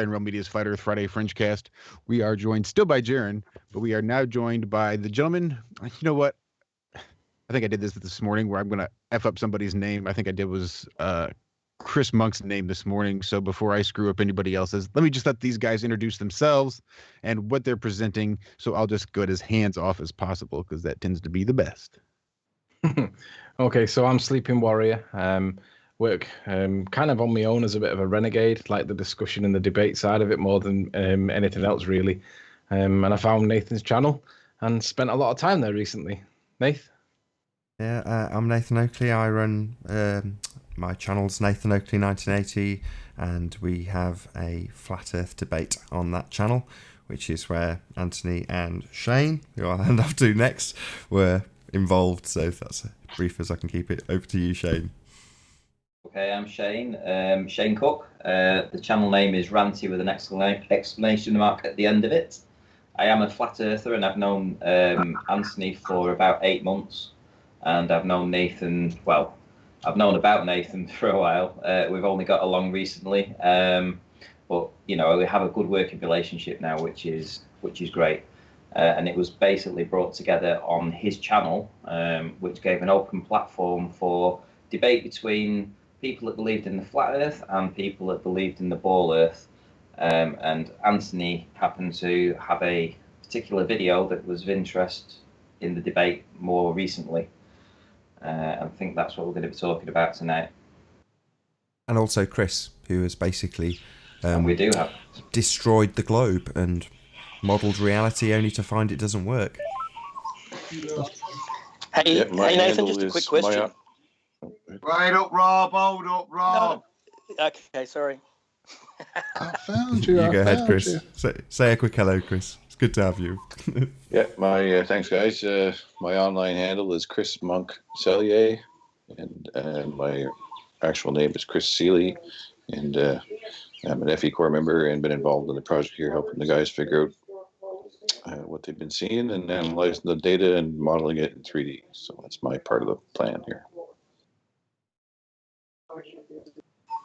High and Real Media's Flat Earth Friday Fringecast. We are joined still by Jaron, but we are now joined by the gentleman. You know what? I think I did this morning where I'm going to F up somebody's name. I think I did was Chris Monk's name this morning. So before I screw up anybody else's, let me just let these guys introduce themselves and what they're presenting. So I'll just go as hands off as possible because that tends to be the best. Okay, so I'm Sleeping Warrior. Work kind of on my own as a bit of a renegade, like the discussion and the debate side of it more than anything else, really. And I found Nathan's channel and spent a lot of time there recently. Nath? Yeah, I'm Nathan Oakley. I run my channel's Nathan Oakley 1980, and we have a flat Earth debate on that channel, which is where Anthony and Shane, who I'll hand off to next, were involved. So if that's as brief as I can keep it, over to you, Shane. Okay, I'm Shane. Shane Cook. The channel name is Ranty with an exclamation mark at the end of it. I am a flat earther, and I've known Anthony for about 8 months, and I've known Nathan. Well, I've known about Nathan for a while. We've only got along recently, but you know we have a good working relationship now, which is great. And it was basically brought together on his channel, which gave an open platform for debate between people that believed in the flat Earth and people that believed in the ball Earth. And Anthony happened to have a particular video that was of interest in the debate more recently. I think that's what we're going to be talking about tonight. And also Chris, who has basically and we do have destroyed the globe and modelled reality only to find it doesn't work. Hey Nathan, just a quick question. Right up, Rob. Hold up, Rob. No. Okay, sorry. I found you. You go ahead, Chris. Say a quick hello, Chris. It's good to have you. Yeah, my thanks, guys. My online handle is Chris Monk Cellier, and my actual name is Chris Seeley, and I'm an FE Corps member and been involved in the project here, helping the guys figure out what they've been seeing and analyzing the data and modeling it in 3D. So that's my part of the plan here.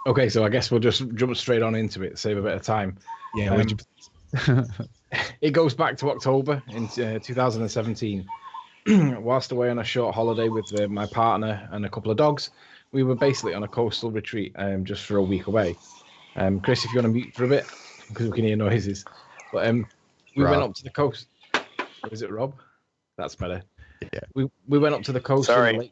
Okay, so I guess we'll just jump straight on into it, save a bit of time. Yeah, it goes back to October in 2017. Whilst away on a short holiday with my partner and a couple of dogs, we were basically on a coastal retreat just for a week away. Chris, if you want to mute for a bit, because we can hear noises. But we went up to the coast. Or is it Rob? That's better. Yeah. We went up to the coast. Sorry.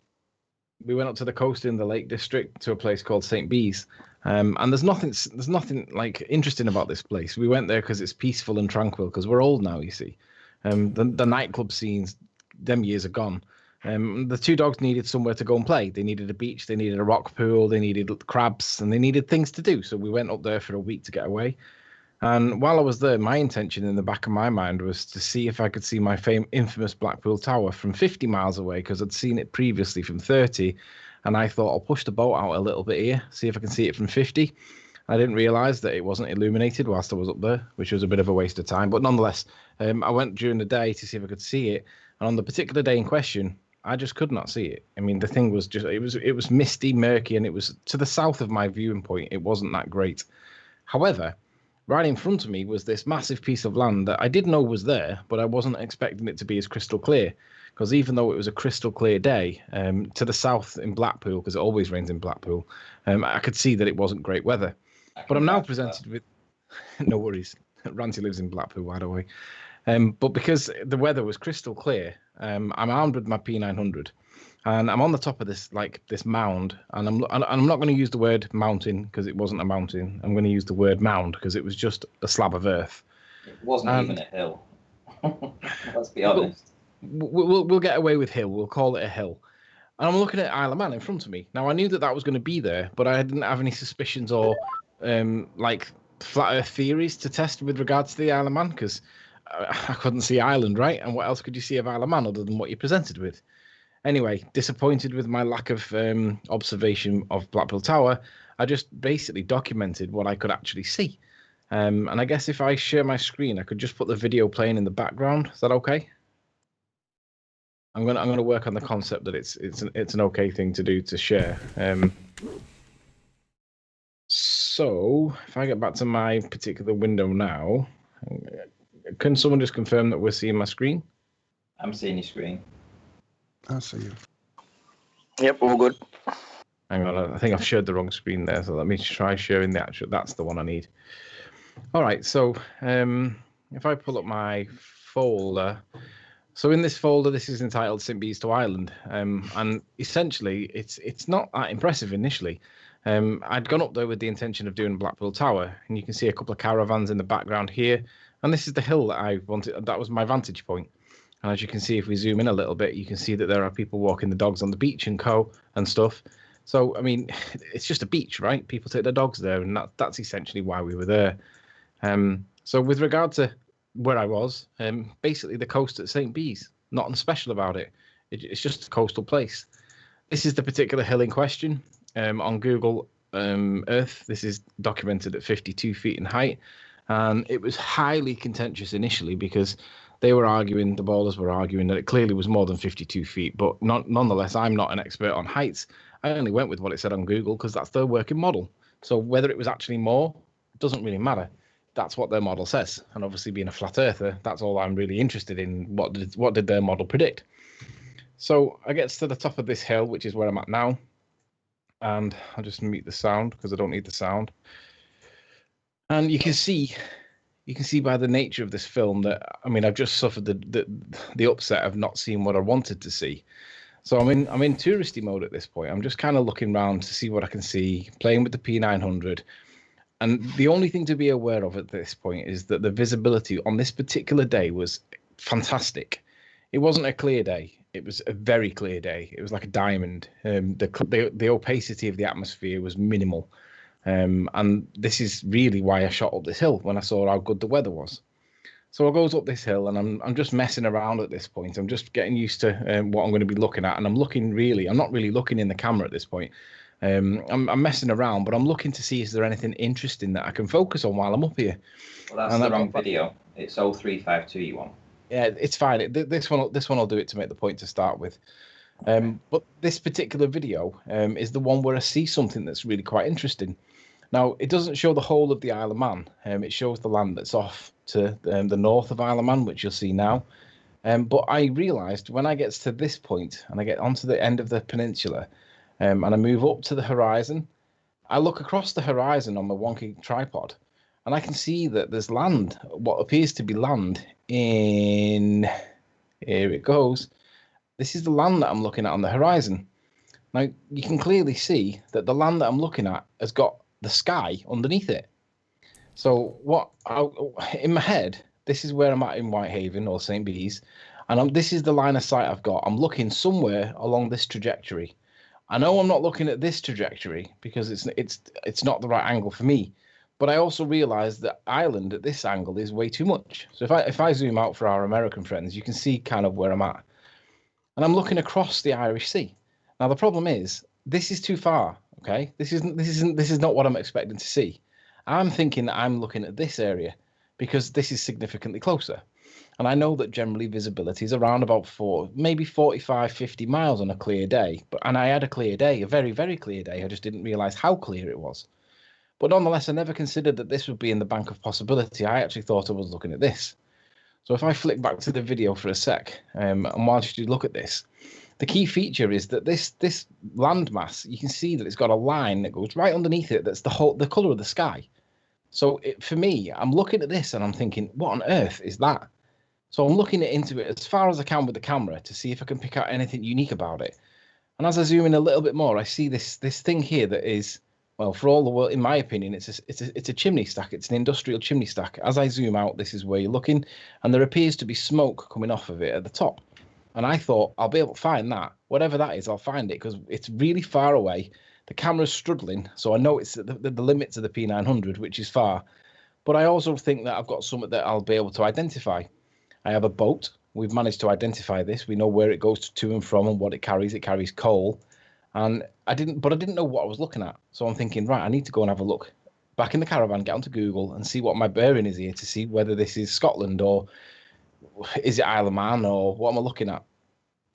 We went up to the coast in the Lake District to a place called St. Bees. And there's nothing like interesting about this place. We went there because it's peaceful and tranquil, because we're old now, you see. The nightclub scenes, them years are gone. The two dogs needed somewhere to go and play. They needed a beach, they needed a rock pool, they needed crabs, and they needed things to do. So we went up there for a week to get away. And while I was there, my intention in the back of my mind was to see if I could see my infamous Blackpool Tower from 50 miles away, because I'd seen it previously from 30. And I thought, I'll push the boat out a little bit here, see if I can see it from 50. I didn't realise that it wasn't illuminated whilst I was up there, which was a bit of a waste of time. But nonetheless, I went during the day to see if I could see it. And on the particular day in question, I just could not see it. I mean, the thing was just, it was misty, murky, and it was to the south of my viewing point. It wasn't that great. However, right in front of me was this massive piece of land that I did know was there, but I wasn't expecting it to be as crystal clear. Because even though it was a crystal clear day, to the south in Blackpool, because it always rains in Blackpool, I could see that it wasn't great weather. But I'm now presented with... No worries. Ranty lives in Blackpool, by the way. But because the weather was crystal clear, I'm armed with my P900. And I'm on the top of this mound, and I'm not going to use the word mountain because it wasn't a mountain. I'm going to use the word mound because it was just a slab of earth. It wasn't even a hill. Let's be honest. We'll get away with hill. We'll call it a hill. And I'm looking at Isle of Man in front of me. Now I knew that was going to be there, but I didn't have any suspicions or flat Earth theories to test with regards to the Isle of Man, because I couldn't see Ireland, right? And what else could you see of Isle of Man other than what you're presented with? Anyway, disappointed with my lack of observation of Blackpool Tower, I just basically documented what I could actually see. And I guess if I share my screen, I could just put the video playing in the background. Is that okay? I'm gonna work on the concept that it's an okay thing to do to share. So if I get back to my particular window now, can someone just confirm that we're seeing my screen? I'm seeing your screen. I'll see you. Yep, all good. Hang on, I think I've shared the wrong screen there, so let me try sharing the actual. That's the one I need. All right, so if I pull up my folder, so in this folder, this is entitled St. Bees to Ireland, and essentially, it's not that impressive initially. I'd gone up there with the intention of doing Blackpool Tower, and you can see a couple of caravans in the background here, and this is the hill that I wanted. That was my vantage point. And as you can see, if we zoom in a little bit, you can see that there are people walking the dogs on the beach and stuff. So, I mean, it's just a beach, right? People take their dogs there, and that's essentially why we were there. So with regard to where I was, basically the coast at St. Bees, nothing special about it. It's just a coastal place. This is the particular hill in question. On Google Earth, this is documented at 52 feet in height. And it was highly contentious initially because the ballers were arguing that it clearly was more than 52 feet. But nonetheless, I'm not an expert on heights. I only went with what it said on Google because that's their working model. So whether it was actually more, it doesn't really matter. That's what their model says. And obviously being a flat earther, that's all I'm really interested in. What did their model predict? So I get to the top of this hill, which is where I'm at now. And I'll just mute the sound because I don't need the sound. And you can see by the nature of this film that, I mean, I've just suffered the upset of not seeing what I wanted to see. So I'm in touristy mode at this point. I'm just kind of looking around to see what I can see, playing with the P900. And the only thing to be aware of at this point is that the visibility on this particular day was fantastic. It wasn't a clear day. It was a very clear day. It was like a diamond. The opacity of the atmosphere was minimal. And this is really why I shot up this hill when I saw how good the weather was. So I goes up this hill and I'm just messing around at this point. I'm just getting used to what I'm going to be looking at. And I'm not really looking in the camera at this point. I'm messing around, but I'm looking to see is there anything interesting that I can focus on while I'm up here. Well, that's the wrong video. It's 0352 you want. Yeah, it's fine. This one will do it to make the point to start with. But this particular video is the one where I see something that's really quite interesting. Now, it doesn't show the whole of the Isle of Man. It shows the land that's off to the north of Isle of Man, which you'll see now. But I realised when I get to this point and I get onto the end of the peninsula and I move up to the horizon, I look across the horizon on my wonky tripod and I can see that there's land, what appears to be land in... Here it goes. This is the land that I'm looking at on the horizon. Now, you can clearly see that the land that I'm looking at has got the sky underneath it. So in my head, this is where I'm at in Whitehaven or St. Bees, and this is the line of sight I've got. I'm looking somewhere along this trajectory. I know I'm not looking at this trajectory because it's not the right angle for me, but I also realise that Ireland at this angle is way too much. So if I zoom out for our American friends, you can see kind of where I'm at, and I'm looking across the Irish Sea. Now the problem is this is too far. Okay, this is not what I'm expecting to see. I'm thinking that I'm looking at this area because this is significantly closer. And I know that generally visibility is around about maybe 45, 50 miles on a clear day. And I had a clear day, a very, very clear day. I just didn't realize how clear it was. But nonetheless, I never considered that this would be in the bank of possibility. I actually thought I was looking at this. So if I flick back to the video for a sec, and whilst you look at this, the key feature is that this landmass, you can see that it's got a line that goes right underneath it. That's the color of the sky. So for me, I'm looking at this and I'm thinking, what on earth is that? So I'm looking into it as far as I can with the camera to see if I can pick out anything unique about it. And as I zoom in a little bit more, I see this thing here that is, well, for all the world, in my opinion, it's a chimney stack. It's an industrial chimney stack. As I zoom out, this is where you're looking, and there appears to be smoke coming off of it at the top. And I thought, I'll be able to find that. Whatever that is, I'll find it because it's really far away. The camera's struggling, so I know it's the limits of the P900, which is far. But I also think that I've got something that I'll be able to identify. I have a boat. We've managed to identify this. We know where it goes to and from and what it carries. It carries coal. And I didn't know what I was looking at. So I'm thinking, right, I need to go and have a look. Back in the caravan, get onto Google and see what my bearing is here to see whether this is Scotland or is it Isle of Man or what am I looking at?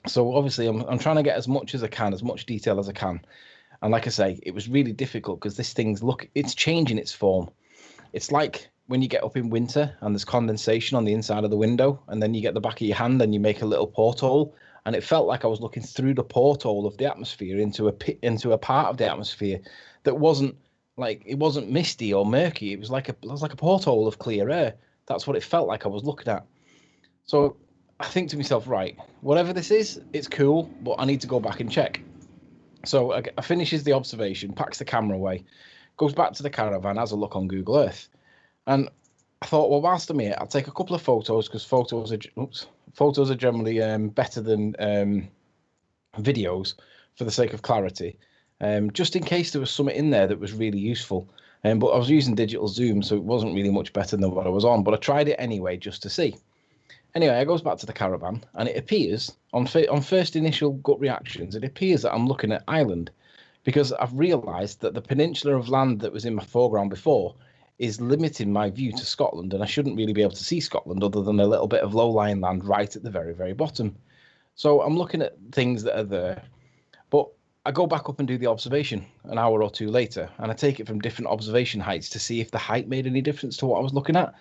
So obviously I'm trying to get as much as I can, as much detail as I can. And like I say, it was really difficult because this thing's it's changing its form. It's like when you get up in winter and there's condensation on the inside of the window, and then you get the back of your hand and you make a little porthole, and it felt like I was looking through the porthole of the atmosphere into a part of the atmosphere that wasn't misty or murky. It was like a porthole of clear air. That's what it felt like I was looking at. So I think to myself, right, whatever this is, it's cool, but I need to go back and check. So I finishes the observation, packs the camera away, goes back to the caravan, has a look on Google Earth. And I thought, well, whilst I'm here, I'll take a couple of photos because photos are generally better than videos for the sake of clarity, just in case there was something in there that was really useful. But I was using digital zoom, so it wasn't really much better than what I was on. But I tried it anyway just to see. Anyway, I goes back to the caravan, and it appears, on first initial gut reactions, it appears that I'm looking at Ireland, because I've realised that the peninsula of land that was in my foreground before is limiting my view to Scotland, and I shouldn't really be able to see Scotland other than a little bit of low-lying land right at the very, very bottom. So I'm looking at things that are there, but I go back up and do the observation an hour or two later, and I take it from different observation heights to see if the height made any difference to what I was looking at.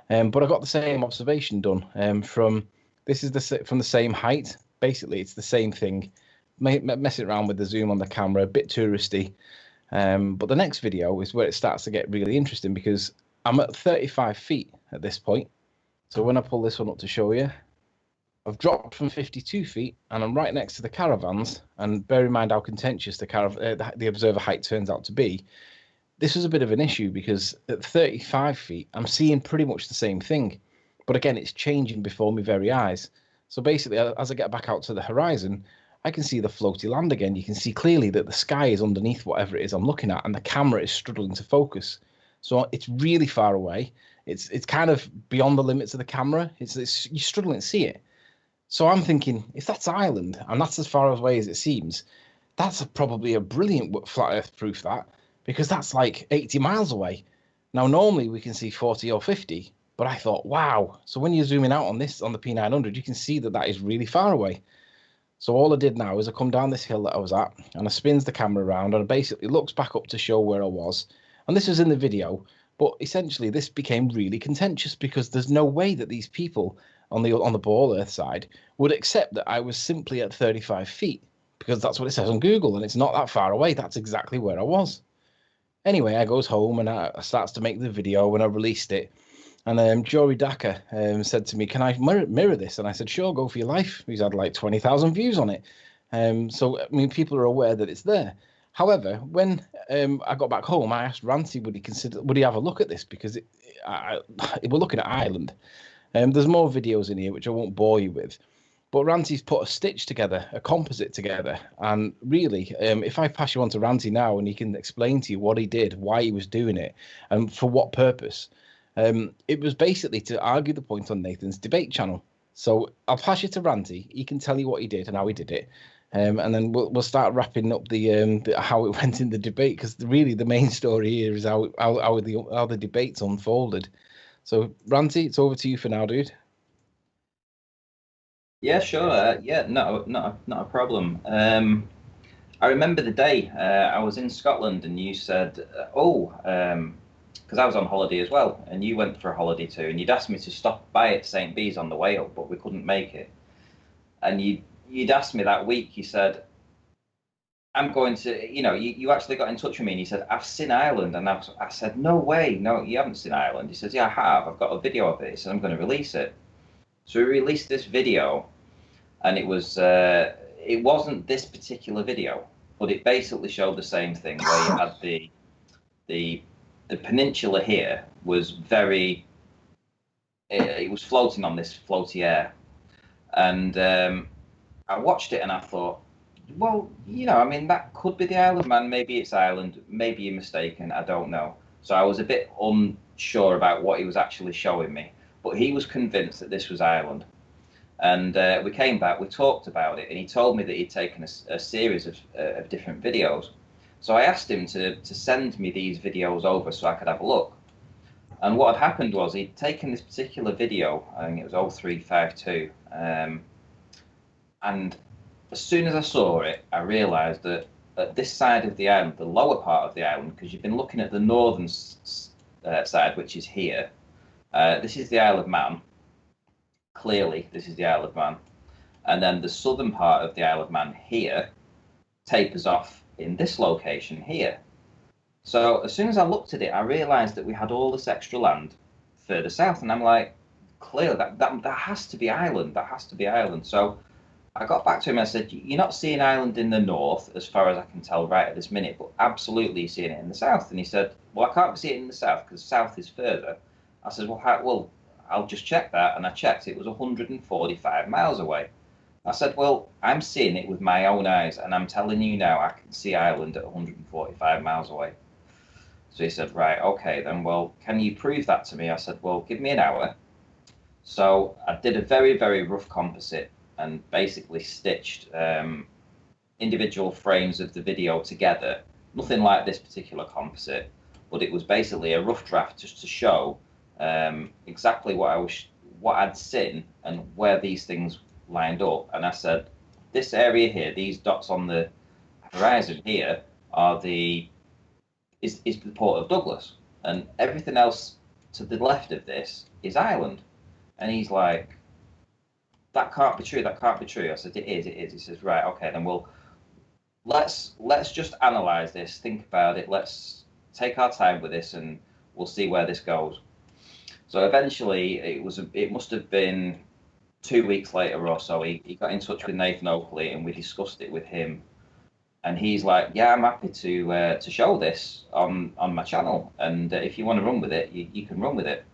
But I got the same observation done from the same height. Basically, it's the same thing. Messing around with the zoom on the camera, a bit touristy. But the next video is where it starts to get really interesting because I'm at 35 feet at this point. So when I pull this one up to show you, I've dropped from 52 feet and I'm right next to the caravans. And bear in mind how contentious the observer height turns out to be. This was a bit of an issue because at 35 feet, I'm seeing pretty much the same thing. But again, it's changing before my very eyes. So basically, as I get back out to the horizon, I can see the floaty land again. You can see clearly that the sky is underneath whatever it is I'm looking at, and the camera is struggling to focus. So it's really far away. It's kind of beyond the limits of the camera. You're struggling to see it. So I'm thinking, if that's Ireland, and that's as far away as it seems, that's probably a brilliant flat Earth proof, that, because that's like 80 miles away. Now, normally we can see 40 or 50, but I thought, wow. So when you're zooming out on the P900, you can see that is really far away. So all I did now is I come down this hill that I was at, and I spins the camera around, and I basically looks back up to show where I was. And this was in the video, but essentially this became really contentious because there's no way that these people on the Ball Earth side would accept that I was simply at 35 feet, because that's what it says on Google, and it's not that far away. That's exactly where I was. Anyway, I goes home and I starts to make the video when I released it. And Jory Daka said to me, can I mirror this? And I said, sure, go for your life. He's had like 20,000 views on it. So, I mean, people are aware that it's there. However, when I got back home, I asked Ranty, would he have a look at this? Because we're looking at Ireland. There's more videos in here, which I won't bore you with. But Ranty's put a stitch together, a composite together. And really, if I pass you on to Ranty now and he can explain to you what he did, why he was doing it, and for what purpose, it was basically to argue the point on Nathan's debate channel. So I'll pass you to Ranty. He can tell you what he did and how he did it. And then we'll start wrapping up the how it went in the debate, because really the main story here is how the debates unfolded. So Ranty, it's over to you for now, dude. Yeah, sure. Yeah, not a problem. I remember the day I was in Scotland and you said, because I was on holiday as well, and you went for a holiday too, and you'd asked me to stop by at St. Bees on the way up, but we couldn't make it. And you'd asked me that week, you said, I'm going to, you actually got in touch with me and you said, I've seen Ireland. And I said, no way, no, you haven't seen Ireland. He says, yeah, I have. I've got a video of it. He said, I'm going to release it. So we released this video, and it wasn't this particular video, but it basically showed the same thing, where you had the peninsula here was it was floating on this floaty air. And I watched it and I thought, well, that could be the island, man. Maybe it's Ireland. Maybe you're mistaken. I don't know. So I was a bit unsure about what he was actually showing me. But he was convinced that this was Ireland. And we came back, we talked about it, and he told me that he'd taken a series of different videos. So I asked him to send me these videos over so I could have a look. And what had happened was he'd taken this particular video, I think it was 0352, and as soon as I saw it, I realised that at this side of the island, the lower part of the island, because you've been looking at the northern side, which is here. This is the Isle of Man. Clearly, this is the Isle of Man. And then the southern part of the Isle of Man here tapers off in this location here. So as soon as I looked at it, I realised that we had all this extra land further south, and I'm like, clearly that has to be island. That has to be island. So I got back to him and I said, you're not seeing island in the north, as far as I can tell right at this minute, but absolutely you're seeing it in the south. And he said, well, I can't see it in the south because south is further. I said, well, I'll just check that. And I checked, it was 145 miles away. I said, well, I'm seeing it with my own eyes, and I'm telling you now, I can see island at 145 miles away. So he said, right, okay, then, well, can you prove that to me? I said, well, give me an hour. So I did a very, very rough composite and basically stitched individual frames of the video together. Nothing like this particular composite, but it was basically a rough draft just to show exactly what I'd seen and where these things lined up. And I said, this area here, these dots on the horizon here are is the Port of Douglas, and everything else to the left of this is island. And he's like, that can't be true, that can't be true. I said, it is. He says, right, okay, then let's just analyze this, think about it, let's take our time with this, and we'll see where this goes. So eventually it must have been 2 weeks later or so, he got in touch with Nathan Oakley, and we discussed it with him. And he's like, yeah, I'm happy to show this on my channel, and if you want to run with it, you can run with it.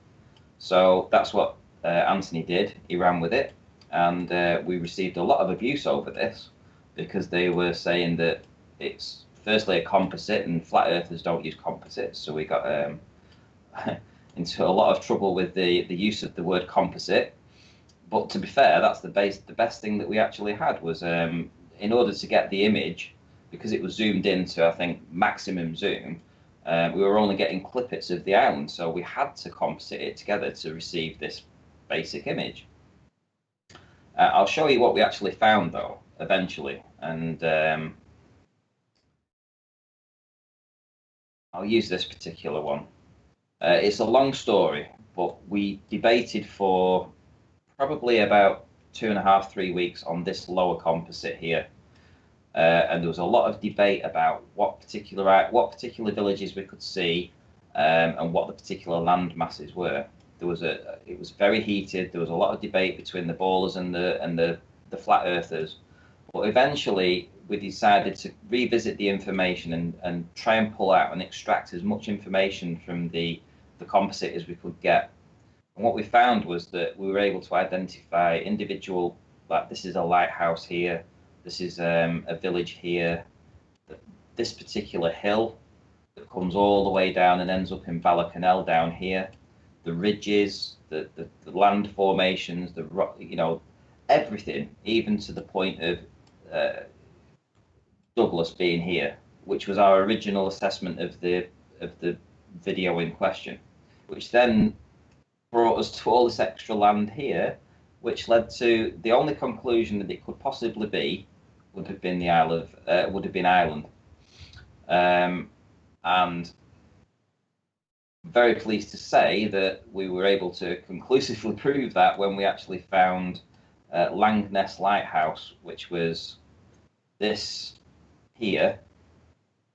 So that's what Anthony did. He ran with it, and we received a lot of abuse over this because they were saying that it's firstly a composite, and flat earthers don't use composites. So we got into a lot of trouble with the use of the word composite. But to be fair, that's the best thing that we actually had was in order to get the image, because it was zoomed in to, I think, maximum zoom, we were only getting clippets of the island, so we had to composite it together to receive this basic image. I'll show you what we actually found, though, eventually, and I'll use this particular one. It's a long story, but we debated for probably about 2.5, 3 weeks on this lower composite here. And there was a lot of debate about what particular villages we could see, and what the particular land masses were. It was very heated. There was a lot of debate between the ballers and the flat earthers. But eventually, we decided to revisit the information and try and pull out and extract as much information from the composite as we could get. And what we found was that we were able to identify individual, like this is a lighthouse here, this is a village here, this particular hill that comes all the way down and ends up in Canal down here, the ridges, the land formations, the rock, everything, even to the point of Douglas being here, which was our original assessment of the video in question, which then brought us to all this extra land here, which led to the only conclusion that it could possibly be would have been Ireland. And very pleased to say that we were able to conclusively prove that when we actually found Langness Lighthouse, which was this here.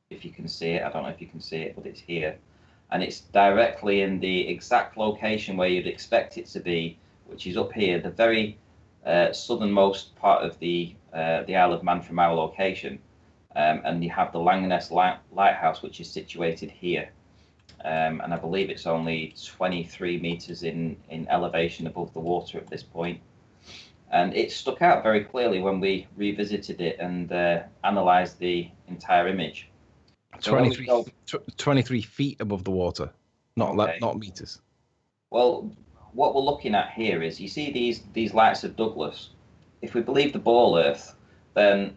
If you can see it, I don't know if you can see it, but it's here. And it's directly in the exact location where you'd expect it to be, which is up here, the very southernmost part of the Isle of Man from our location. And you have the Langness Lighthouse, which is situated here. And I believe it's only 23 meters in elevation above the water at this point. And it stuck out very clearly when we revisited it and analysed the entire image. So 23 feet above the water, not meters. Well, what we're looking at here is, you see these lights of Douglas. If we believe the ball earth, then,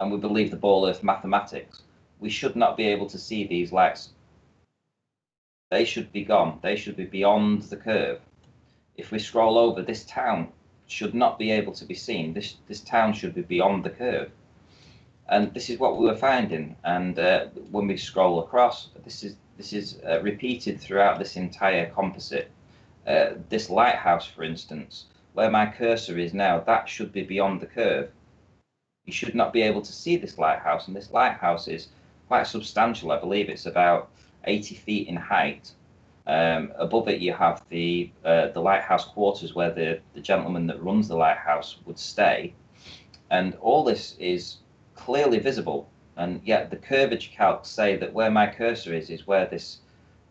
and we believe the ball earth mathematics, we should not be able to see these lights. They should be gone. They should be beyond the curve. If we scroll over, this town should not be able to be seen. This town should be beyond the curve. And this is what we were finding. And when we scroll across, this is repeated throughout this entire composite. This lighthouse, for instance, where my cursor is now, that should be beyond the curve. You should not be able to see this lighthouse, and this lighthouse is quite substantial. I believe it's about 80 feet in height. Above it, you have the lighthouse quarters where the gentleman that runs the lighthouse would stay, and all this is clearly visible. And yet the curvature calcs say that where my cursor is where this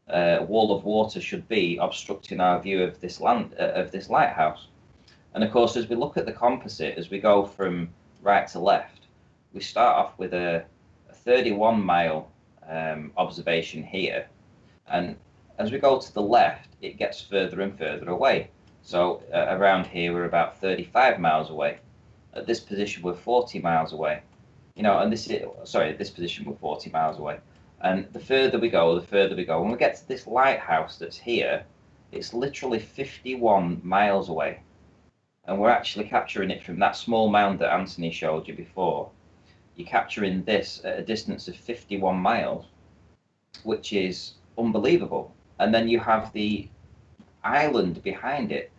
wall of water should be, obstructing our view of this this lighthouse. And of course, as we look at the composite, as we go from right to left, we start off with a 31-mile observation here, and as we go to the left, it gets further and further away. So around here, we're about 35 miles away. At this position, we're 40 miles away. And this position, we're 40 miles away. And the further we go, When we get to this lighthouse that's here, it's literally 51 miles away. And we're actually capturing it from that small mound that Anthony showed you before. You're capturing this at a distance of 51 miles, which is unbelievable. And then you have the island behind it.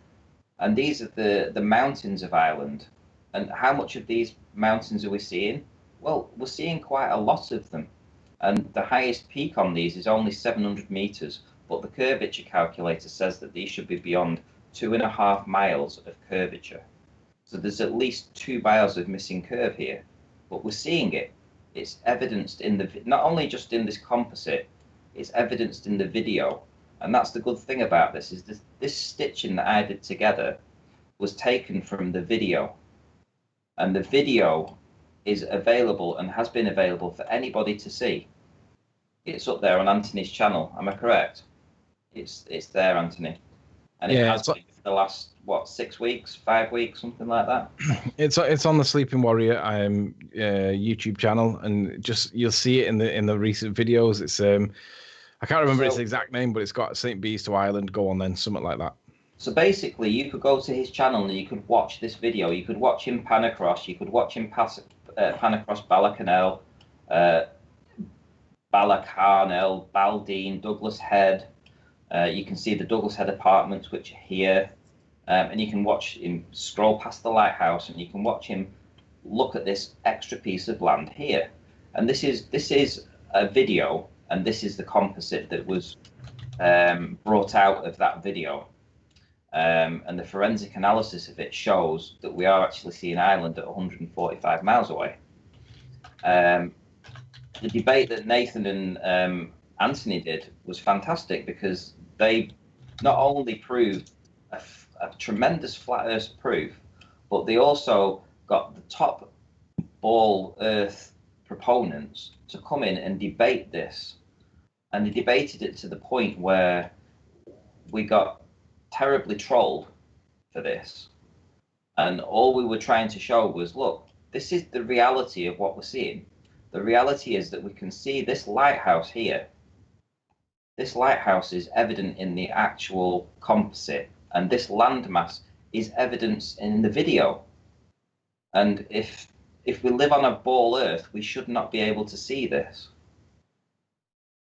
And these are the mountains of Ireland. And how much of these mountains are we seeing? Well, we're seeing quite a lot of them. And the highest peak on these is only 700 meters. But the curvature calculator says that these should be beyond 2.5 miles of curvature. So there's at least 2 miles of missing curve here. But we're seeing it. It's evidenced in not only just in this composite, it's evidenced in the video. And that's the good thing about this, is this stitching that I did together was taken from the video. And the video is available and has been available for anybody to see. It's up there on Anthony's channel. Am I correct? It's there, Anthony. And it has been for the last, 6 weeks, 5 weeks, something like that. It's on the Sleeping Warrior YouTube channel, and you'll see it in the recent videos. It's I can't remember its exact name, but it's got St. Bees to Ireland, go on then, something like that. So basically, you could go to his channel and you could watch this video. You could watch him pan across. You could watch him pan across Ballacannel, Ballacannel, Baldine, Douglas Head. You can see the Douglas Head apartments, which are here. And you can watch him scroll past the lighthouse, and you can watch him look at this extra piece of land here. And this is a video, and this is the composite that was brought out of that video. And the forensic analysis of it shows that we are actually seeing Ireland at 145 miles away. The debate that Nathan and Anthony did was fantastic, because they not only proved a tremendous flat Earth proof, but they also got the top ball Earth proponents to come in and debate this. And they debated it to the point where we got terribly trolled for this. And all we were trying to show was, look, this is the reality of what we're seeing. The reality is that we can see this lighthouse here. This lighthouse is evident in the actual composite, and this landmass is evidenced in the video. And if we live on a ball Earth, we should not be able to see this.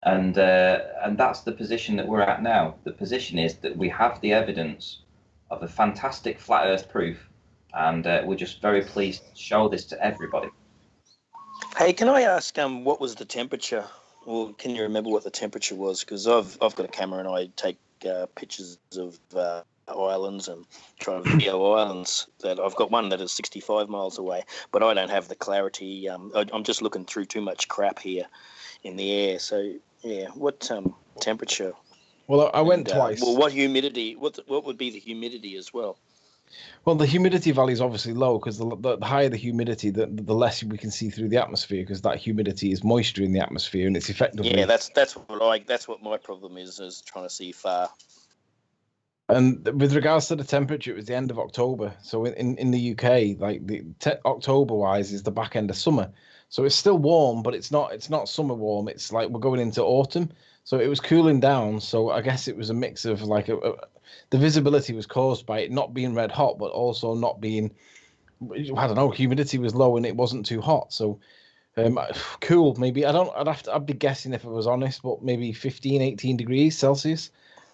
And that's the position that we're at now. The position is that we have the evidence of a fantastic flat Earth proof, and we're just very pleased to show this to everybody. Hey, can I ask what was the temperature? Or can you remember what the temperature was? Because I've got a camera and I take pictures of islands and try to video islands. That I've got one that is 65 miles away, but I don't have the clarity. I'm just looking through too much crap here in the air. So yeah, what temperature? Well, I went twice. Well, what humidity? What would be the humidity as well? Well, the humidity value is obviously low, because the higher the humidity, the less we can see through the atmosphere, because that humidity is moisture in the atmosphere, and it's effectively. Yeah, that's what my problem is trying to see far. And with regards to the temperature, it was the end of October. So in the UK, like October wise is the back end of summer. So it's still warm, but it's not summer warm. It's like we're going into autumn. So it was cooling down. So I guess it was a mix of like the visibility was caused by it not being red hot, but also not being, I don't know, humidity was low and it wasn't too hot. So Cool, maybe. I'd be guessing if I was honest, but maybe 15, 18 degrees Celsius.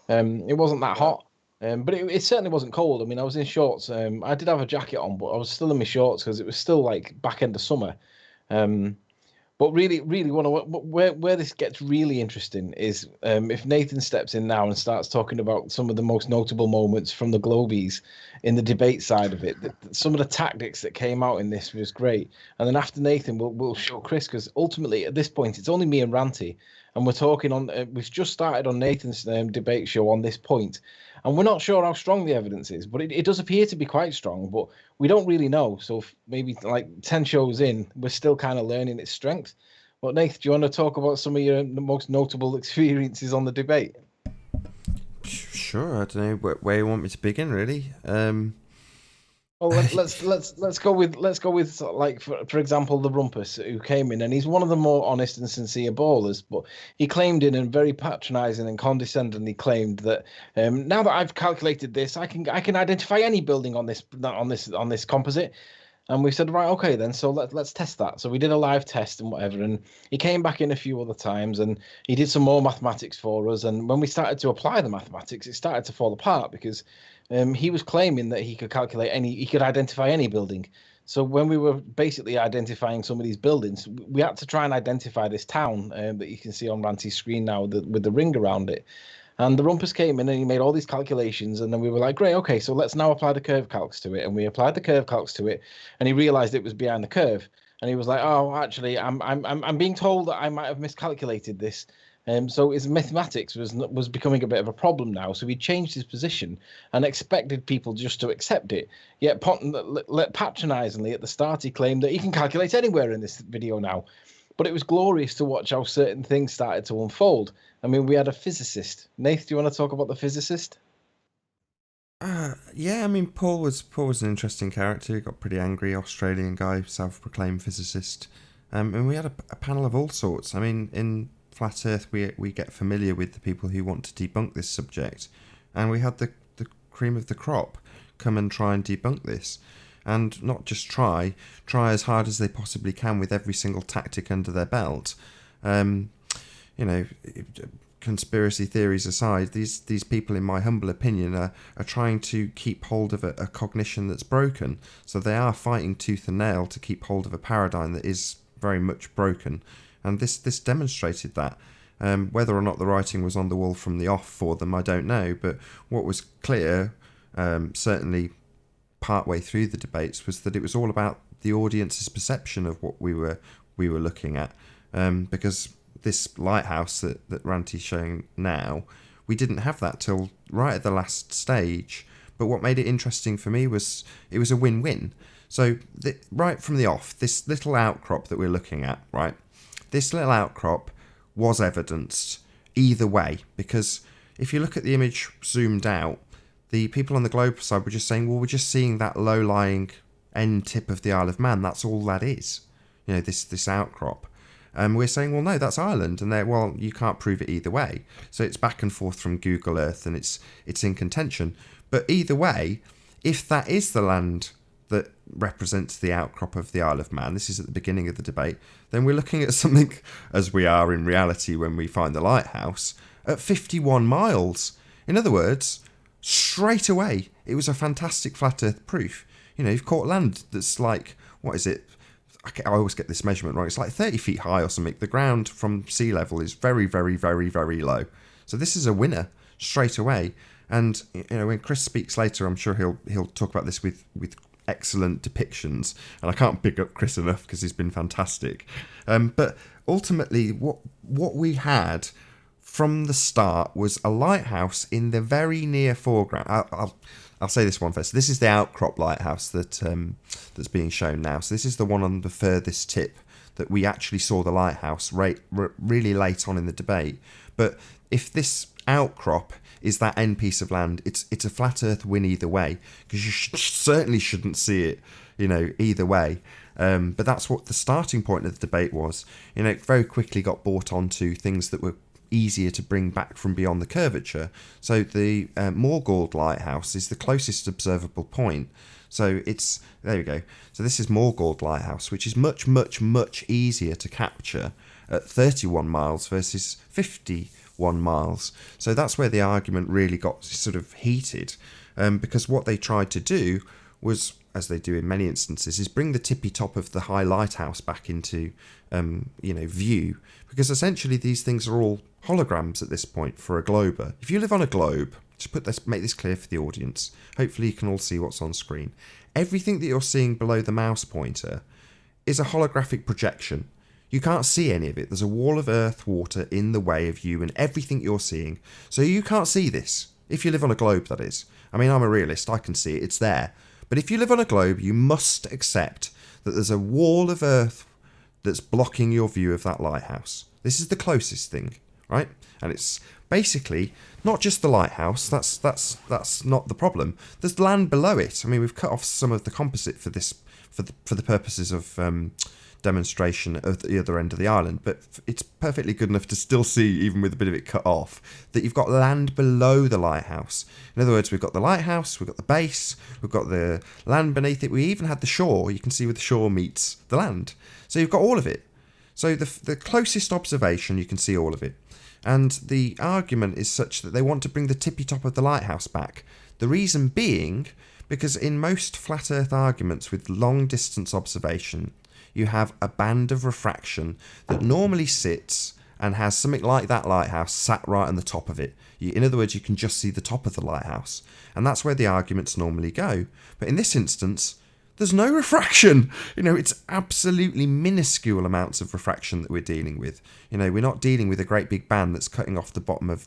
It wasn't that hot, but it certainly wasn't cold. I mean, I was in shorts. I did have a jacket on, but I was still in my shorts because it was still like back end of summer. Um, but really, really want to where this gets really interesting is if Nathan steps in now and starts talking about some of the most notable moments from the Globies in the debate side of it. Some of the tactics that came out in this was great. And then after Nathan, we'll show Chris, because ultimately at this point it's only me and Ranty, and we're talking on. We've just started on Nathan's debate show on this point, and we're not sure how strong the evidence is, but it does appear to be quite strong. But we don't really know. So maybe like 10 shows in, we're still kind of learning its strength. But Nathan, do you want to talk about some of your most notable experiences on the debate? Sure. I don't know where you want me to begin, really. Well, let's go with like for example the Rumpus, who came in, and he's one of the more honest and sincere ballers, but he claimed in and very patronising and condescendingly claimed that now that I've calculated this, I can identify any building on this composite. And we said, right, okay, then. So let's test that. So we did a live test and whatever. And he came back in a few other times and he did some more mathematics for us. And when we started to apply the mathematics, it started to fall apart because he was claiming that he could identify any building. So when we were basically identifying some of these buildings, we had to try and identify this town that you can see on Ranty's screen now with the ring around it. And the Rumpus came in and he made all these calculations, and then we were like, great, okay, so let's now apply the curve calcs to it. And we applied the curve calcs to it, and he realized it was behind the curve. And he was like, oh, actually, I'm being told that I might have miscalculated this. So his mathematics was becoming a bit of a problem now. So he changed his position and expected people just to accept it. Yet patronizingly at the start, he claimed that he can calculate anywhere in this video now. But it was glorious to watch how certain things started to unfold. I mean, we had a physicist. Nath, do you want to talk about the physicist? Yeah, I mean, Paul was an interesting character. He got pretty angry, Australian guy, self-proclaimed physicist. And we had a panel of all sorts. I mean, in Flat Earth, we get familiar with the people who want to debunk this subject. And we had the cream of the crop come and try and debunk this. And not just try as hard as they possibly can with every single tactic under their belt. Conspiracy theories aside, these people, in my humble opinion, are trying to keep hold of a cognition that's broken. So they are fighting tooth and nail to keep hold of a paradigm that is very much broken. And this demonstrated that. Whether or not the writing was on the wall from the off for them, I don't know. But what was clear, certainly partway through the debates, was that it was all about the audience's perception of what we were looking at, because this lighthouse that Ranty's showing now, we didn't have that till right at the last stage. But what made it interesting for me was it was a win-win. So right from the off, this little outcrop that we're looking at, right, this little outcrop was evidenced either way, because if you look at the image zoomed out, the people on the globe side were just saying, well, we're just seeing that low-lying end tip of the Isle of Man. That's all that is, this outcrop. And we're saying, well, no, that's Ireland. And well, you can't prove it either way. So it's back and forth from Google Earth, and it's in contention. But either way, if that is the land that represents the outcrop of the Isle of Man, this is at the beginning of the debate, then we're looking at something, as we are in reality when we find the lighthouse, at 51 miles. In other words, straight away, it was a fantastic flat earth proof. You've caught land that's like, what is it? I always get this measurement wrong. It's like 30 feet high or something. The ground from sea level is very, very, very, very low. So this is a winner straight away. And when Chris speaks later, I'm sure he'll talk about this with excellent depictions. And I can't big up Chris enough because he's been fantastic. But ultimately, what we had from the start was a lighthouse in the very near foreground. I'll say this one first. This is the outcrop lighthouse that's being shown now. So this is the one on the furthest tip that we actually saw the lighthouse really late on in the debate. But if this outcrop is that end piece of land, it's a flat earth win either way, because you certainly shouldn't see it, either way. But that's what the starting point of the debate was. It very quickly got bought onto things that were easier to bring back from beyond the curvature. So the Morgold Lighthouse is the closest observable point. So there we go. So this is Morgold Lighthouse, which is much, much, much easier to capture at 31 miles versus 51 miles. So that's where the argument really got sort of heated, because what they tried to do was, as they do in many instances, is bring the tippy top of the high lighthouse back into view, because essentially these things are all holograms at this point for a glober. If you live on a globe, to make this clear for the audience, hopefully you can all see what's on screen. Everything that you're seeing below the mouse pointer is a holographic projection. You can't see any of it. There's a wall of earth, water in the way of you and everything you're seeing. So you can't see this. If you live on a globe, that is. I mean, I'm a realist. I can see it. It's there. But if you live on a globe, you must accept that there's a wall of earth that's blocking your view of that lighthouse. This is the closest thing, right? And it's basically not just the lighthouse. That's not the problem. There's land below it. I mean, we've cut off some of the composite for this for the purposes of demonstration at the other end of the island, but it's perfectly good enough to still see, even with a bit of it cut off, that you've got land below the lighthouse. In other words, we've got the lighthouse, we've got the base, we've got the land beneath it, we even had the shore. You can see where the shore meets the land. So you've got all of it. So the closest observation, you can see all of it. And the argument is such that they want to bring the tippy top of the lighthouse back. The reason being, because in most flat earth arguments with long distance observation, you have a band of refraction that normally sits and has something like that lighthouse sat right on the top of it. In other words, you can just see the top of the lighthouse. And that's where the arguments normally go. But in this instance, there's no refraction. It's absolutely minuscule amounts of refraction that we're dealing with. We're not dealing with a great big band that's cutting off the bottom of,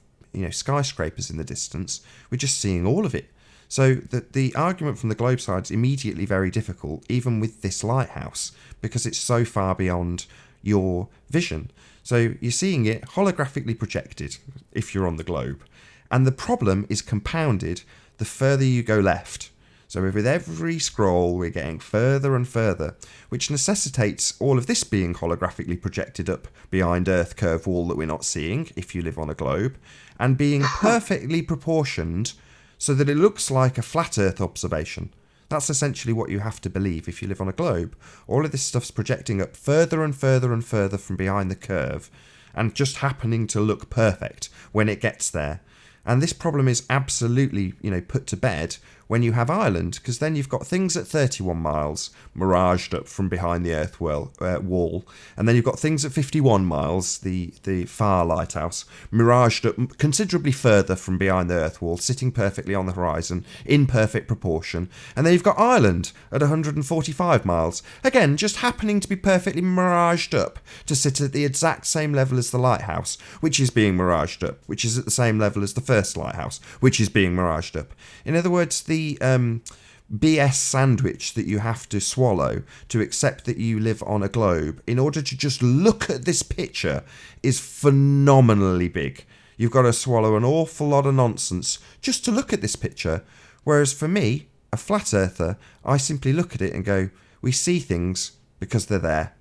skyscrapers in the distance. We're just seeing all of it. So the argument from the globe side is immediately very difficult, even with this lighthouse, because it's so far beyond your vision. So you're seeing it holographically projected if you're on the globe. And the problem is compounded the further you go left. So with every scroll, we're getting further and further, which necessitates all of this being holographically projected up behind Earth curve wall that we're not seeing if you live on a globe, and being perfectly proportioned so that it looks like a flat Earth observation. That's essentially what you have to believe if you live on a globe. All of this stuff's projecting up further and further and further from behind the curve, and just happening to look perfect when it gets there. And this problem is absolutely, put to bed when you have Ireland, because then you've got things at 31 miles miraged up from behind the Earth wall, and then you've got things at 51 miles, the far lighthouse, miraged up considerably further from behind the Earth wall, sitting perfectly on the horizon, in perfect proportion, and then you've got Ireland at 145 miles, again, just happening to be perfectly miraged up to sit at the exact same level as the lighthouse, which is being miraged up, which is at the same level as the first lighthouse, which is being miraged up. In other words, the BS sandwich that you have to swallow to accept that you live on a globe in order to just look at this picture is phenomenally big. You've got to swallow an awful lot of nonsense just to look at this picture. Whereas for me, a flat earther, I simply look at it and go, we see things because they're there.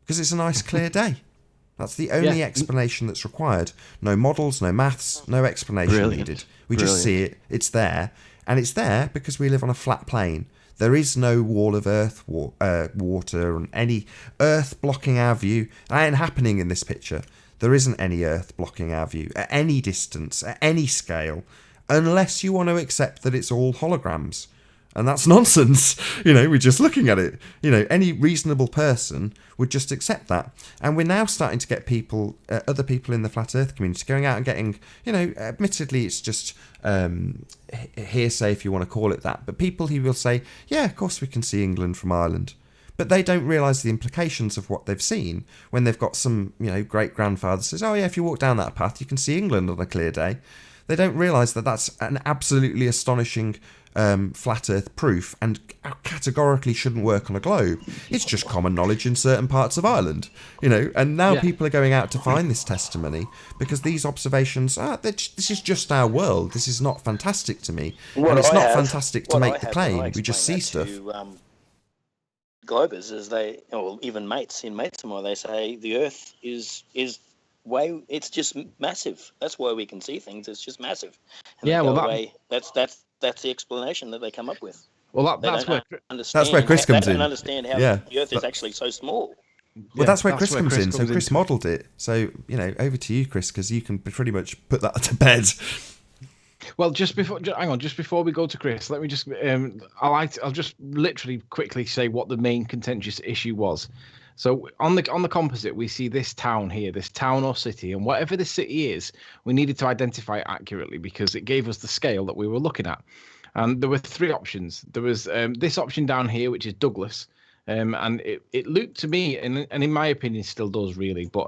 Because it's a nice clear day. That's the only explanation that's required. No models, no maths, no explanation needed. We just see it, it's there. And it's there because we live on a flat plane. There is no wall of earth, water, and any earth blocking our view. That ain't happening in this picture. There isn't any earth blocking our view at any distance, at any scale, unless you want to accept that it's all holograms. And that's nonsense. We're just looking at it. Any reasonable person would just accept that. And we're now starting to get people, other people in the flat earth community going out and getting, admittedly it's just hearsay if you want to call it that, but people who will say, yeah, of course we can see England from Ireland. But they don't realise the implications of what they've seen when they've got some, great-grandfather says, oh yeah, if you walk down that path, you can see England on a clear day. They don't realise that that's an absolutely astonishing flat earth proof and categorically shouldn't work on a globe. It's just common knowledge in certain parts of Ireland, and now people are going out to find this testimony because these observations, this is just our world. This is not fantastic to me. And it's not fantastic to make the claim. We just see stuff. Globers, as they, or even mates in Matesmore, they say the Earth is it's just massive. That's why we can see things. It's just massive. And that's the explanation that they come up with. Well, They that's don't where That's where Chris they comes don't in. understand how Yeah. the Earth is actually so small. Well, that's where Chris where comes in. So Chris into it. modelled it. So, over to you, Chris, because you can pretty much put that to bed. Well, just before we go to Chris, let me just I'll just literally quickly say what the main contentious issue was. So on the composite, we see this town here, this town or city, and whatever this city is, we needed to identify it accurately because it gave us the scale that we were looking at. And there were three options. There was this option down here, which is Douglas. And it looked to me, and in my opinion, still does really, but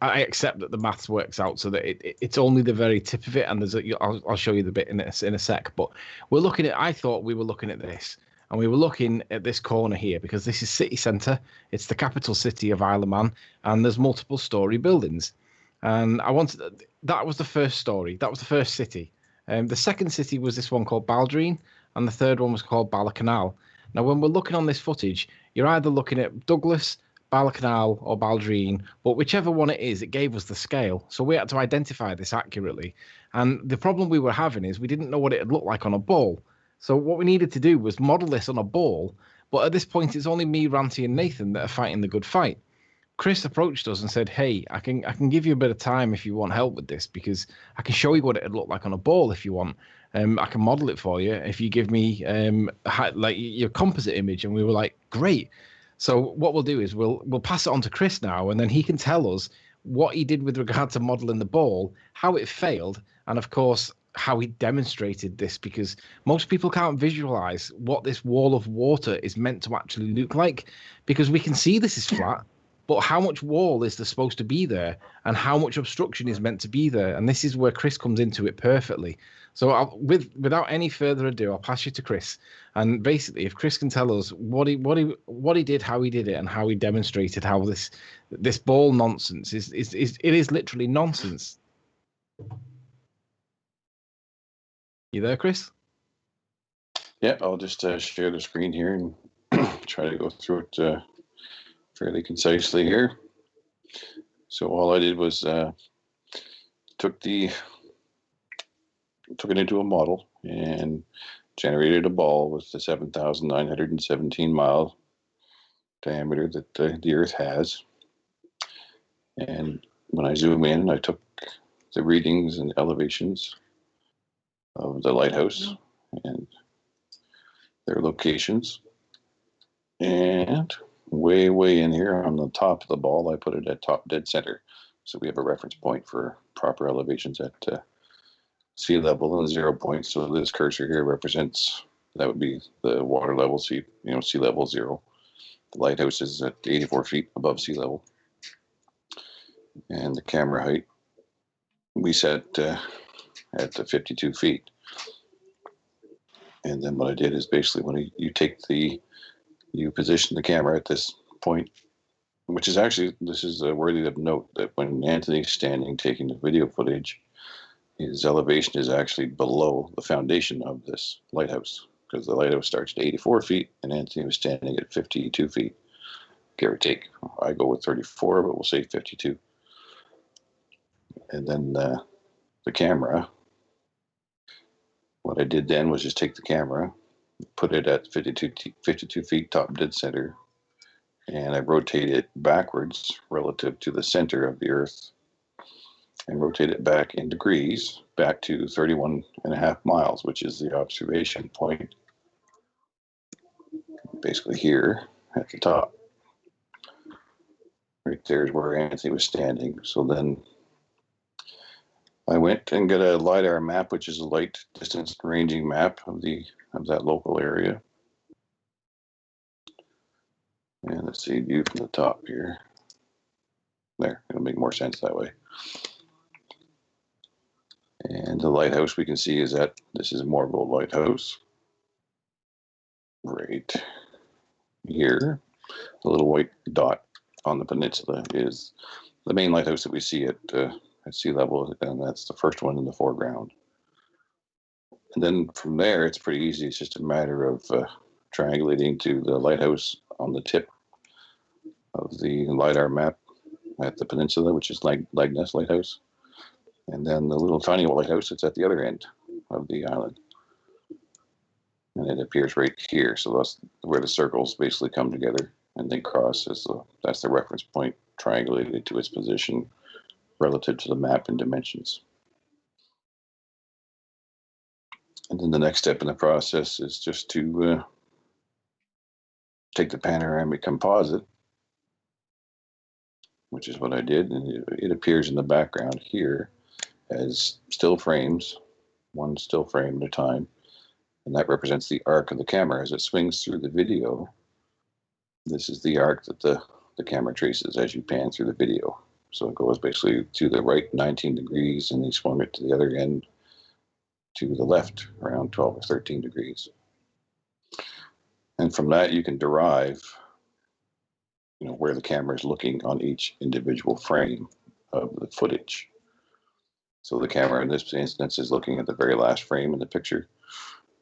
I accept that the maths works out so that it's only the very tip of it, and I'll show you the bit in a sec. But I thought we were looking at this, and we were looking at this corner here because this is city centre. It's the capital city of Isle of Man, and there's multiple story buildings. And that was the first story. That was the first city. The second city was this one called Baldrine, and the third one was called Balacanal. Now, when we're looking on this footage, you're either looking at Douglas, Balacanal, or Baldrine, but whichever one it is, it gave us the scale. So we had to identify this accurately. And the problem we were having is we didn't know what it would look like on a ball. So what we needed to do was model this on a ball. But at this point, it's only me, Ranty, and Nathan that are fighting the good fight. Chris approached us and said, "Hey, I can give you a bit of time if you want help with this, because I can show you what it would look like on a ball if you want. I can model it for you if you give me like your composite image." And we were like, "Great." So what we'll do is we'll pass it on to Chris now, and then he can tell us what he did with regard to modeling the ball, how it failed, and of course how he demonstrated this, because most people can't visualize what this wall of water is meant to actually look like, because we can see this is flat. But how much wall is there supposed to be there, and how much obstruction is meant to be there? And this is where Chris comes into it perfectly. So without any further ado, I'll pass you to Chris. And basically, if Chris can tell us what he did, how he did it, and how he demonstrated how this ball nonsense is literally nonsense. You there, Chris? Yeah, I'll just share the screen here and try to go through it fairly concisely here. So all I did was took it into a model and generated a ball with the 7,917 mile diameter that the Earth has. And when I zoom in, I took the readings and elevations of the lighthouse and their locations. And way in here on the top of the ball, I put it at top dead center. So we have a reference point for proper elevations at sea level and 0 points. So this cursor here represents, that would be the water level, sea level 0. The lighthouse is at 84 feet above sea level. And the camera height we set at 52 feet. And then what I did is basically when you position the camera at this point, which is actually, this is worthy of note, that when Anthony's standing taking the video footage, his elevation is actually below the foundation of this lighthouse, because the lighthouse starts at 84 feet and Anthony was standing at 52 feet, give or take. I go with 34, but we'll say 52. And then the camera, what I did then was just take the camera, put it at 52 feet top dead center, and I rotate it backwards relative to the center of the Earth and rotate it back in degrees back to 31.5 miles, which is the observation point, basically here at the top. Right there is where Anthony was standing. So then I went and got a LiDAR map, which is a light distance ranging map of that local area. And let's see, view from the top here. There, it'll make more sense that way. And the lighthouse we can see is that this is Morville Lighthouse. Right here, the little white dot on the peninsula is the main lighthouse that we see at sea level, and that's the first one in the foreground. And then from there, it's pretty easy. It's just a matter of triangulating to the lighthouse on the tip of the LiDAR map at the peninsula, which is Lagness Lighthouse. And then the little tiny lighthouse that's at the other end of the island. And and it appears right here. So that's where the circles basically come together and then cross. That's the reference point triangulated to its position relative to the map and dimensions. And then the next step in the process is just to take the panoramic composite, which is what I did, and it appears in the background here as still frames, one still frame at a time, and that represents the arc of the camera as it swings through the video. This is the arc that the camera traces as you pan through the video. So it goes basically to the right 19 degrees, and you swung it to the other end to the left around 12 or 13 degrees. And from that you can derive, where the camera is looking on each individual frame of the footage. So the camera in this instance is looking at the very last frame in the picture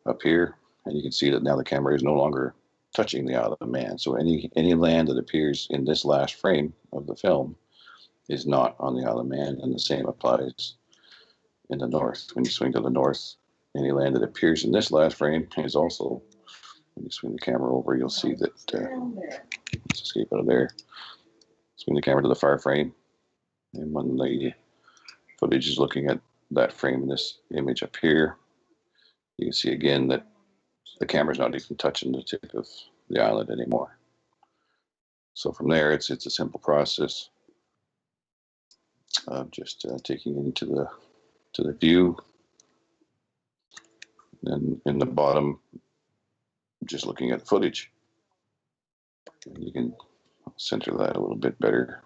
up here, and you can see that now the camera is no longer touching the Isle of Man. So any land that appears in this last frame of the film is not on the Isle of Man, and the same applies in the north. When you swing to the north, any land that appears in this last frame is also, when you swing the camera over, you'll see that, let's escape out of there, swing the camera to the far frame, and when the footage is looking at that frame in this image up here, you can see again that the camera's not even touching the tip of the island anymore. So from there, it's a simple process of just taking it into the view, and in the bottom, just looking at the footage. And you can center that a little bit better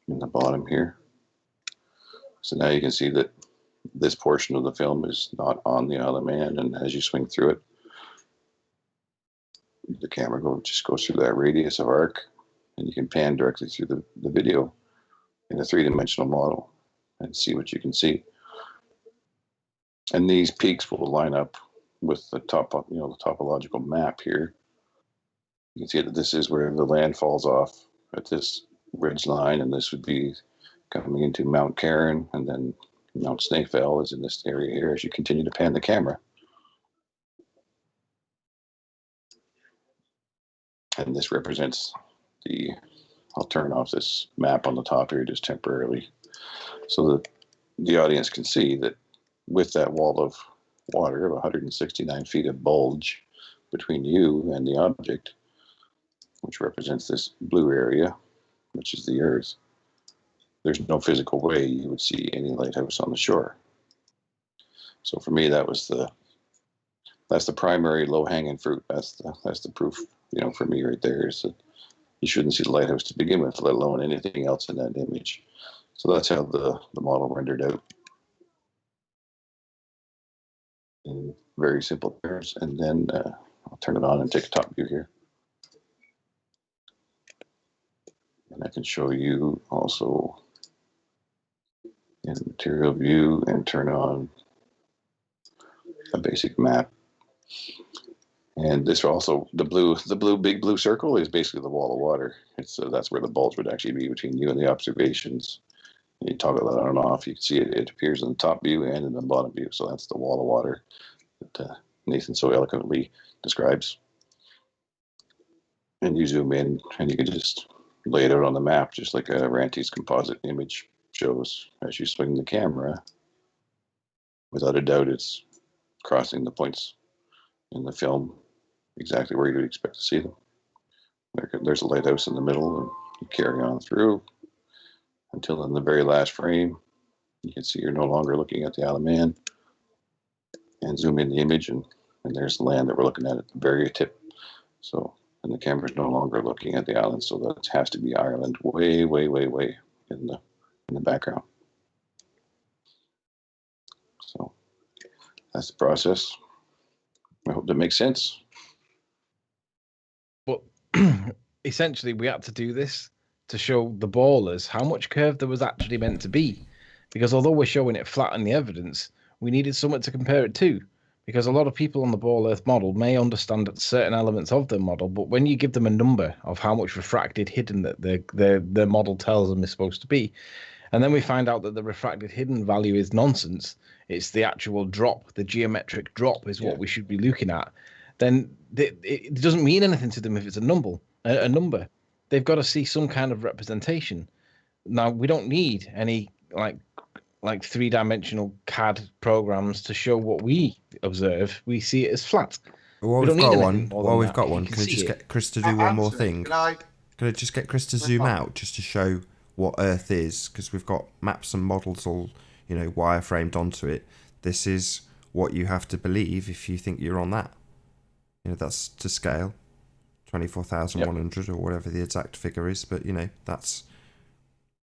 in the bottom here. So now you can see that this portion of the film is not on the Isle of Man, and as you swing through it, the camera just goes through that radius of arc, and you can pan directly through the video in a three-dimensional model and see what you can see. And these peaks will line up with the topological map here. You can see that this is where the land falls off at this ridge line, and this would be coming into Mount Cairn, and then Mount Snaefell is in this area here as you continue to pan the camera. And this represents I'll turn off this map on the top here just temporarily so that the audience can see that with that wall of water of 169 feet of bulge between you and the object, which represents this blue area, which is the Earth, there's no physical way you would see any lighthouse on the shore. So for me, that's the primary low-hanging fruit. That's the proof, for me right there, is that you shouldn't see the lighthouse to begin with, let alone anything else in that image. So that's how the model rendered out in very simple terms. And then I'll turn it on and take a top view here. And I can show you also in material view and turn on a basic map. And this also, the big blue circle is basically the wall of water. That's where the bulge would actually be between you and the observations. And you toggle that on and off. You can see it appears in the top view and in the bottom view. So that's the wall of water that Nathan so eloquently describes. And you zoom in and you can just lay it out on the map, just like a Ranti's composite image shows as you swing the camera. Without a doubt, it's crossing the points in the film exactly where you would expect to see them. There's a lighthouse in the middle, and you carry on through until in the very last frame, you can see you're no longer looking at the Isle of Man, and zoom in the image, and there's the land that we're looking at the very tip. So, and the camera's no longer looking at the island, so that has to be Ireland way, way, way, way in the background. So that's the process. I hope that makes sense. But essentially, we had to do this to show the ballers how much curve there was actually meant to be. Because although we're showing it flat in the evidence, we needed something to compare it to. Because a lot of people on the Ball Earth model may understand certain elements of the model, but when you give them a number of how much refracted hidden that the model tells them is supposed to be, and then we find out that the refracted hidden value is nonsense, it's the actual drop, the geometric drop is what we should be looking at, then it doesn't mean anything to them if it's a number. They've got to see some kind of representation. Now, we don't need any like three-dimensional CAD programs to show what we observe. We see it as flat. Well, we don't we've need got anything one. more Well, than we've that. got You one. can Can I see just it. get Chris to do one more Anthony, thing? Can I? Can I just get Chris to zoom out just to show what Earth is? Because we've got maps and models all, wireframed onto it. This is what you have to believe if you think you're on that. That's to scale, 24,100 or whatever the exact figure is. But, that's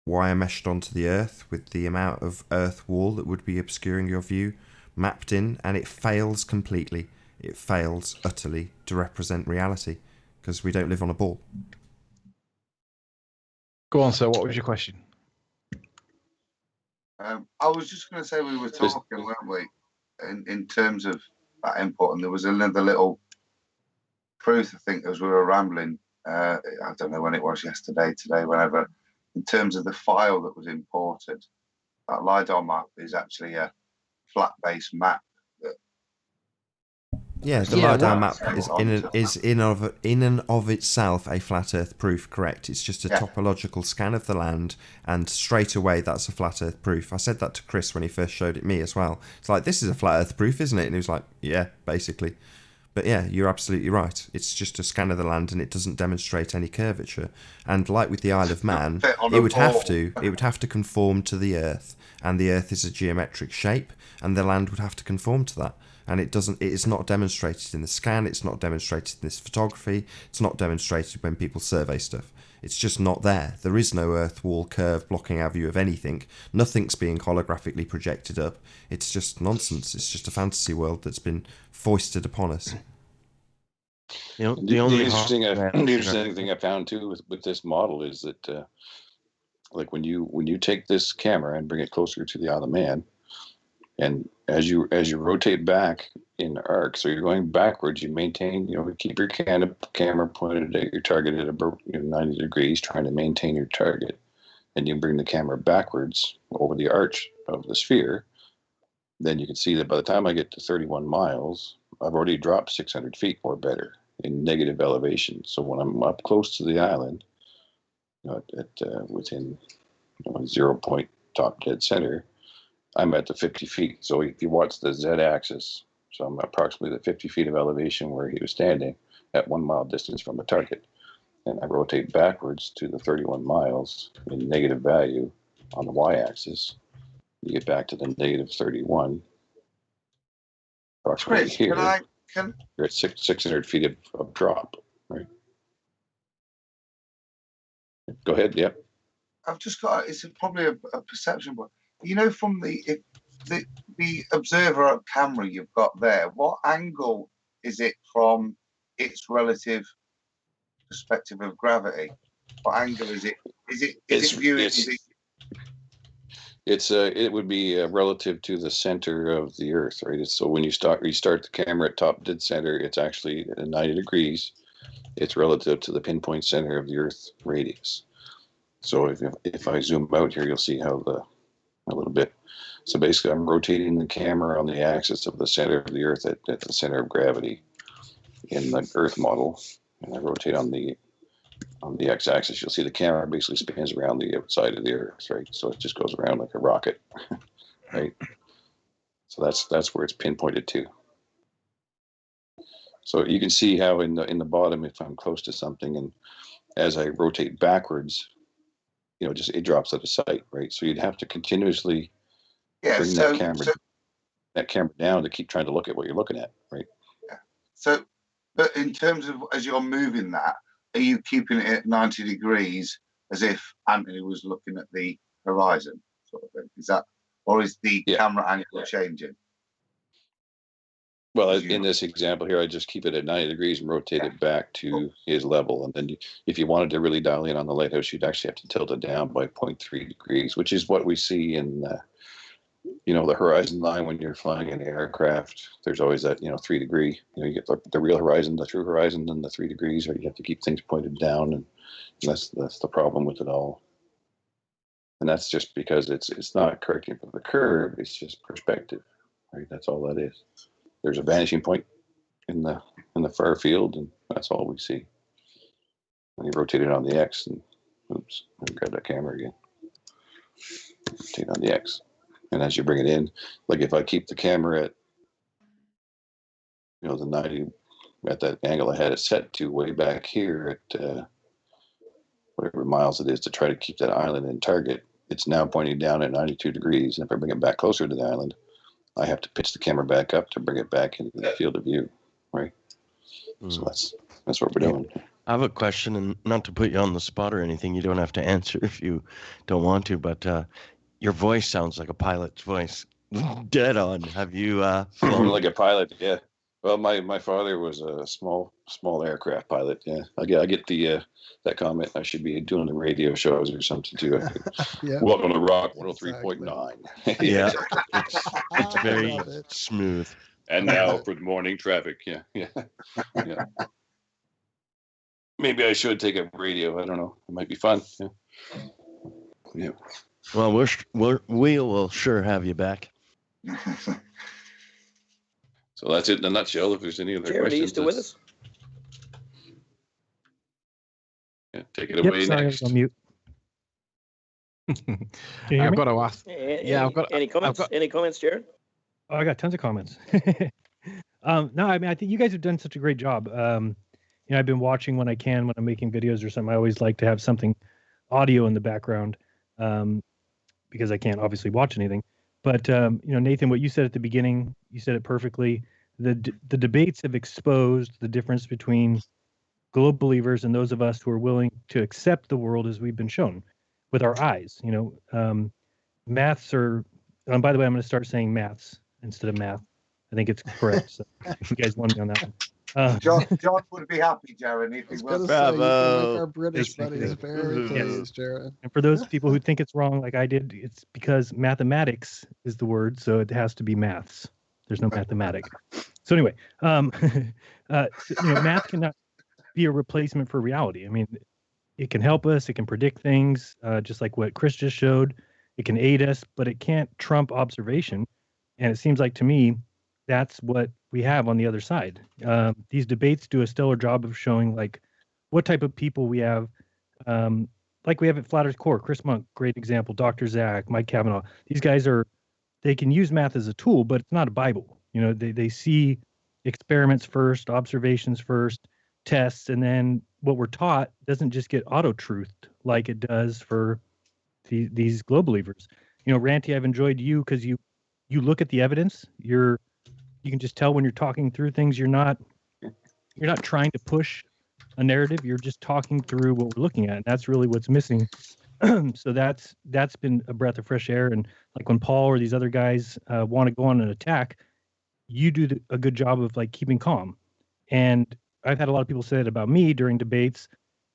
wire meshed onto the Earth with the amount of Earth wall that would be obscuring your view mapped in, and it fails completely. It fails utterly to represent reality because we don't live on a ball. Go on, sir. What was your question? I was just going to say we were talking, weren't we, in terms of that import, and there was another little proof, I think, as we were rambling. I don't know when it was, yesterday, today, whenever. In terms of the file that was imported, that LiDAR map is actually a flat-based map. Yeah, the LiDAR map is in and of itself a flat Earth proof, correct? It's just a topological scan of the land, and straight away that's a flat Earth proof. I said that to Chris when he first showed it me as well. It's like, this is a flat Earth proof, isn't it? And he was like, yeah, basically. But yeah, you're absolutely right. It's just a scan of the land, and it doesn't demonstrate any curvature. And like with the Isle of Man, it would have to conform to the Earth, and the Earth is a geometric shape, and the land would have to conform to that. And it is not demonstrated in the scan, it's not demonstrated in this photography, it's not demonstrated when people survey stuff. It's just not there. There is no Earth wall curve blocking our view of anything. Nothing's being holographically projected up. It's just nonsense. It's just a fantasy world that's been foisted upon us. The interesting thing I found too with this model is that, like when you take this camera and bring it closer to the Isle of Man, and as you rotate back in the arc, so you're going backwards, you maintain, keep your camera pointed at your target at about 90 degrees, trying to maintain your target, and you bring the camera backwards over the arch of the sphere. Then you can see that by the time I get to 31 miles, I've already dropped 600 feet or better in negative elevation. So when I'm up close to the island, within 0 point top dead center, I'm at the 50 feet. So if you watch the z-axis, so I'm approximately the 50 feet of elevation where he was standing at 1 mile distance from the target. And I rotate backwards to the 31 miles in negative value on the y-axis. You get back to the negative 31. Approximately Chris, here, you're at 600 feet of drop, right? Go ahead, yep. I've just got, it's probably a perception, but from the observer camera you've got there, what angle is it from its relative perspective of gravity? What angle is it? It would be relative to the center of the Earth, right? So when you start the camera at top dead center, it's actually at 90 degrees. It's relative to the pinpoint center of the Earth radius. So if I zoom out here, you'll see how a little bit. So basically, I'm rotating the camera on the axis of the center of the Earth at the center of gravity in the Earth model, and I rotate on the x-axis. You'll see the camera basically spins around the outside of the Earth, right? So it just goes around like a rocket, right? So that's where it's pinpointed to. So you can see how in the bottom, if I'm close to something, and as I rotate backwards, it drops out of sight, right? So you'd have to continuously bring that camera down to keep trying to look at what you're looking at, right? Yeah. So, but in terms of as you're moving that, are you keeping it at 90 degrees as if Anthony was looking at the horizon, sort of thing? Is that, or is the camera angle changing? Well, in this example here, I just keep it at 90 degrees and rotate it back to his level. And then if you wanted to really dial in on the lighthouse, you'd actually have to tilt it down by 0.3 degrees, which is what we see in, the horizon line when you're flying an aircraft. There's always that, 3 degree, you get the real horizon, the true horizon, and the 3 degrees, or you have to keep things pointed down. And that's the problem with it all. And that's just because it's not correcting for the curve. It's just perspective, right? That's all that is. There's a vanishing point in the far field, and that's all we see. And you rotate it on the X, and oops, let me grab that camera again. Rotate on the X, and as you bring it in, like if I keep the camera at, the 90, at that angle I had it set to way back here at whatever miles it is to try to keep that island in target, it's now pointing down at 92 degrees. And if I bring it back closer to the island, I have to pitch the camera back up to bring it back into the field of view, right? So that's what we're doing. I have a question, and not to put you on the spot or anything. You don't have to answer if you don't want to, but your voice sounds like a pilot's voice. Dead on. Have you flown? Like a pilot, yeah. Well, my father was a small aircraft pilot. Yeah, I get the that comment. I should be doing the radio shows or something too. Yeah. Welcome to Rock 103.9. Yeah, it's very smooth. And now for the morning traffic. Yeah. Maybe I should take up radio. I don't know. It might be fun. Yeah. Well, we will sure have you back. So that's it in a nutshell. If there's any other Jared, are you questions, still with us? Yeah, take it away Sorry, I next. was on mute. Can you hear I've me? got to ask. Yeah, any comments? Any comments, Jared? Oh, I got tons of comments. No, I mean, I think you guys have done such a great job. I've been watching when I can, when I'm making videos or something. I always like to have something audio in the background because I can't obviously watch anything. But Nathan, what you said at the beginning, you said it perfectly. The debates have exposed the difference between global believers and those of us who are willing to accept the world as we've been shown with our eyes. Maths are. And by the way, I'm going to start saying maths instead of math. I think it's correct. So you guys won me on that one. John would be happy, Jared, if he was. Like our British buddies very pleased, Jared. And for those people who think it's wrong, like I did, it's because mathematics is the word, so it has to be maths. There's no mathematic. So anyway, math cannot be a replacement for reality. I mean, it can help us. It can predict things, just like what Chris just showed. It can aid us, but it can't trump observation. And it seems like to me, that's what we have on the other side. These debates do a stellar job of showing like what type of people we have. Like we have at Flat Earth Core, Chris Monk, great example, Dr. Zach, Mike Kavanaugh. These guys they can use math as a tool, but it's not a Bible. They see experiments first, observations first, tests, and then what we're taught doesn't just get auto-truthed like it does for these global believers. Ranty, I've enjoyed you because you look at the evidence. You can just tell when you're talking through things. You're not trying to push a narrative. You're just talking through what we're looking at, and that's really what's missing. So that's been a breath of fresh air. And like when Paul or these other guys want to go on an attack, you do a good job of like keeping calm. And I've had a lot of people say it about me during debates,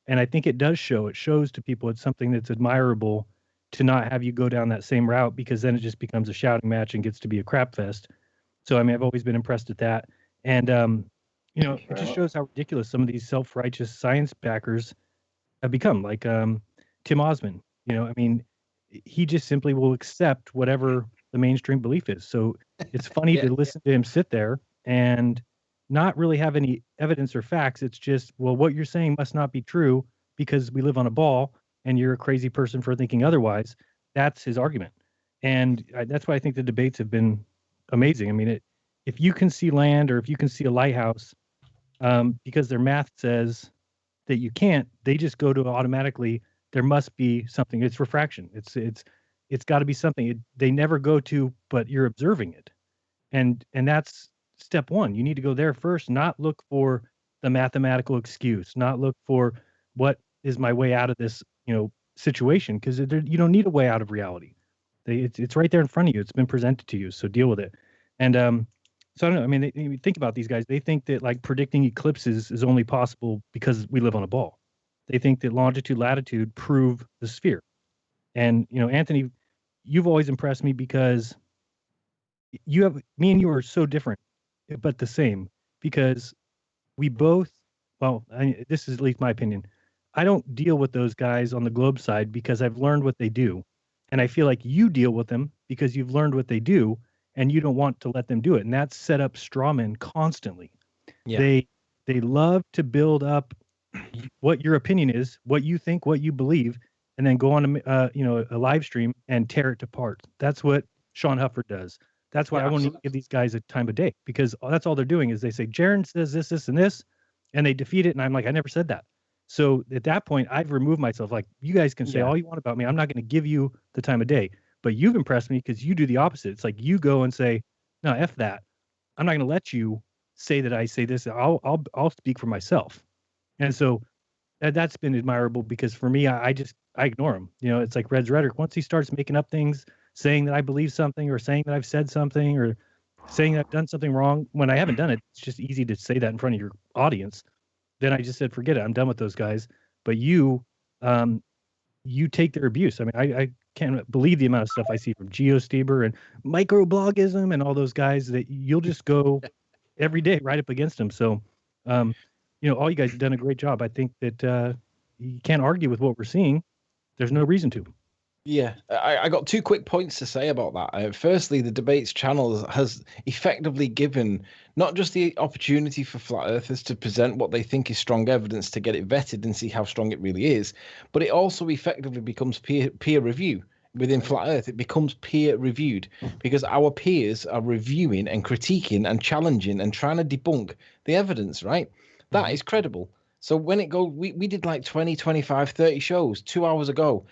and I think it does show. It shows to people it's something that's admirable to not have you go down that same route, because then it just becomes a shouting match and gets to be a crap fest. So, I mean, I've always been impressed at that. And, it just shows how ridiculous some of these self-righteous science backers have become. Like Tim Osman, I mean, he just simply will accept whatever the mainstream belief is. So it's funny to listen to him sit there and not really have any evidence or facts. It's just, well, what you're saying must not be true because we live on a ball and you're a crazy person for thinking otherwise. That's his argument. And that's why I think the debates have been amazing. I mean, if you can see land or if you can see a lighthouse, because their math says that you can't, they just go to automatically, there must be something. It's refraction. It's got to be something. They never go to, but you're observing it. And that's step one. You need to go there first, not look for the mathematical excuse, not look for what is my way out of this, situation, because you don't need a way out of reality. It's right there in front of you. It's been presented to you, so deal with it. And so I don't know. I mean, you think about these guys. They think that like predicting eclipses is only possible because we live on a ball. They think that longitude, latitude prove the sphere. And Anthony, you've always impressed me because me and you are so different, but the same, because we both, this is at least my opinion. I don't deal with those guys on the globe side because I've learned what they do. And I feel like you deal with them because you've learned what they do and you don't want to let them do it. And that's set up strawmen constantly. Yeah. They love to build up what your opinion is, what you think, what you believe, and then go on a live stream and tear it apart. That's what Sean Huffer does. That's why I won't even give these guys a time of day, because that's all they're doing is they say Jaron says this, this, and this, and they defeat it. And I'm like, I never said that. So at that point, I've removed myself. Like, you guys can say all you want about me. I'm not going to give you the time of day. But you've impressed me because you do the opposite. It's like you go and say, no, F that. I'm not going to let you say that I say this. I'll speak for myself. And so that's been admirable, because for me, I ignore him. It's like Red's rhetoric. Once he starts making up things, saying that I believe something, or saying that I've said something, or saying that I've done something wrong when I haven't done it, it's just easy to say that in front of your audience. Then I just said, forget it. I'm done with those guys. But you take their abuse. I mean, I can't believe the amount of stuff I see from GeoSteber and microblogism and all those guys that you'll just go every day right up against them. So, all you guys have done a great job. I think that you can't argue with what we're seeing. There's no reason to. Yeah, I got 2 quick points to say about that. Firstly, the Debates channel has effectively given not just the opportunity for flat earthers to present what they think is strong evidence to get it vetted and see how strong it really is, but it also effectively becomes peer review. Within Flat Earth, it becomes peer reviewed, because our peers are reviewing and critiquing and challenging and trying to debunk the evidence, right? That is credible. So when it goes, we did like 20, 25, 30 shows 2 hours ago,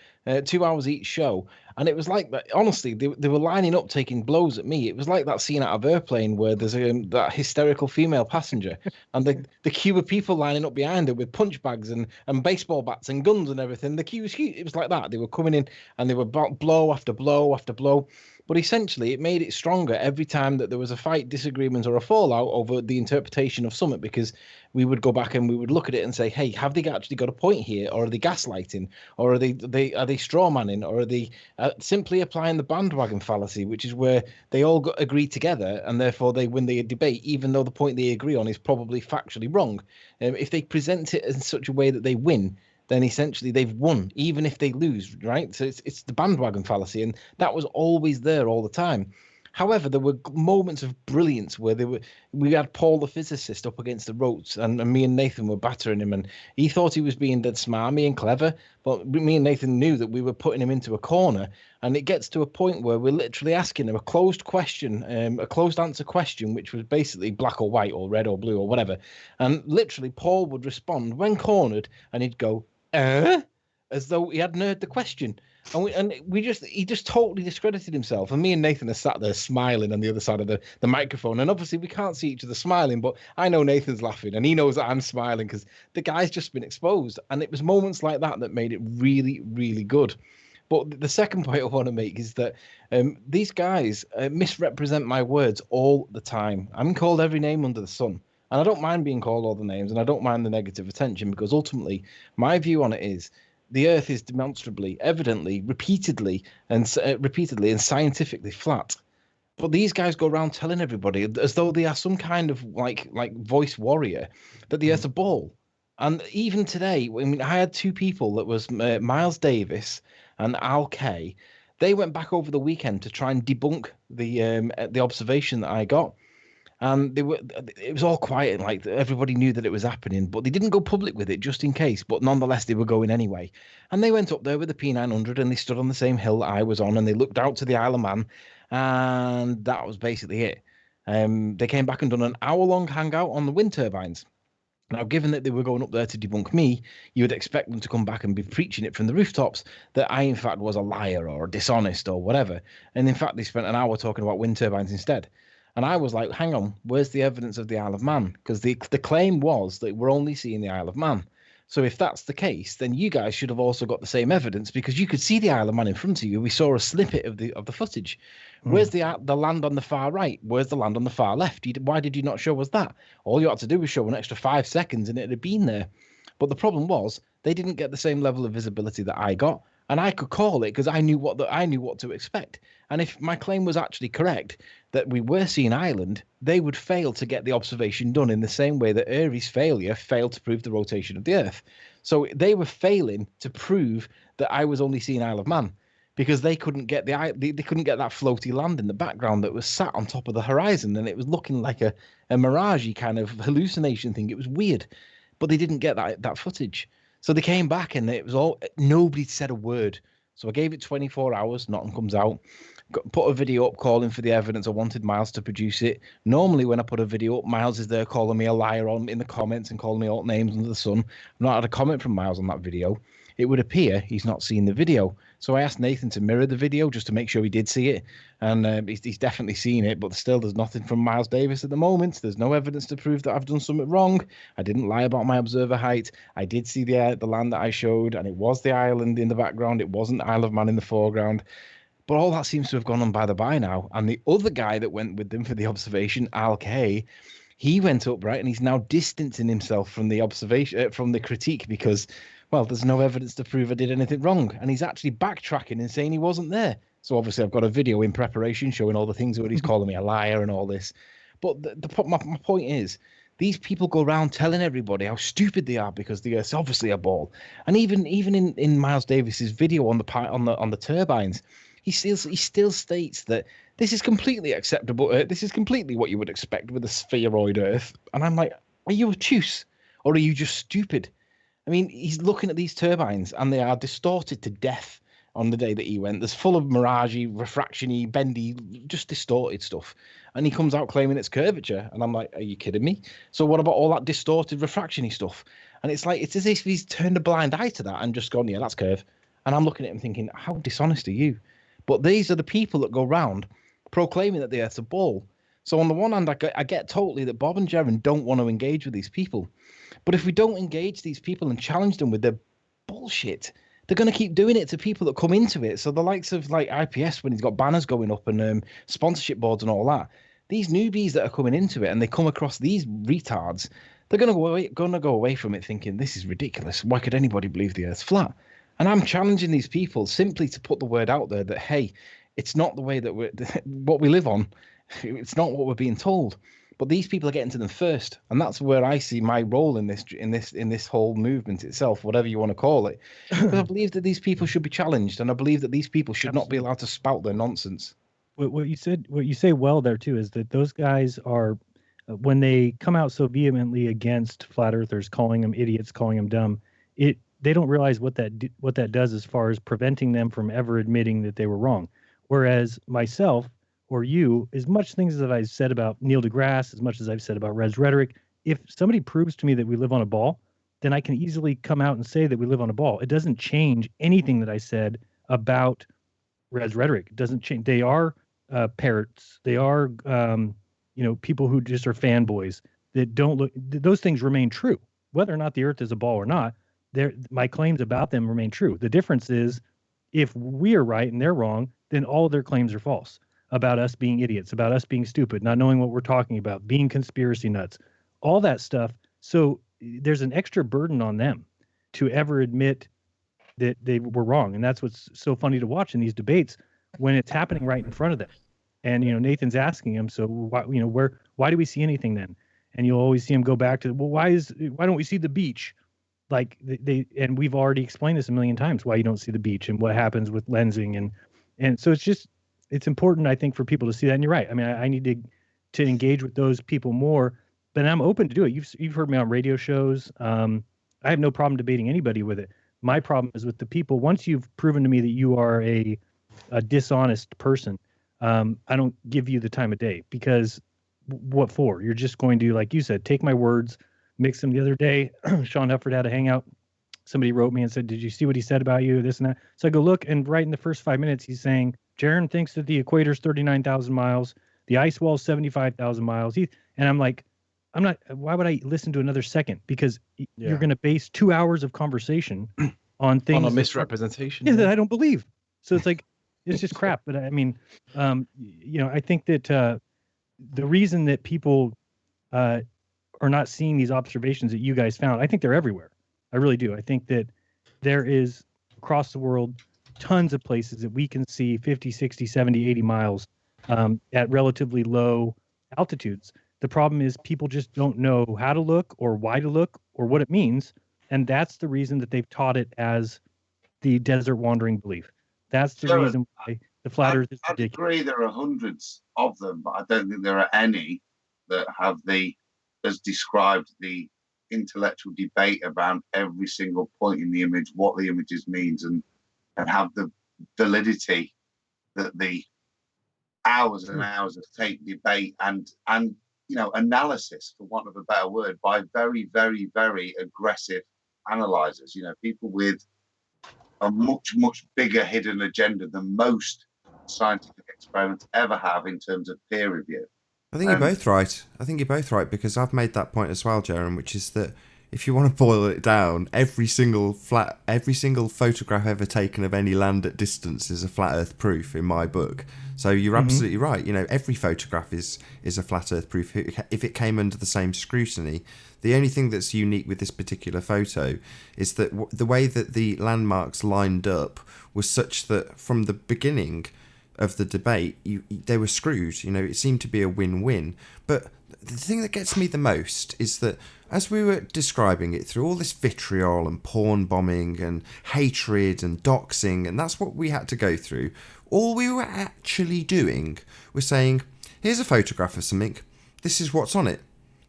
2 hours each show. And it was like that. Honestly, they were lining up, taking blows at me. It was like that scene out of Airplane where there's that hysterical female passenger and the queue of people lining up behind her with punch bags and baseball bats and guns and everything. The queue was huge. It was like that. They were coming in and they were blow after blow after blow. But essentially, it made it stronger every time that there was a fight, disagreement, or a fallout over the interpretation of something, because we would go back and we would look at it and say, hey, have they actually got a point here? Or are they gaslighting? Or are they straw manning? Or are they simply applying the bandwagon fallacy, which is where they all agree together and therefore they win the debate, even though the point they agree on is probably factually wrong. If they present it in such a way that they win, then essentially they've won, even if they lose, right? So it's the bandwagon fallacy, and that was always there all the time. However, there were moments of brilliance where we had Paul the physicist up against the ropes, and me and Nathan were battering him, and he thought he was being dead smarmy and clever, but me and Nathan knew that we were putting him into a corner, and it gets to a point where we're literally asking him a closed question, a closed answer question, which was basically black or white or red or blue or whatever, and literally Paul would respond when cornered, and he'd go, as though he hadn't heard the question. And he just totally discredited himself. And me and Nathan are sat there smiling on the other side of the microphone. And obviously we can't see each other smiling, but I know Nathan's laughing and he knows that I'm smiling because the guy's just been exposed. And it was moments like that that made it really, really good. But the second point I want to make is that these guys misrepresent my words all the time. I'm called every name under the sun. And I don't mind being called all the names, and I don't mind the negative attention, because ultimately my view on it is the Earth is demonstrably, evidently, repeatedly and scientifically flat. But these guys go around telling everybody as though they are some kind of like voice warrior that the Earth's a ball. And even today, I mean, I had 2 people that was Miles Davis and Al Kay. They went back over the weekend to try and debunk the observation that I got. And it was all quiet, like everybody knew that it was happening, but they didn't go public with it just in case. But nonetheless, they were going anyway. And they went up there with the P900 and they stood on the same hill that I was on, and they looked out to the Isle of Man, and that was basically it. They came back and done an hour-long hangout on the wind turbines. Now, given that they were going up there to debunk me, you would expect them to come back and be preaching it from the rooftops that I, in fact, was a liar or dishonest or whatever. And in fact, they spent an hour talking about wind turbines instead. And I was like, hang on, where's the evidence of the Isle of Man? Because the claim was that we're only seeing the Isle of Man. So if that's the case, then you guys should have also got the same evidence, because you could see the Isle of Man in front of you. We saw a snippet of the footage. Where's the land on the far right? Where's the land on the far left? Why did you not show us that? All you had to do was show an extra 5 seconds and it had been there. But the problem was they didn't get the same level of visibility that I got. And I could call it because I knew what to expect. And if my claim was actually correct, that we were seeing Ireland, they would fail to get the observation done in the same way that Urie's failure failed to prove the rotation of the Earth. So they were failing to prove that I was only seeing Isle of Man. because they couldn't get they couldn't get that floaty land in the background that was sat on top of the horizon, and it was looking like a miragey kind of hallucination thing. It was weird, but they didn't get that footage. So they came back, and it was all, nobody said a word. So I gave it 24 hours, nothing comes out. Put a video up calling for the evidence. I wanted Miles to produce it. Normally, when I put a video up, Miles is there calling me a liar in the comments and calling me all names under the sun. I've not had a comment from Miles on that video. It would appear he's not seen the video. So I asked Nathan to mirror the video just to make sure he did see it. And he's definitely seen it, but still there's nothing from Miles Davis at the moment. There's no evidence to prove that I've done something wrong. I didn't lie about my observer height. I did see the land that I showed, and it was the island in the background. It wasn't Isle of Man in the foreground. But all that seems to have gone on by the by now. And the other guy that went with them for the observation, Al K, he went up, right, and he's now distancing himself from the observation, from the critique, because, well, there's no evidence to prove I did anything wrong. And he's actually backtracking and saying he wasn't there. So obviously I've got a video in preparation showing all the things where he's calling me a liar and all this. But my point is, these people go around telling everybody how stupid they are because the Earth's obviously a ball. And even in Miles Davis's video on the turbines, he still states that this is completely acceptable. This is completely what you would expect with a spheroid Earth. And I'm like, are you obtuse or are you just stupid? I mean, he's looking at these turbines and they are distorted to death on the day that he went. There's full of miragey, refraction-y, bendy, just distorted stuff. And he comes out claiming it's curvature. And I'm like, are you kidding me? So what about all that distorted refraction-y stuff? And it's like, it's as if he's turned a blind eye to that and just gone, yeah, that's curve. And I'm looking at him thinking, how dishonest are you? But these are the people that go round proclaiming that the Earth's a ball. So on the one hand, I get totally that Bob and Jaron don't want to engage with these people. But if we don't engage these people and challenge them with their bullshit, they're going to keep doing it to people that come into it. So the likes of like IPS, when he's got banners going up and sponsorship boards and all that, these newbies that are coming into it and they come across these retards, they're going to go away from it thinking, this is ridiculous. Why could anybody believe the Earth's flat? And I'm challenging these people simply to put the word out there that, hey, it's not the way that what we live on. It's not what we're being told. But these people are getting to them first, and that's where I see my role in this whole movement itself, whatever you want to call it. Because I believe that these people should be challenged, and I believe that these people should not be allowed to spout their nonsense. What you say well there too is that those guys are, when they come out so vehemently against flat earthers, calling them idiots, calling them dumb, they don't realize what that does as far as preventing them from ever admitting that they were wrong. Whereas myself or you, as much things as I've said about Neil deGrasse, as much as I've said about Res Rhetoric, if somebody proves to me that we live on a ball, then I can easily come out and say that we live on a ball. It doesn't change anything that I said about Res Rhetoric. It doesn't change. They are parrots. They are people who just are fanboys that don't look. Those things remain true, whether or not the Earth is a ball or not. My claims about them remain true. The difference is, if we are right and they're wrong, then all of their claims are false about us being idiots, about us being stupid, not knowing what we're talking about, being conspiracy nuts, all that stuff. So there's an extra burden on them to ever admit that they were wrong. And that's what's so funny to watch in these debates when it's happening right in front of them. And, Nathan's asking him, so why do we see anything then? And you'll always see him go back to, well, why don't we see the beach? Like and we've already explained this a million times, why you don't see the beach and what happens with lensing. And so it's important, I think, for people to see that. And you're right. I mean, I need to engage with those people more, but I'm open to do it. You've heard me on radio shows. I have no problem debating anybody with it. My problem is with the people. Once you've proven to me that you are a dishonest person, I don't give you the time of day, because what for? You're just going to, like you said, take my words, mix them. The other day, Sean Hufford had a hangout. Somebody wrote me and said, did you see what he said about you, this and that? So I go look, and right in the first 5 minutes, he's saying, Jaron thinks that the equator's 39,000 miles. The ice wall's 75,000 miles. And I'm like, why would I listen to another second? Because you're going to base 2 hours of conversation on things. On a misrepresentation. That I don't believe. So it's like, it's just crap. But I mean, I think that the reason that people are not seeing these observations that you guys found, I think they're everywhere. I really do. I think that there is, across the world, tons of places that we can see 50, 60, 70, 80 miles at relatively low altitudes. The problem is people just don't know how to look or why to look or what it means. And that's the reason that they've taught it as the desert wandering belief. That's the Sure. reason why the flat Earth is I'd ridiculous. agree there are hundreds of them, but I don't think there are any that have as described the intellectual debate around every single point in the image, what the images means, and have the validity that the hours and hours of tape debate and analysis, for want of a better word, by very, very, very aggressive analyzers. People with a much, much bigger hidden agenda than most scientific experiments ever have in terms of peer review. I think you're both right. Because I've made that point as well, Jeremy, which is that if you want to boil it down, every single photograph ever taken of any land at distance is a flat Earth proof in my book. So you're absolutely right. Every photograph is a flat Earth proof if it came under the same scrutiny. The only thing that's unique with this particular photo is that the way that the landmarks lined up was such that from the beginning of the debate, they were screwed. It seemed to be a win-win. But the thing that gets me the most is that as we were describing it through all this vitriol and porn bombing and hatred and doxing, and that's what we had to go through, all we were actually doing was saying, here's a photograph of something, this is what's on it.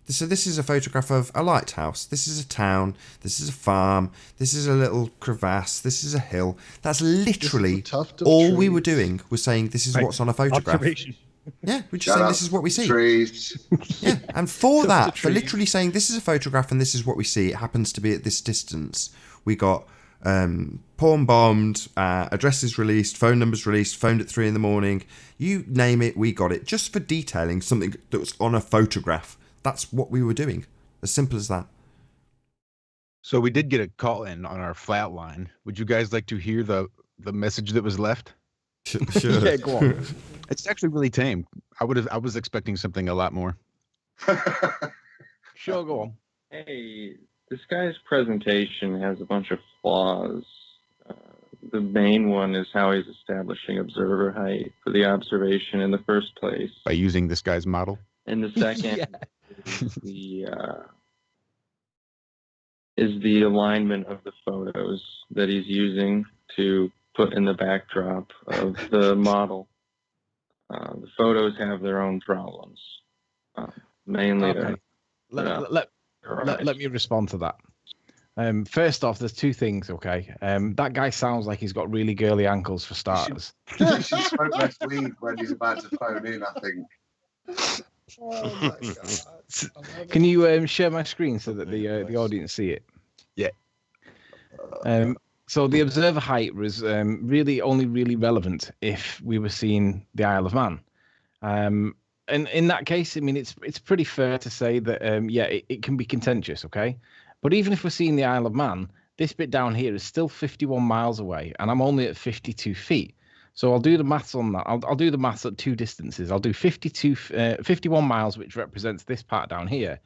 So this is a photograph of a lighthouse, this is a town, this is a farm, this is a little crevasse, this is a hill. That's literally all we were doing, was saying this is what's on a photograph. Observation. Yeah, we're just saying this is what we see. Trees. Yeah, and for literally saying this is a photograph and this is what we see, it happens to be at this distance, we got porn bombed, addresses released, phone numbers released, phoned at 3 a.m, you name it, we got it, just for detailing something that was on a photograph. That's what we were doing. As simple as that. So we did get a call in on our flat line. Would you guys like to hear the message that was left? Sure. Yeah, go on. It's actually really tame. I was expecting something a lot more. Sure, go on. Hey, this guy's presentation has a bunch of flaws. The main one is how he's establishing observer height for the observation in the first place. By using this guy's model. And the second is the alignment of the photos that he's using to put in the backdrop of the model. The photos have their own problems. Mainly, okay. Let me respond to that. First off, there's two things. Okay, that guy sounds like he's got really girly ankles for starters. He should smoke less weed when he's about to phone in, I think. Oh my God. Can you share my screen so that the audience see it? Yeah. So the observer height was really only really relevant if we were seeing the Isle of Man. And in that case, I mean, it's pretty fair to say that, it can be contentious, okay? But even if we're seeing the Isle of Man, this bit down here is still 51 miles away, and I'm only at 52 feet. So I'll do the maths on that. I'll do the maths at two distances. I'll do 51 miles, which represents this part down here.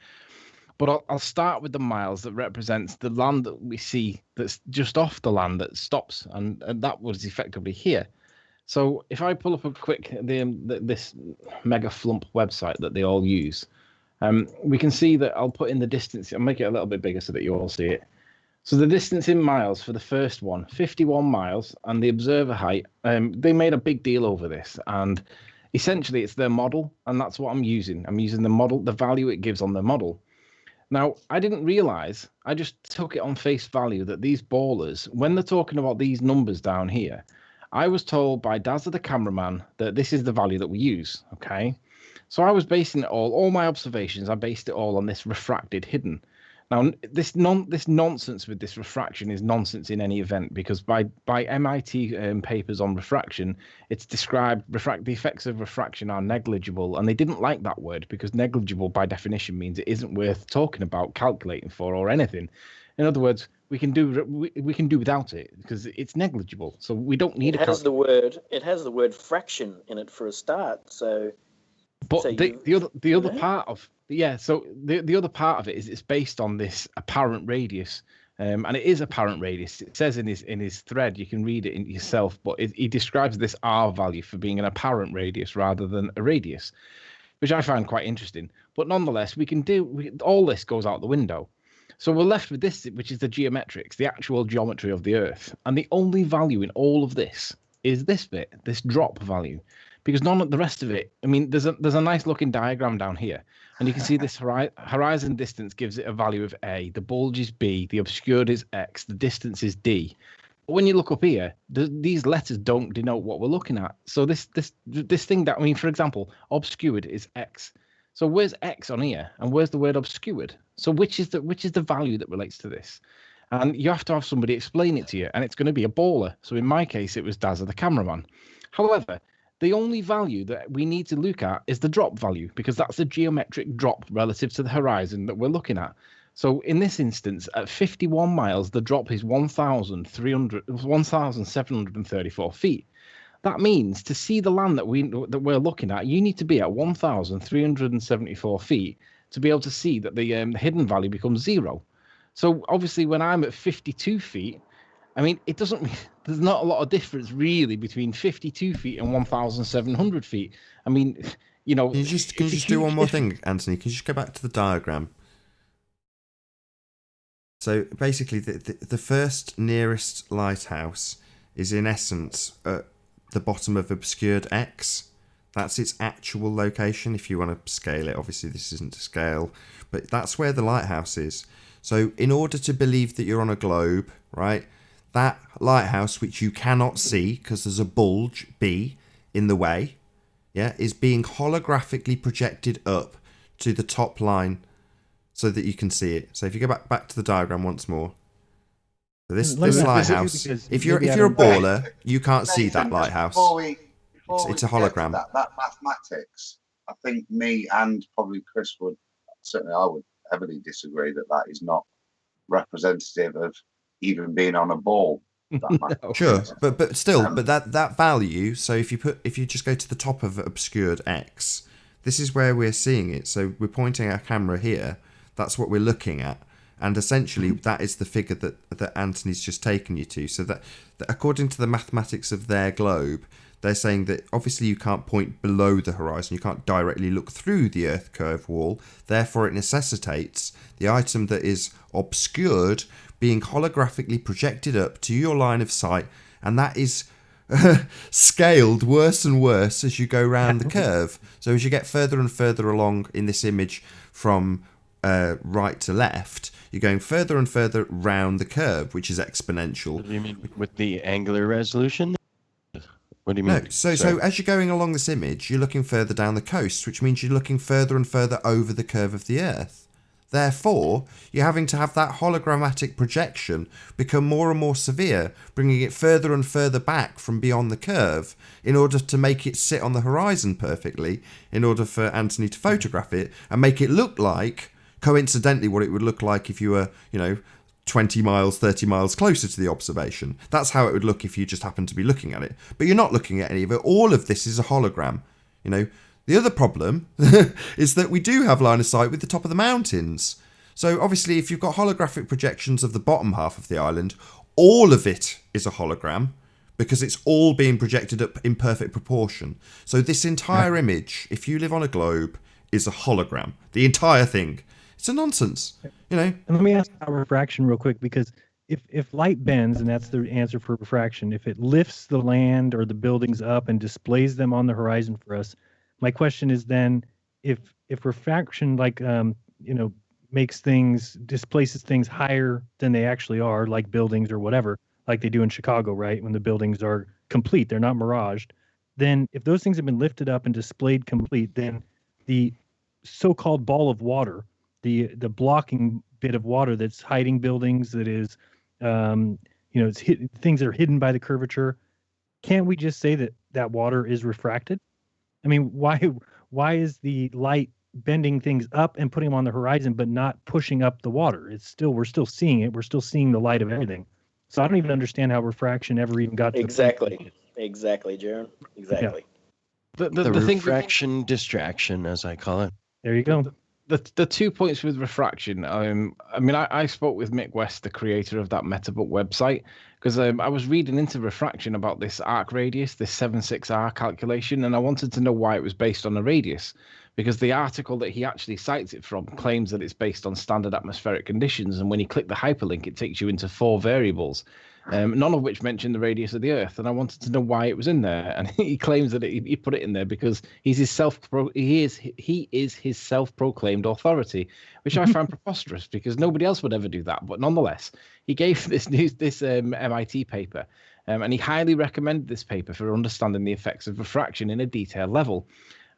But I'll start with the miles that represents the land that we see that's just off the land that stops, and that was effectively here. So if I pull up a quick this mega flump website that they all use, we can see that I'll put in the distance. I'll make it a little bit bigger so that you all see it. So the distance in miles for the first one, 51 miles, and the observer height, they made a big deal over this. And essentially it's their model, and that's what I'm using. I'm using the model, the value it gives on the model. Now, I didn't realize, I just took it on face value that these ballers, when they're talking about these numbers down here, I was told by Dazza the cameraman that this is the value that we use, okay? So I was basing it all my observations, I based it all on this refracted hidden. Now, this nonsense with this refraction is nonsense in any event, because by MIT papers on refraction, it's described the effects of refraction are negligible, and they didn't like that word because negligible by definition means it isn't worth talking about, calculating for, or anything. In other words, we can do without it because it's negligible, so we don't need it. It has the word fraction in it for a start, so. But the other part of the other part of it is it's based on this apparent radius, and it is apparent radius. It says in his thread, you can read it in yourself, but he describes this R value for being an apparent radius rather than a radius, which I find quite interesting. But nonetheless, all this goes out the window. So we're left with this, which is the geometrics, the actual geometry of the Earth, and the only value in all of this is this bit, this drop value, because none of the rest of it. I mean, there's a nice looking diagram down here, and you can see this horizon distance gives it a value of A, the bulge is B, the obscured is X, the distance is D. But when you look up here, these letters don't denote what we're looking at. So this thing that, I mean, for example, obscured is X. So where's X on here, and where's the word obscured? So which is the value that relates to this? And you have to have somebody explain it to you, and it's going to be a baller. So in my case, it was Dazza, the cameraman. However, the only value that we need to look at is the drop value, because that's a geometric drop relative to the horizon that we're looking at. So in this instance, at 51 miles, the drop is 1,734 feet. That means to see the land that we're looking at, you need to be at 1,374 feet to be able to see that the hidden value becomes 0. So obviously, when I'm at 52 feet, I mean, it doesn't. There's not a lot of difference really between 52 feet and 1,700 feet. I mean, you know. Can you just do one more thing, Anthony? Can you just go back to the diagram? So basically, the first nearest lighthouse is in essence at the bottom of obscured X. That's its actual location. If you want to scale it, obviously this isn't to scale, but that's where the lighthouse is. So in order to believe that you're on a globe, right, that lighthouse, which you cannot see because there's a bulge, B, in the way, yeah, is being holographically projected up to the top line so that you can see it. So if you go back to the diagram once more. So this lighthouse, if you're a baller, you can't see that lighthouse. It's a hologram. That mathematics, I think me and probably Chris would, certainly I would heavily disagree that is not representative of even being on a ball. Sure, but still, but that value. So if you just go to the top of obscured X, this is where we're seeing it. So we're pointing our camera here. That's what we're looking at, and essentially that is the figure that Anthony's just taken you to. So that according to the mathematics of their globe, they're saying that obviously you can't point below the horizon, you can't directly look through the Earth curve wall, therefore it necessitates the item that is obscured being holographically projected up to your line of sight, and that is scaled worse and worse as you go round the curve. So as you get further and further along in this image from right to left, you're going further and further round the curve, which is exponential. What do you mean with the angular resolution? What do you mean? No, so as you're going along this image, you're looking further down the coast, which means you're looking further and further over the curve of the Earth. Therefore, you're having to have that hologrammatic projection become more and more severe, bringing it further and further back from beyond the curve in order to make it sit on the horizon perfectly, in order for Anthony to photograph it and make it look like, coincidentally, what it would look like if you were, 20 miles, 30 miles closer to the observation. That's how it would look if you just happened to be looking at it. But you're not looking at any of it. All of this is a hologram. The other problem is that we do have line of sight with the top of the mountains. So obviously, if you've got holographic projections of the bottom half of the island, all of it is a hologram because it's all being projected up in perfect proportion. So this entire image, if you live on a globe, is a hologram. The entire thing. It's a nonsense, And let me ask about refraction real quick, because if light bends, and that's the answer for refraction, if it lifts the land or the buildings up and displays them on the horizon for us, my question is then, if refraction displaces things higher than they actually are, like buildings or whatever, like they do in Chicago, right? When the buildings are complete, they're not miraged. Then if those things have been lifted up and displayed complete, then the so-called ball of water, the blocking bit of water that's hiding buildings, that is, it's things that are hidden by the curvature. Can't we just say that water is refracted? I mean, why is the light bending things up and putting them on the horizon, but not pushing up the water? We're still seeing it. We're still seeing the light of everything. So I don't even understand how refraction ever even got to exactly, Jaron. Exactly. Yeah. The refraction distraction, as I call it. There you go. The 2 points with refraction. I spoke with Mick West, the creator of that MetaBook website, because I was reading into refraction about this arc radius, this 7.6R calculation, and I wanted to know why it was based on a radius, because the article that he actually cites it from claims that it's based on standard atmospheric conditions, and when you click the hyperlink, it takes you into 4 variables. none of which mentioned the radius of the Earth. And I wanted to know why it was in there. And he claims that he put it in there because he is his self-proclaimed authority, which I find preposterous because nobody else would ever do that. But nonetheless, he gave this MIT paper, and he highly recommended this paper for understanding the effects of refraction in a detailed level.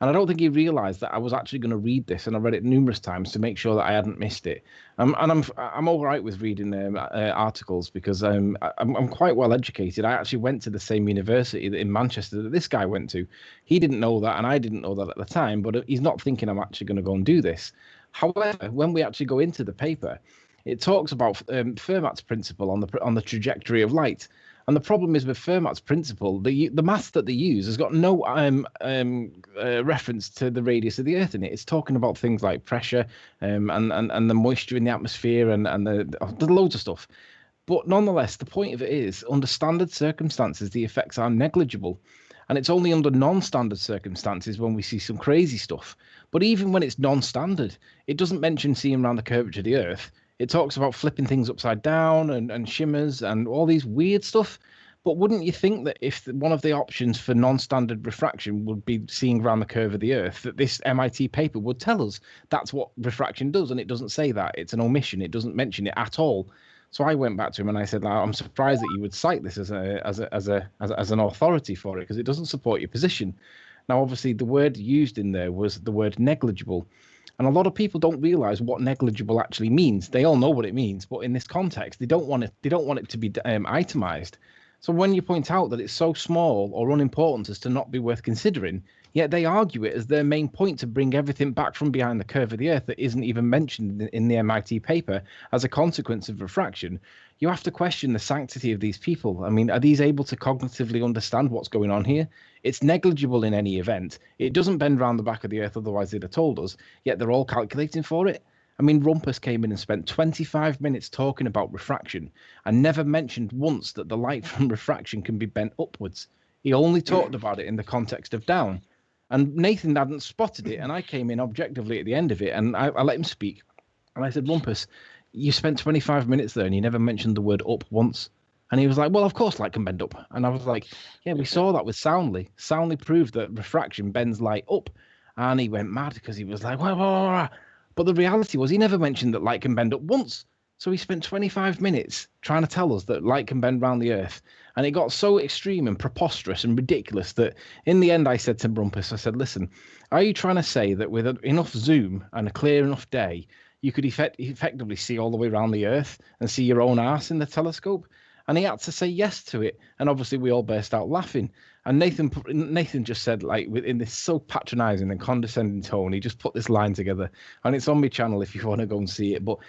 And I don't think he realised that I was actually going to read this, and I read it numerous times to make sure that I hadn't missed it. And I'm all right with reading articles because I'm quite well educated. I actually went to the same university in Manchester that this guy went to. He didn't know that, and I didn't know that at the time. But he's not thinking I'm actually going to go and do this. However, when we actually go into the paper, it talks about Fermat's principle on the trajectory of light. And the problem is with Fermat's principle, the maths that they use has got no reference to the radius of the Earth in it. It's talking about things like pressure and the moisture in the atmosphere and there's loads of stuff. But nonetheless, the point of it is, under standard circumstances, the effects are negligible. And it's only under non-standard circumstances when we see some crazy stuff. But even when it's non-standard, it doesn't mention seeing around the curvature of the Earth. It talks about flipping things upside down and shimmers and all these weird stuff. But wouldn't you think that if one of the options for non-standard refraction would be seeing around the curve of the Earth, that this MIT paper would tell us that's what refraction does? And it doesn't say that. It's an omission. It doesn't mention it at all. So I went back to him and I said, I'm surprised that you would cite this as an authority for it because it doesn't support your position. Now, obviously, the word used in there was the word negligible. And a lot of people don't realize what negligible actually means. They all know what it means, but in this context, they don't want it to be itemized. So when you point out that it's so small or unimportant as to not be worth considering, yet they argue it as their main point to bring everything back from behind the curve of the Earth that isn't even mentioned in the MIT paper as a consequence of refraction, you have to question the sanctity of these people. I mean, are these able to cognitively understand what's going on here? It's negligible in any event. It doesn't bend around the back of the Earth, otherwise they'd have told us, yet they're all calculating for it. I mean, Rumpus came in and spent 25 minutes talking about refraction and never mentioned once that the light from refraction can be bent upwards. He only talked about it in the context of down. And Nathan hadn't spotted it, and I came in objectively at the end of it, and I let him speak. And I said, Rumpus, you spent 25 minutes there and you never mentioned the word up once. And he was like, well, of course light can bend up. And I was like, yeah, we saw that with Soundly. Soundly proved that refraction bends light up. And he went mad because he was like, wah. But the reality was he never mentioned that light can bend up once. So he spent 25 minutes trying to tell us that light can bend around the Earth. And it got so extreme and preposterous and ridiculous that in the end I said to Rumpus, I said, listen, are you trying to say that with enough zoom and a clear enough day, you could effectively see all the way around the Earth and see your own arse in the telescope? And he had to say yes to it. And obviously we all burst out laughing. And Nathan just said, like, in this so patronizing and condescending tone, he just put this line together. And it's on my channel if you want to go and see it. But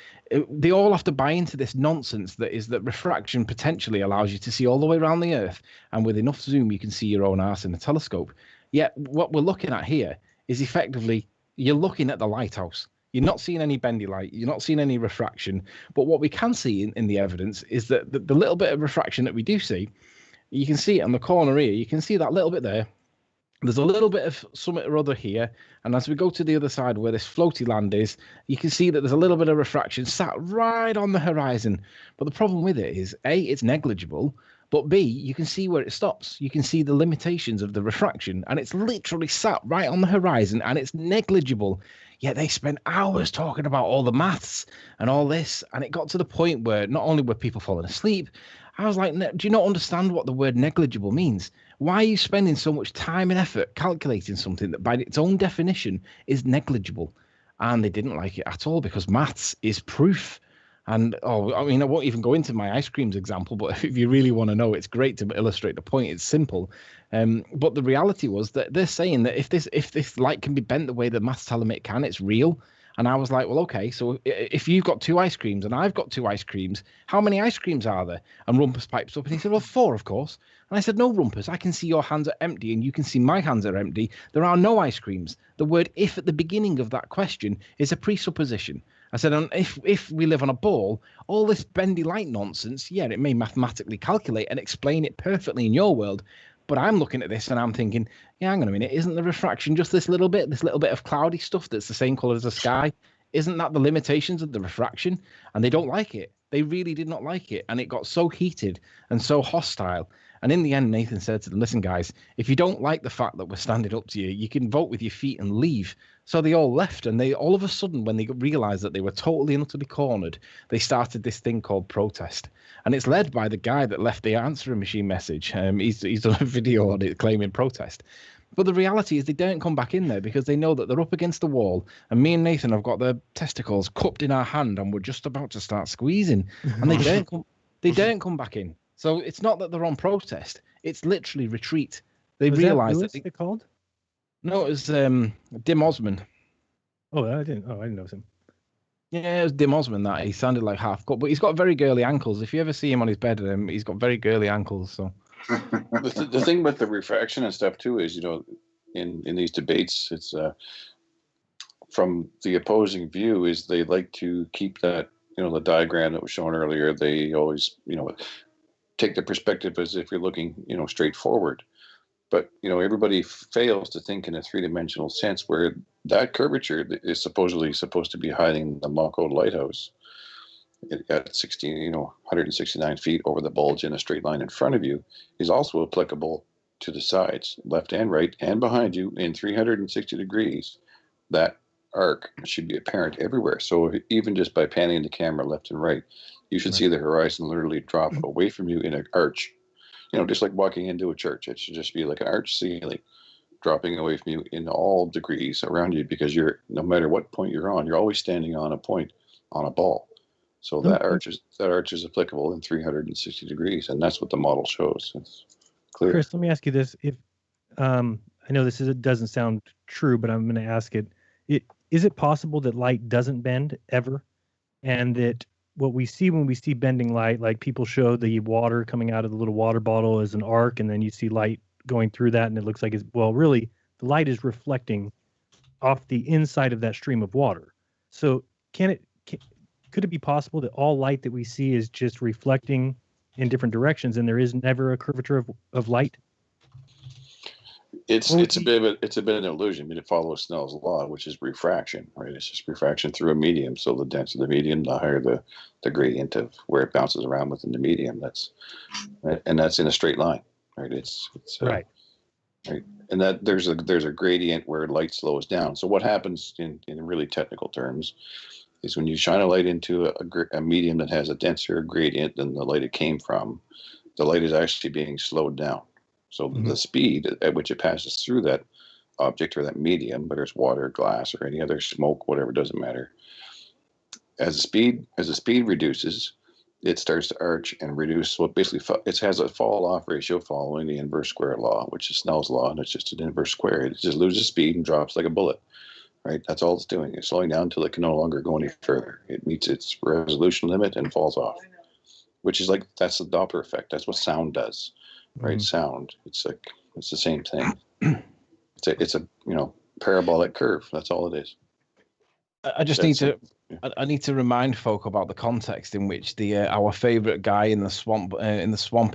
they all have to buy into this nonsense that refraction potentially allows you to see all the way around the Earth. And with enough zoom, you can see your own arse in the telescope. Yet what we're looking at here is effectively, you're looking at the lighthouse. You're not seeing any bendy light. You're not seeing any refraction. But what we can see in the evidence is that the little bit of refraction that we do see, you can see it on the corner here. You can see that little bit there. There's a little bit of something or other here. And as we go to the other side where this floaty land is, you can see that there's a little bit of refraction sat right on the horizon. But the problem with it is, A, it's negligible. But B, you can see where it stops. You can see the limitations of the refraction. And it's literally sat right on the horizon and it's negligible. Yet they spent hours talking about all the maths and all this. And it got to the point where not only were people falling asleep, I was like, do you not understand what the word negligible means? Why are you spending so much time and effort calculating something that by its own definition is negligible? And they didn't like it at all because maths is proof. And, I won't even go into my ice creams example, but if you really want to know, it's great to illustrate the point. It's simple. But the reality was that they're saying that if this light can be bent the way the maths tell them it can, it's real. And I was like, well, okay, so if you've got 2 ice creams and I've got 2 ice creams, how many ice creams are there? And Rumpus pipes up and he said, well, 4, of course. And I said, no, Rumpus, I can see your hands are empty and you can see my hands are empty. There are no ice creams. The word if at the beginning of that question is a presupposition. I said, and if we live on a ball, all this bendy light nonsense, yeah, it may mathematically calculate and explain it perfectly in your world. But I'm looking at this and I'm thinking, yeah, hang on a minute, isn't the refraction just this little bit of cloudy stuff that's the same color as the sky? Isn't that the limitations of the refraction? And they don't like it. They really did not like it, and it got so heated and so hostile. And in the end, Nathan said to them, listen, guys, if you don't like the fact that we're standing up to you, you can vote with your feet and leave. So they all left, and they all of a sudden, when they realized that they were totally and utterly cornered, they started this thing called protest. And it's led by the guy that left the answering machine message. He's done a video on it claiming protest. But the reality is they don't come back in there because they know that they're up against the wall, and me and Nathan have got their testicles cupped in our hand, and we're just about to start squeezing, and they don't come back in. So it's not that they're on protest; it's literally retreat. They realize that they called. No, it was Dim Osman. Oh, I didn't know him. Yeah, it was Dim Osman. That he sounded like half cut, but he's got very girly ankles. If you ever see him on his bed, he's got very girly ankles. So. The thing with the refraction and stuff too is, in these debates, it's from the opposing view is they like to keep that, the diagram that was shown earlier. They always, take the perspective as if you're looking, straight forward. But, everybody fails to think in a three-dimensional sense where that curvature is supposedly supposed to be hiding the Mako lighthouse. At 169 feet over the bulge in a straight line in front of you is also applicable to the sides, left and right, and behind you in 360 degrees. That arc should be apparent everywhere. So even just by panning the camera left and right, you should see the horizon literally drop away from you in an arch. Just like walking into a church, it should just be like an arch ceiling dropping away from you in all degrees around you, because no matter what point you're on, you're always standing on a point on a ball. So that arch is applicable in 360 degrees, and that's what the model shows. It's clear. Chris, let me ask you this: if I know it doesn't sound true, but I'm going to ask it. Is it possible that light doesn't bend ever, and that what we see when we see bending light, like people show the water coming out of the little water bottle as an arc, and then you see light going through that, and it looks like really the light is reflecting off the inside of that stream of water. So could it be possible that all light that we see is just reflecting in different directions, and there is never a curvature of light? It's a bit of an illusion. I mean, it follows Snell's law, which is refraction, right? It's just refraction through a medium. So the denser the medium, the higher the gradient of where it bounces around within the medium. That's in a straight line, right? It's right. Right, and that there's a gradient where light slows down. So what happens in really technical terms is when you shine a light into a medium that has a denser gradient than the light it came from, the light is actually being slowed down. So the speed at which it passes through that object or that medium, whether it's water, glass, or any other smoke, whatever, doesn't matter. As the speed reduces, it starts to arch and reduce. So it has a fall-off ratio following the inverse square law, which is Snell's law, and it's just an inverse square. It just loses speed and drops like a bullet. Right, that's all it's doing. It's slowing down until it can no longer go any further. It meets its resolution limit and falls off, which is that's the Doppler effect. That's what sound does, right? Sound. It's the same thing. It's a parabolic curve. That's all it is. I need to remind folk about the context in which our favorite guy in the swamp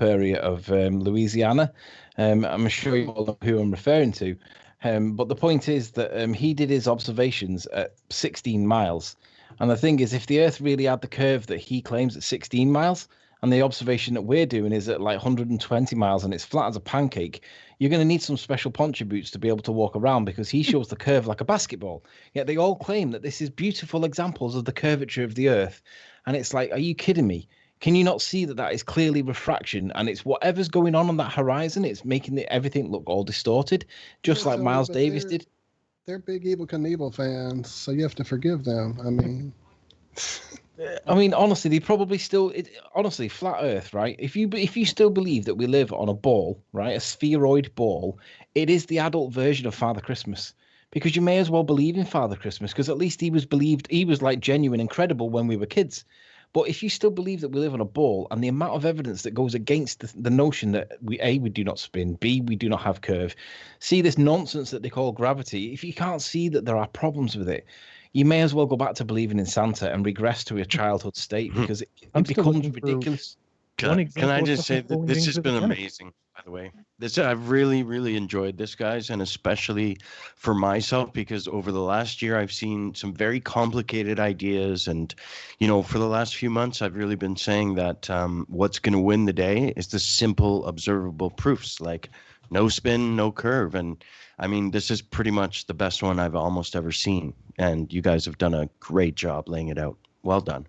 area of Louisiana. I'm sure you all know who I'm referring to. But the point is that he did his observations at 16 miles. And the thing is, if the Earth really had the curve that he claims at 16 miles, and the observation that we're doing is at like 120 miles and it's flat as a pancake, you're going to need some special poncho boots to be able to walk around, because he shows the curve like a basketball. Yet they all claim that this is beautiful examples of the curvature of the Earth. And it's like, are you kidding me? Can you not see that is clearly refraction, and it's whatever's going on that horizon? It's making everything look all distorted, just like Miles Davis did. They're big Evel Knievel fans, so you have to forgive them. Honestly, they probably still. Honestly, flat Earth, right? If you still believe that we live on a ball, right, a spheroid ball, it is the adult version of Father Christmas. Because you may as well believe in Father Christmas, because at least he was like genuine and credible when we were kids. But if you still believe that we live on a ball, and the amount of evidence that goes against the notion that we do not spin, B, we do not have curve, C, this nonsense that they call gravity, if you can't see that there are problems with it, you may as well go back to believing in Santa and regress to a childhood state, because it becomes ridiculous. one Can I example of just say something that pulling this things has to the been center. amazing, by the way. I've really, really enjoyed this, guys, and especially for myself because over the last year I've seen some very complicated ideas, and for the last few months I've really been saying that what's going to win the day is the simple, observable proofs, like no spin, no curve, and I mean this is pretty much the best one I've almost ever seen, and you guys have done a great job laying it out. Well done.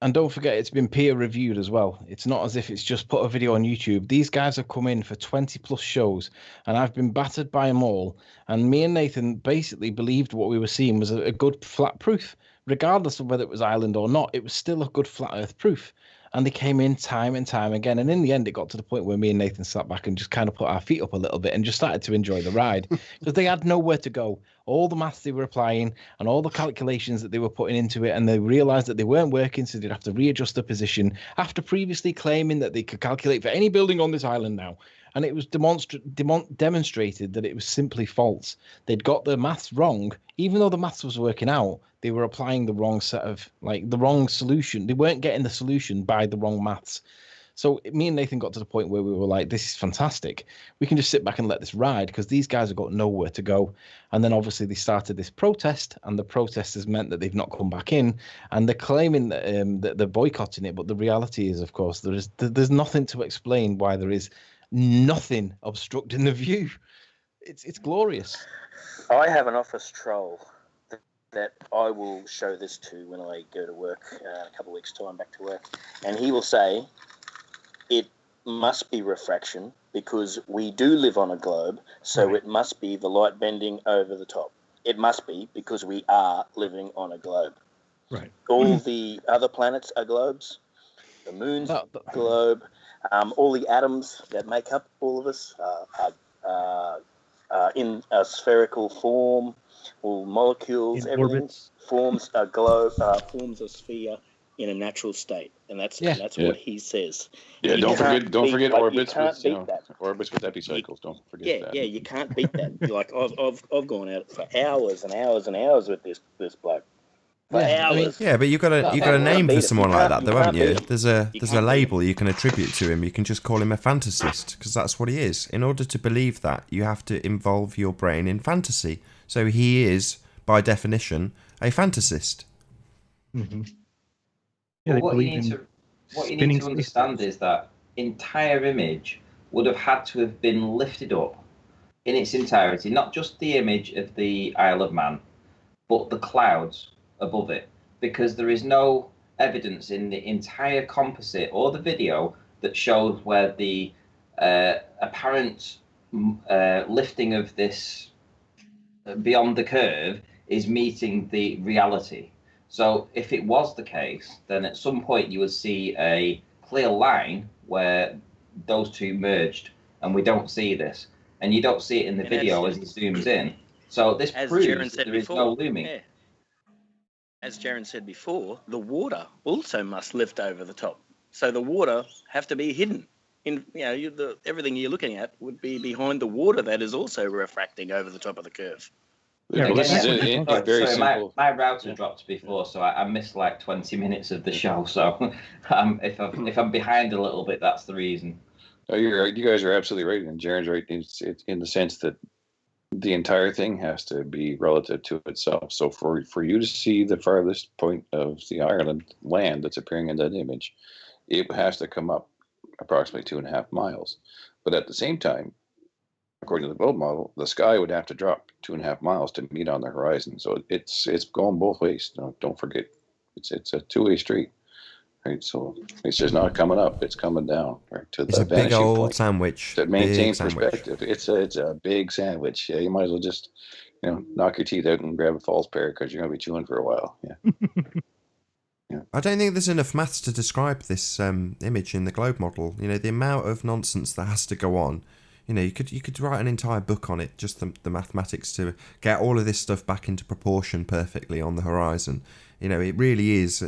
And don't forget, it's been peer reviewed as well. It's not as if it's just put a video on YouTube. These guys have come in for 20 plus shows, and I've been battered by them all. And me and Nathan basically believed what we were seeing was a good flat proof, regardless of whether it was island or not. It was still a good flat Earth proof. And they came in time and time again. And in the end, it got to the point where me and Nathan sat back and just kind of put our feet up a little bit and just started to enjoy the ride because they had nowhere to go. All the maths they were applying and all the calculations that they were putting into it, and they realized that they weren't working, so they'd have to readjust the position after previously claiming that they could calculate for any building on this island now. And it was demonstrated that it was simply false. They'd got the maths wrong. Even though the maths was working out, they were applying the wrong the wrong solution. They weren't getting the solution by the wrong maths. So me and Nathan got to the point where we were like, this is fantastic. We can just sit back and let this ride because these guys have got nowhere to go. And then obviously they started this protest, and the protest has meant that they've not come back in. And they're claiming that they're boycotting it. But the reality is, of course, there's nothing to explain why there is nothing obstructing the view. It's glorious. I have an office troll that I will show this to when I go to work in a couple of weeks' time, back to work, and he will say it must be refraction because we do live on a globe, so it must be the light bending over the top. It must be because we are living on a globe. Right. All the other planets are globes. The moon's a globe. All the atoms that make up all of us are in a spherical form. All molecules, In everything orbits. forms a globe, forms a sphere in a natural state, and that's what he says. Yeah, You don't can't forget beat- orbits you can't with beat that. orbits with epicycles. Don't forget that. Yeah, you can't beat that. Like I've gone out for hours and hours and hours with this bloke. For hours. Yeah, but you've got a name for someone like that, though, haven't you? beat him. There's a label you can attribute to him. You can just call him a fantasist because that's what he is. In order to believe that, you have to involve your brain in fantasy. So he is, by definition, a fantasist. Mm-hmm. Well, what you need to understand is that entire image would have had to have been lifted up in its entirety, not just the image of the Isle of Man, but the clouds above it, because there is no evidence in the entire composite or the video that shows where the apparent lifting of this beyond the curve is meeting the reality. So if it was the case, then at some point you would see a clear line where those two merged, and we don't see this. And you don't see it in the video as he zooms in. So this proves that there is no looming. Yeah. As Jaron said before, the water also must lift over the top. So the water have to be hidden. Everything you're looking at would be behind the water that is also refracting over the top of the curve. Yeah, this is very simple. My router dropped before, so I missed like 20 minutes of the show. So if I'm behind a little bit, that's the reason. Oh, you guys are absolutely right, and Jaron's right. It's in the sense that the entire thing has to be relative to itself. So for you to see the farthest point of the Ireland land that's appearing in that image, it has to come up approximately 2.5 miles. But at the same time, according to the globe model, the sky would have to drop 2.5 miles to meet on the horizon. So it's going both ways. Don't forget, it's a two-way street. Right, so it's just not coming up; it's coming down. Right to the big old point sandwich. To maintain perspective, it's a big sandwich. Yeah, you might as well just knock your teeth out and grab a false pair because you're gonna be chewing for a while. Yeah. Yeah. I don't think there's enough maths to describe this image in the globe model. The amount of nonsense that has to go on. You could write an entire book on it, just the mathematics to get all of this stuff back into proportion perfectly on the horizon. It really is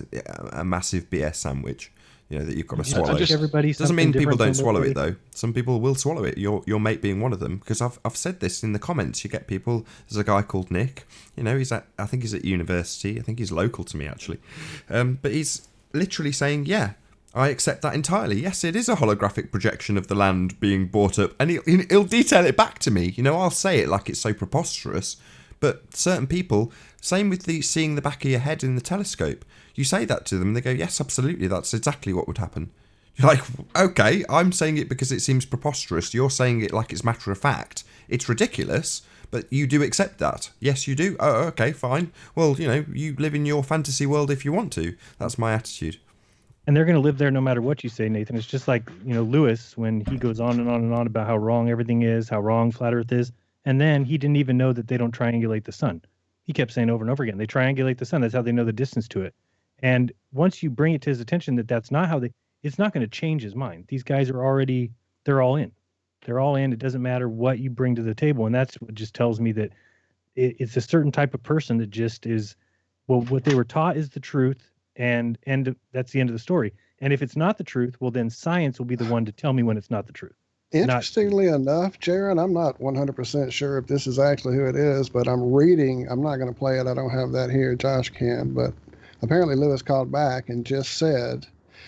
a massive BS sandwich, that you've got to swallow. Doesn't mean people don't swallow it, though. Some people will swallow it, your mate being one of them, because I've said this in the comments. You get people, there's a guy called Nick, I think he's at university, I think he's local to me, actually. But he's literally saying, yeah, I accept that entirely. Yes, it is a holographic projection of the land being brought up, and he'll detail it back to me. I'll say it like it's so preposterous, but certain people, same with seeing the back of your head in the telescope. You say that to them, and they go, "Yes, absolutely, that's exactly what would happen." You're like, "Okay, I'm saying it because it seems preposterous. You're saying it like it's matter of fact. It's ridiculous." But you do accept that. Yes, you do. Oh, okay, fine. Well, you live in your fantasy world if you want to. That's my attitude. And they're going to live there no matter what you say, Nathan. It's just like, Lewis, when he goes on and on and on about how wrong everything is, how wrong flat Earth is. And then he didn't even know that they don't triangulate the sun. He kept saying over and over again, they triangulate the sun. That's how they know the distance to it. And once you bring it to his attention that that's not how it's not going to change his mind. These guys are they're all in. They're all in. It doesn't matter what you bring to the table. And that's what just tells me that it's a certain type of person that just is, well, what they were taught is the truth. And that's the end of the story. And if it's not the truth, well, then science will be the one to tell me when it's not the truth. Interestingly enough, Jaron, I'm not 100% sure if this is actually who it is, but I'm not going to play it. I don't have that here. Josh can, but apparently Lewis called back and just said,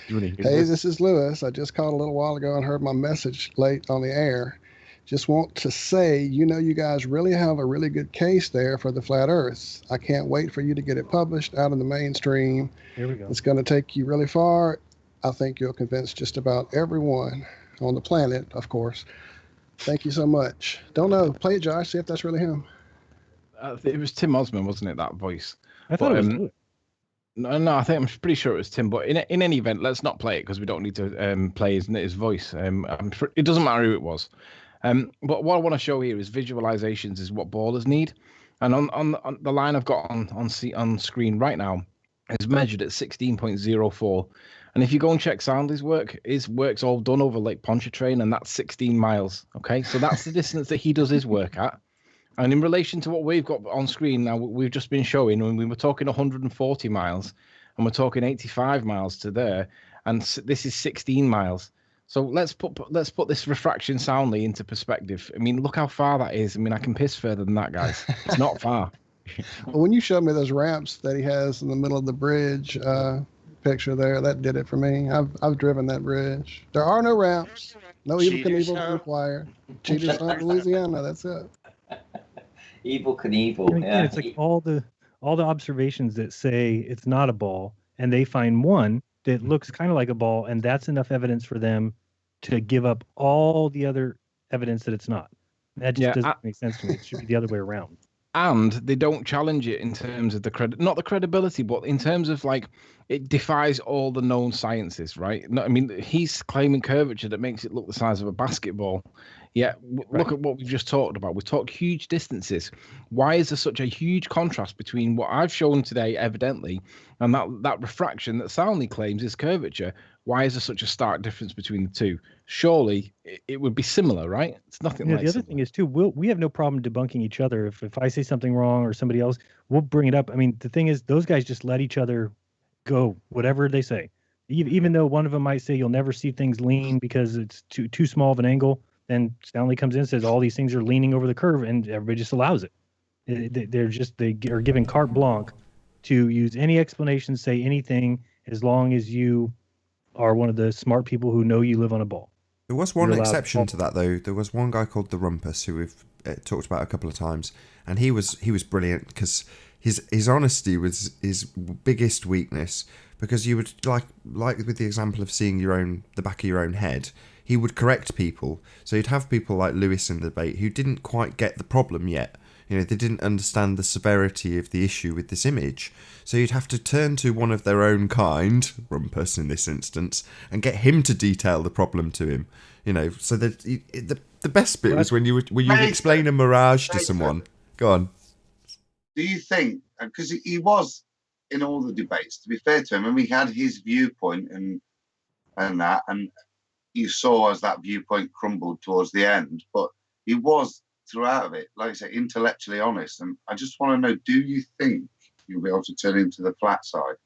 "Hey, this is Lewis. I just called a little while ago and heard my message late on the air. Just want to say, you guys really have a really good case there for the flat Earth. I can't wait for you to get it published out in the mainstream. Here we go. It's going to take you really far. I think you'll convince just about everyone on the planet, of course. Thank you so much." Don't know. Play it, Josh. See if that's really him. It was Tim Osman, wasn't it? That voice. I thought it was Lewis. No, I think I'm pretty sure it was Tim. But in any event, let's not play it because we don't need to play his voice. It doesn't matter who it was. But what I want to show here is visualizations is what ballers need. And on the line I've got on screen right now is measured at 16.04. And if you go and check Soundly's work, his work's all done over Lake Pontchartrain, and that's 16 miles. Okay, so that's the distance that he does his work at. And in relation to what we've got on screen now, we've just been showing when we were talking 140 miles, and we're talking 85 miles to there, and this is 16 miles. So let's put this refraction Soundly into perspective. I mean, look how far that is. I mean, I can piss further than that, guys. It's not far. Well, when you showed me those ramps that he has in the middle of the bridge picture there, that did it for me. I've driven that bridge. There are no ramps. No Evil Knievel required. Cheaters Hunt, Louisiana. That's it. Evil Knievel. Yeah, it's like all the observations that say it's not a ball, and they find one that looks kind of like a ball, and that's enough evidence for them to give up all the other evidence that it's not. That just doesn't make sense to me. It should be the other way around. And they don't challenge it in terms of not the credibility, but in terms of like it defies all the known sciences, right? No, I mean, he's claiming curvature that makes it look the size of a basketball. Yeah, look at what we've just talked about. We've talked huge distances. Why is there such a huge contrast between what I've shown today, evidently, and that refraction that Soundly claims is curvature? Why is there such a stark difference between the two? Surely it would be similar, right? It's nothing like the other thing is, too, we have no problem debunking each other. If I say something wrong or somebody else, we'll bring it up. I mean, the thing is, those guys just let each other go, whatever they say. Even though one of them might say you'll never see things lean because it's too small of an angle, then Stanley comes in and says all these things are leaning over the curve, and everybody just allows it. They are giving carte blanche to use any explanation, say anything, as long as you are one of the smart people who know you live on a ball. There was one exception to that, though. There was one guy called the Rumpus who we've talked about a couple of times, and he was brilliant because his honesty was his biggest weakness. Because you would like with the example of seeing the back of your own head, he would correct people. So you'd have people like Lewis in the debate who didn't quite get the problem yet. They didn't understand the severity of the issue with this image. So you'd have to turn to one of their own kind, Rumpus in this instance, and get him to detail the problem to him. So that the best bit was when you explain a mirage to someone. Go on. Do you think, because he was in all the debates, to be fair to him, and we had his viewpoint and that, and you saw as that viewpoint crumbled towards the end, but he was throughout of it, like I said, intellectually honest. And I just want to know, do you think you'll be able to turn into the flat side?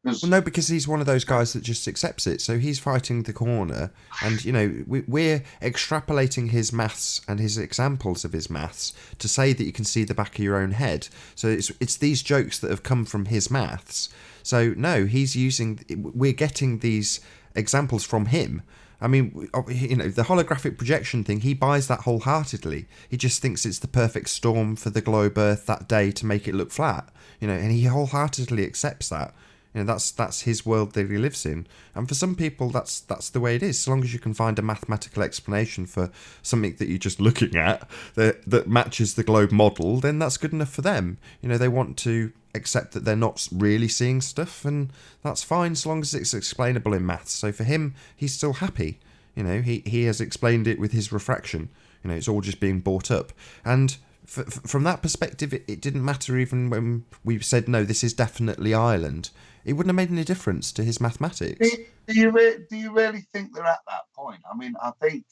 Well, no, because he's one of those guys that just accepts it. So he's fighting the corner, and we're extrapolating his maths and his examples of his maths to say that you can see the back of your own head. So it's these jokes that have come from his maths. So no, we're getting these examples from him. I mean, the holographic projection thing, he buys that wholeheartedly. He just thinks it's the perfect storm for the globe Earth that day to make it look flat. And he wholeheartedly accepts that. That's his world that he lives in. And for some people, that's the way it is. So long as you can find a mathematical explanation for something that you're just looking at that matches the globe model, then that's good enough for them. They want to accept that they're not really seeing stuff, and that's fine so long as it's explainable in maths. So for him, he's still happy. He has explained it with his refraction. It's all just being brought up. And from that perspective, it didn't matter even when we said, no, this is definitely Ireland. It wouldn't have made any difference to his mathematics. Do you really think they're at that point? I mean, I think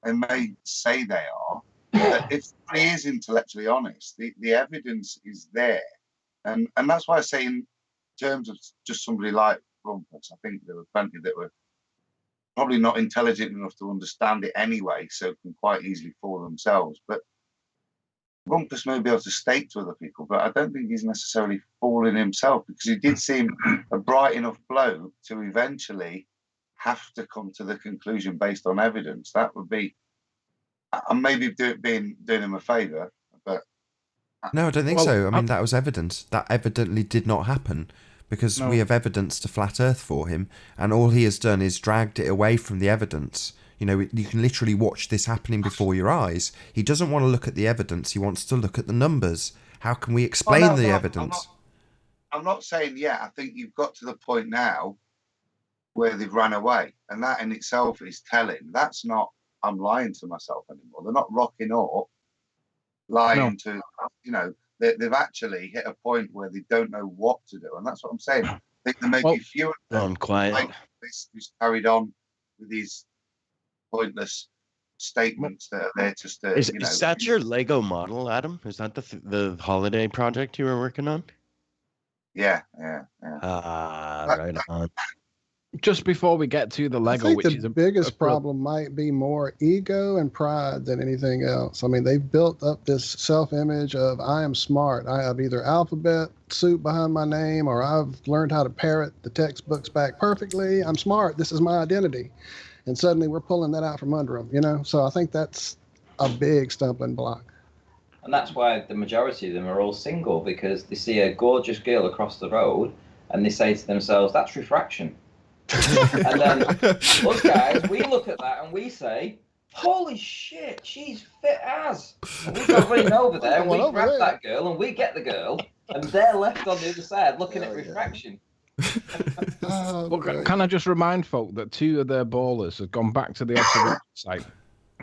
they may say they are, but if he is intellectually honest, the evidence is there. And that's why I say in terms of just somebody like Rumpus, I think there were plenty that were probably not intelligent enough to understand it anyway, so can quite easily fool themselves. But Rumpus may be able to state to other people, but I don't think he's necessarily fooling himself, because he did seem a bright enough bloke to eventually have to come to the conclusion based on evidence. That would be, I maybe doing him a favour, but... No, I don't think so. I mean, that was evidence. That evidently did not happen, because we have evidence to flat Earth for him, and all he has done is dragged it away from the evidence. You can literally watch this happening before your eyes. He doesn't want to look at the evidence. He wants to look at the numbers. How can we explain the evidence? I'm not saying yet. I think you've got to the point now where they've run away, and that in itself is telling. That's not, I'm lying to myself anymore. They're not rocking up, lying to, they've actually hit a point where they don't know what to do, and that's what I'm saying. I think there may be fewer. Quiet. Who's carried on with these pointless statements that are there just to, Is that your Lego model, Adam? Is that the holiday project you were working on? Yeah. Right on. Just before we get to the Lego, I think the biggest problem might be more ego and pride than anything else. I mean, they've built up this self-image of, I am smart. I have either alphabet soup behind my name, or I've learned how to parrot the textbooks back perfectly. I'm smart. This is my identity. And suddenly we're pulling that out from under them, So I think that's a big stumbling block. And that's why the majority of them are all single, because they see a gorgeous girl across the road and they say to themselves, that's refraction. And then us guys, we look at that and we say, holy shit, she's fit as. And we go running over there and we grab that girl and we get the girl, and they're left on the other side looking at refraction. Can I just remind folk that 2 of their ballers have gone back to the observation site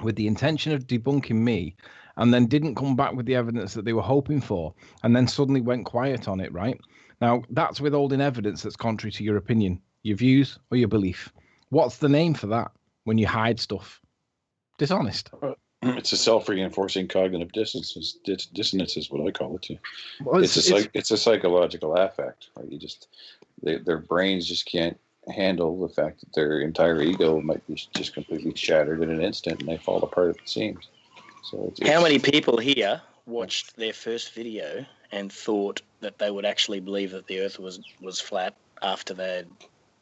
with the intention of debunking me, and then didn't come back with the evidence that they were hoping for, and then suddenly went quiet on it, right? Now, that's withholding evidence that's contrary to your opinion, your views, or your belief. What's the name for that when you hide stuff? Dishonest. It's a self-reinforcing cognitive dissonance. Dissonance is what I call it too. Well, it's a psychological affect. Right? Their brains just can't handle the fact that their entire ego might be just completely shattered in an instant, and they fall apart at the seams. So how many people here watched their first video and thought that they would actually believe that the Earth was flat after they'd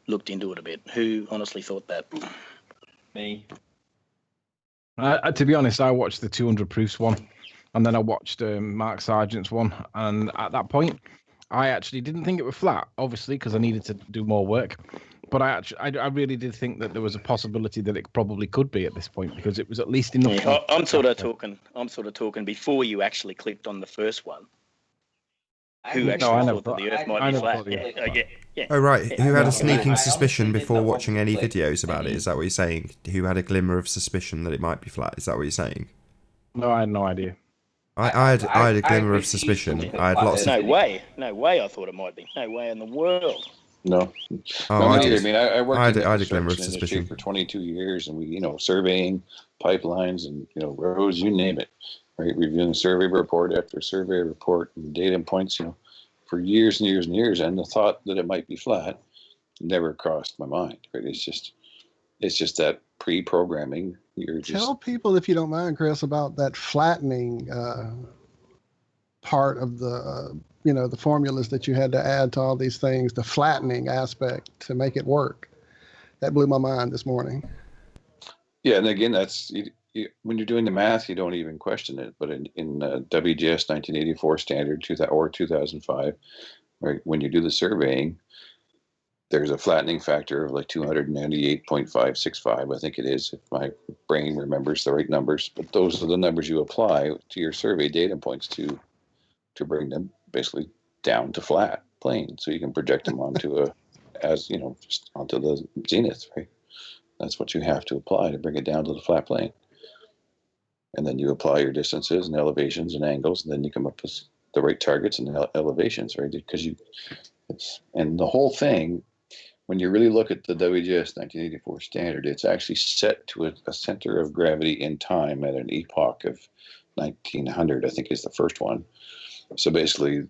looked into it a bit? Who honestly thought that? Me. To be honest, I watched the 200 Proofs one, and then I watched Mark Sargent's one, and at that point, I actually didn't think it was flat, obviously, because I needed to do more work. But I really did think that there was a possibility that it probably could be at this point, because it was at least enough. Yeah, I'm sort of talking before you actually clicked on the first one. Who actually thought that the Earth might be flat? Yeah. Oh, right. Who had a sneaking suspicion before watching any videos about it? Is that what you're saying? Who had a glimmer of suspicion that it might be flat? Is that what you're saying? No, I had no idea. I had a glimmer of suspicion. I had lots of... No way I thought it might be. No way in the world. No. I mean, I worked in a glimmer of industry suspicion for 22 years, and we, surveying pipelines and, roads, you name it, right? Reviewing survey report after survey report and data points, for years and years and years, and the thought that it might be flat never crossed my mind. Right? It's just that pre-programming. Tell people, if you don't mind, Chris, about that flattening part of the the formulas that you had to add to all these things, the flattening aspect to make it work. That blew my mind this morning. Yeah, and again, that's when you're doing the math, you don't even question it. But in WGS 1984 standard or 2005, right, when you do the surveying, there's a flattening factor of like 298.565, I think it is, if my brain remembers the right numbers. But those are the numbers you apply to your survey data points to bring them basically down to flat plane, so you can project them onto just onto the zenith, right? That's what you have to apply to bring it down to the flat plane. And then you apply your distances and elevations and angles, and then you come up with the right targets and elevations, right? Because and the whole thing, when you really look at the WGS 1984 standard, it's actually set to a center of gravity in time at an epoch of 1900, I think is the first one. So basically,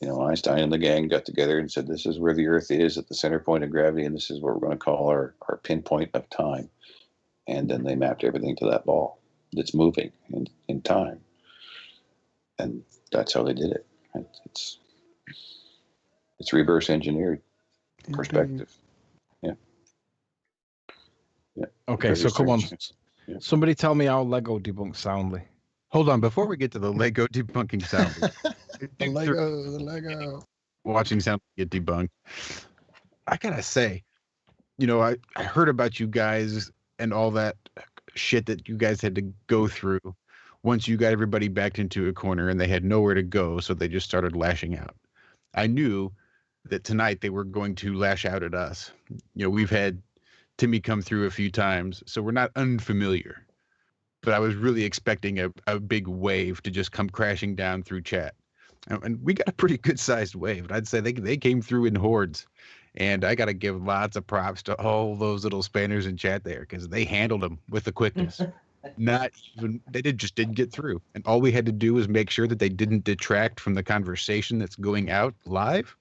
Einstein and the gang got together and said, this is where the Earth is at the center point of gravity, and this is what we're going to call our pinpoint of time. And then they mapped everything to that ball that's moving in time. And that's how they did it. It's reverse engineered perspective. Yeah. Okay, so come on. Yeah. Somebody tell me how Lego debunks soundly. Hold on, before we get to the Lego debunking soundly. the Lego. Watching sound get debunked. I gotta say, I heard about you guys and all that shit that you guys had to go through once you got everybody backed into a corner and they had nowhere to go, so they just started lashing out. I knew that tonight they were going to lash out at us. We've had Timmy come through a few times, so we're not unfamiliar. But I was really expecting a big wave to just come crashing down through chat. And we got a pretty good-sized wave. And I'd say they came through in hordes. And I got to give lots of props to all those little spanners in chat there, because they handled them with the quickness. They just didn't get through. And all we had to do was make sure that they didn't detract from the conversation that's going out live.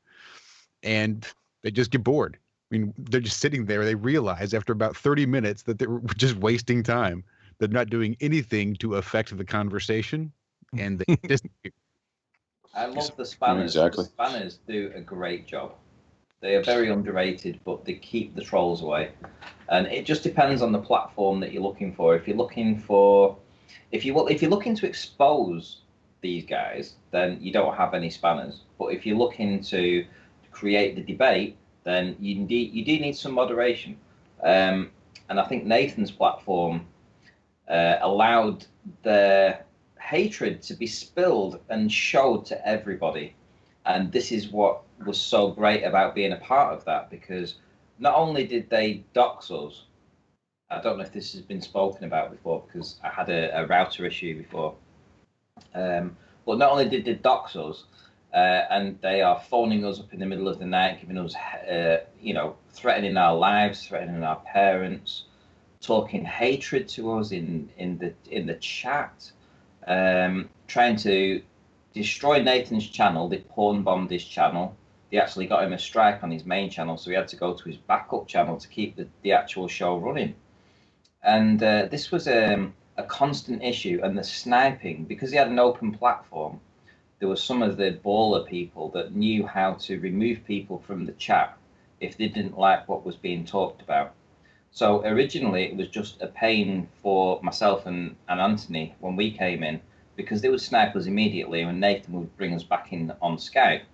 And they just get bored. I mean, they're just sitting there. They realize after about 30 minutes that they were just wasting time. They're not doing anything to affect the conversation, and they disappear. I love the spanners. Exactly. The spanners do a great job. They are very underrated, but they keep the trolls away. And it just depends on the platform that you're looking for. If you're looking to expose these guys, then you don't have any spanners. But if you're looking to create the debate, then you do need some moderation. And I think Nathan's platform allowed their hatred to be spilled and showed to everybody. And this is what was so great about being a part of that, because not only did they dox us, I don't know if this has been spoken about before, because I had a router issue before, but not only did they dox us, and they are phoning us up in the middle of the night, giving us, threatening our lives, threatening our parents, talking hatred to us in the chat, trying to destroy Nathan's channel. They porn bombed his channel. They actually got him a strike on his main channel, so he had to go to his backup channel to keep the actual show running. And this was a constant issue. And the sniping, because he had an open platform, there were some of the baller people that knew how to remove people from the chat if they didn't like what was being talked about. So originally it was just a pain for myself and Anthony when we came in, because they would snipe us immediately and Nathan would bring us back in on Skype.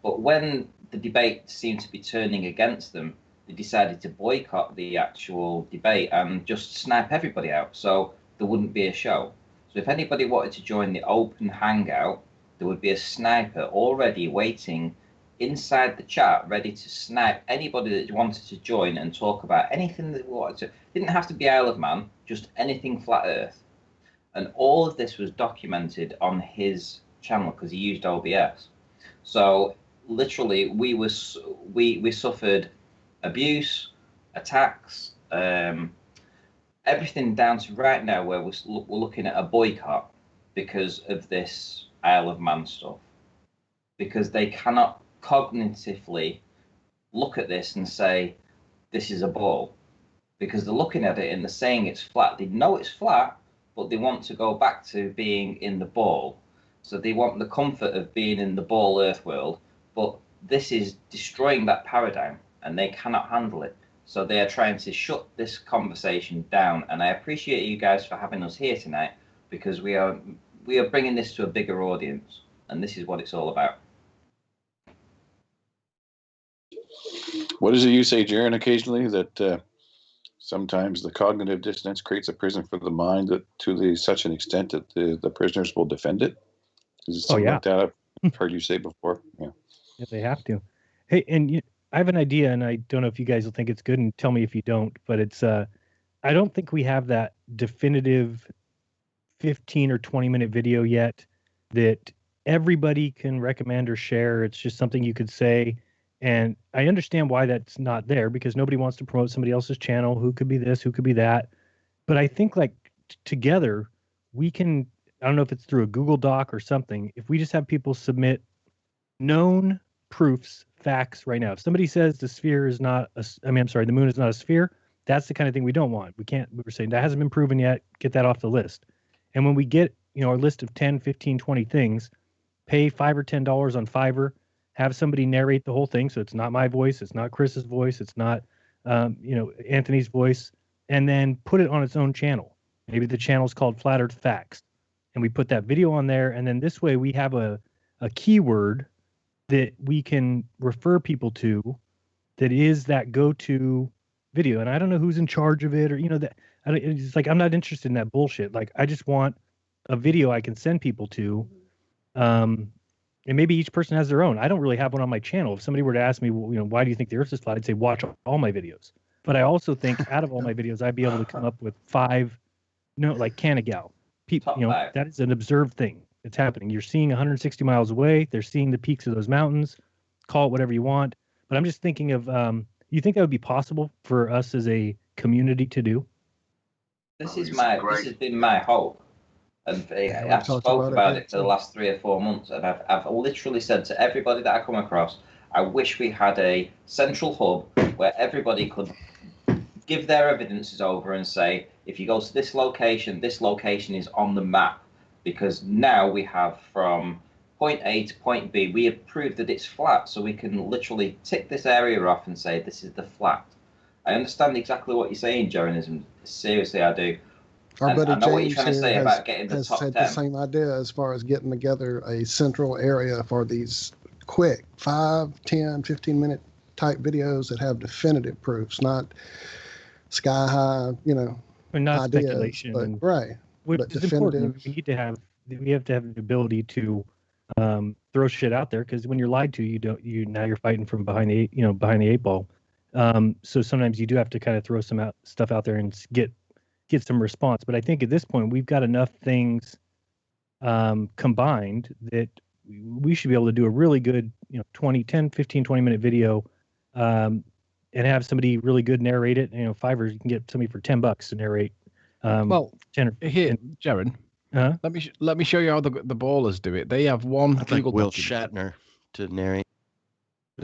But when the debate seemed to be turning against them, they decided to boycott the actual debate and just snipe everybody out, so there wouldn't be a show. So if anybody wanted to join the open hangout, there would be a sniper already waiting inside the chat, ready to snipe anybody that wanted to join and talk about anything that wanted to. It didn't have to be Isle of Man, just anything flat Earth. And all of this was documented on his channel because he used OBS. So literally, we suffered abuse, attacks, everything down to right now where we're looking at a boycott because of this Isle of Man stuff. because they cannot cognitively look at this and say, this is a ball. Because they're looking at it and they're saying it's flat. They know it's flat, but they want to go back to being in the ball. So they want the comfort of being in the ball Earth world, but this is destroying that paradigm and they cannot handle it. So they are trying to shut this conversation down. And I appreciate you guys for having us here tonight, because we are bringing this to a bigger audience, and this is what it's all about. What is it you say, Jaron, occasionally, that sometimes the cognitive dissonance creates a prison for the mind that to such an extent that the prisoners will defend it? Is it something like that I've heard you say before? Yeah. Yeah, they have to. Hey, and I have an idea, and I don't know if you guys will think it's good, and tell me if you don't, but it's I don't think we have that definitive 15 or 20-minute video yet that everybody can recommend or share. It's just something you could say. And I understand why that's not there, because nobody wants to promote somebody else's channel. Who could be this? Who could be that? But I think like together we can, I don't know if it's through a Google Doc or something, if we just have people submit known proofs, facts right now. If somebody says the sphere is not, the moon is not a sphere, that's the kind of thing we don't want. We're saying that hasn't been proven yet. Get that off the list. And when we get, our list of 10, 15, 20 things, pay $5 or $10 on Fiverr, have somebody narrate the whole thing. So it's not my voice. It's not Chris's voice. It's not, Anthony's voice. And then put it on its own channel. Maybe the channel is called Flat Earth Facts. And we put that video on there. And then this way we have a keyword that we can refer people to that is that go-to video. And I don't know who's in charge of it, or, it's like, I'm not interested in that bullshit. Like, I just want a video I can send people to. And maybe each person has their own. I don't really have one on my channel. If somebody were to ask me, why do you think the Earth is flat? I'd say, watch all my videos. But I also think out of all my videos, I'd be able to come up with 5, like Canagal. People, that is an observed thing. It's happening. You're seeing 160 miles away. They're seeing the peaks of those mountains. Call it whatever you want. But I'm just thinking of, you think that would be possible for us as a community to do? This has been my hope. And I've spoken about it for the last 3 or 4 months, and I've literally said to everybody that I come across, I wish we had a central hub where everybody could give their evidences over and say, if you go to this location is on the map, because now we have from point A to point B, we have proved that it's flat, so we can literally tick this area off and say this is the flat. I understand exactly what you're saying, Jaronism. Seriously, I do. Our buddy James has said the same idea as far as getting together a central area for these quick 5, 10, 15-minute type videos that have definitive proofs, not sky high, and not ideas, speculation. But, right. Which but is important. We have to have the ability to throw shit out there, because when you're lied to, now you're fighting from behind the 8 ball. So sometimes you do have to kind of throw some stuff out there and get some response. But I think at this point we've got enough things combined that we should be able to do a really good 10, 15, 20-minute video and have somebody really good narrate it. Fiverr, you can get somebody for $10 to narrate. 10 or here, Jaron, let me show you how the ballers do it. They have one Google Will document. Shatner to narrate.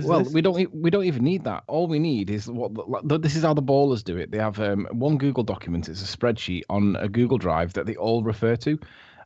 Well, we don't even need that. All we need is this is how the ballers do it. They have one Google document. It's a spreadsheet on a Google Drive that they all refer to,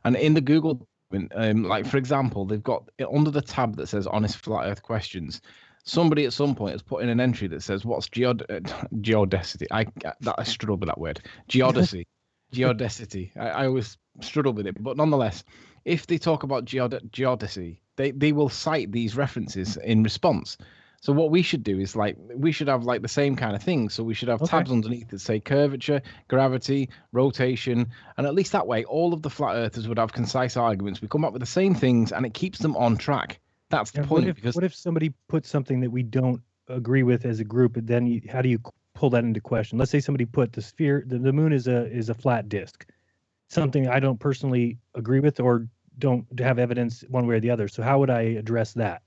and in the Google document, like for example, they've got under the tab that says "Honest Flat Earth Questions." Somebody at some point has put in an entry that says, "What's geodesity?" I struggle with that word. Geodesy. Geodesity. I always struggle with it, but nonetheless, if they talk about geodesy, they will cite these references in response. So what we should do is we should have the same kind of thing. So we should have tabs underneath that say curvature, gravity, rotation, and at least that way all of the flat earthers would have concise arguments. We come up with the same things and it keeps them on track. That's the point. What if somebody puts something that we don't agree with as a group, and then how do you pull that into question? Let's say somebody put the sphere, the moon is a flat disk, something I don't personally agree with or don't have evidence one way or the other. So how would I address that?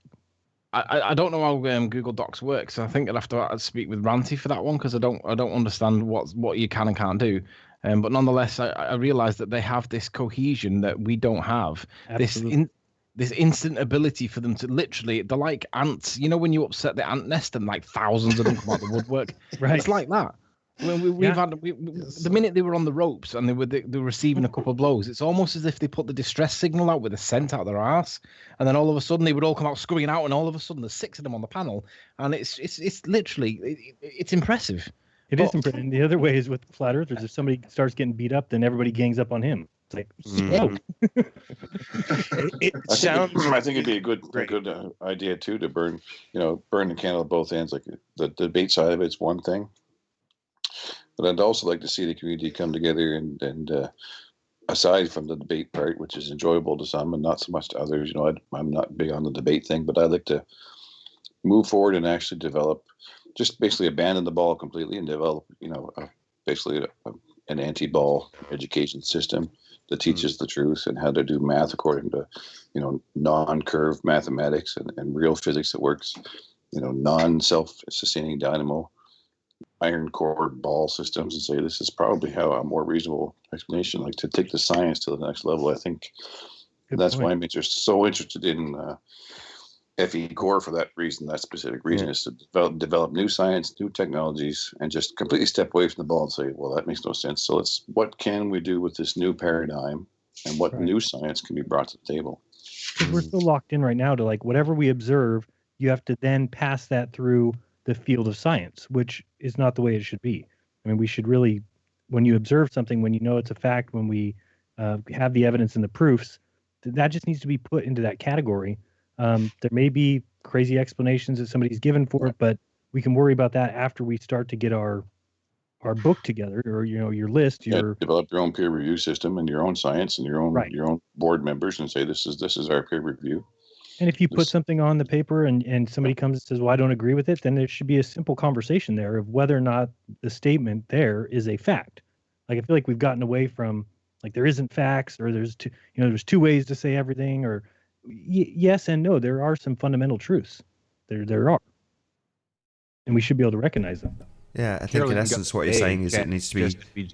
I don't know how Google Docs works. So I think I'd have to speak with Ranty for that one, because I don't understand what you can and can't do. But nonetheless, I realize that they have this cohesion that we don't have. Absolutely. this instant ability for them to literally, they're like ants. You know, when you upset the ant nest and like thousands of them come out the woodwork? Right. It's like that. When the minute they were on the ropes and they were receiving a couple of blows, it's almost as if they put the distress signal out with a scent out their arse, and then all of a sudden they would all come out scurrying out, and all of a sudden there's 6 of them on the panel, and it's literally it's impressive. It is impressive. And the other way is with flat earthers. If somebody starts getting beat up, then everybody gangs up on him. It's like, It sounds. I think it'd be a good idea too to burn the candle at both ends. Like the debate side of it's one thing, but I'd also like to see the community come together and aside from the debate part, which is enjoyable to some and not so much to others. I'm not big on the debate thing, but I'd like to move forward and actually develop, just basically abandon the ball completely and develop, basically an anti-ball education system that teaches the truth and how to do math according to, non-curve mathematics and real physics that works, non-self-sustaining dynamo iron core ball systems, and say this is probably how a more reasonable explanation, like to take the science to the next level. I think that's why I'm so interested in FE core for that reason, that specific reason, is to develop new science, new technologies, and just completely step away from the ball and say, well, that makes no sense. So what can we do with this new paradigm, and what new science can be brought to the table? Because we're so locked in right now to like whatever we observe, you have to then pass that through the field of science, which is not the way it should be. I mean, we should really, when you observe something, when you know it's a fact, when we have the evidence and the proofs, that just needs to be put into that category. There may be crazy explanations that somebody's given for it, but we can worry about that after we start to get our book together, or your list. Develop your own peer review system and your own science and your own board members, and say this is our peer review. And if you put something on the paper and somebody comes and says, well, I don't agree with it, then there should be a simple conversation there of whether or not the statement there is a fact. Like, I feel like we've gotten away from, like, there isn't facts, or there's two ways to say everything, or yes and no. There are some fundamental truths. There are. And we should be able to recognize them. Yeah, I think in essence what you're saying is it needs to be,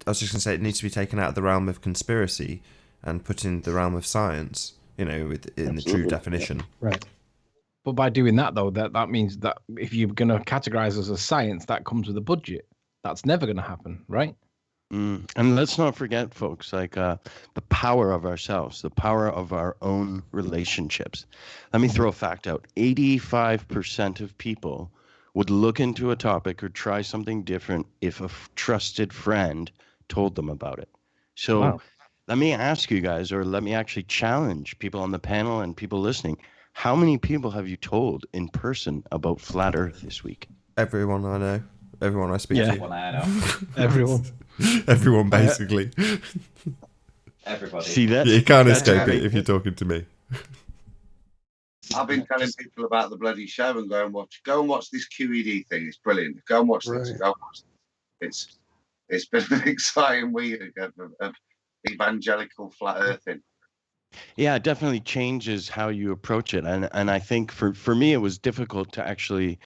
I was just going to say, it needs to be taken out of the realm of conspiracy and put in the realm of science. In the true definition. Right. But by doing that, though, that means that if you're going to categorize us as science, that comes with a budget. That's never going to happen, right? And let's not forget, folks, like the power of ourselves, the power of our own relationships. Let me throw a fact out. 85% of people would look into a topic or try something different if a trusted friend told them about it. So... Wow. Let me ask you guys, or let me actually challenge people on the panel and people listening. How many people have you told in person about flat Earth this week? Everyone I know. Everyone I speak to. Everyone I know. Everyone. Everyone, basically. Everybody. See that? You can't escape it if you're talking to me. I've been telling people about the bloody show and go and watch this QED thing. It's brilliant. Go and watch this. Go and watch it. It's been an exciting week of evangelical flat earthing. Yeah, it definitely changes how you approach it, and I think for me it was difficult to actually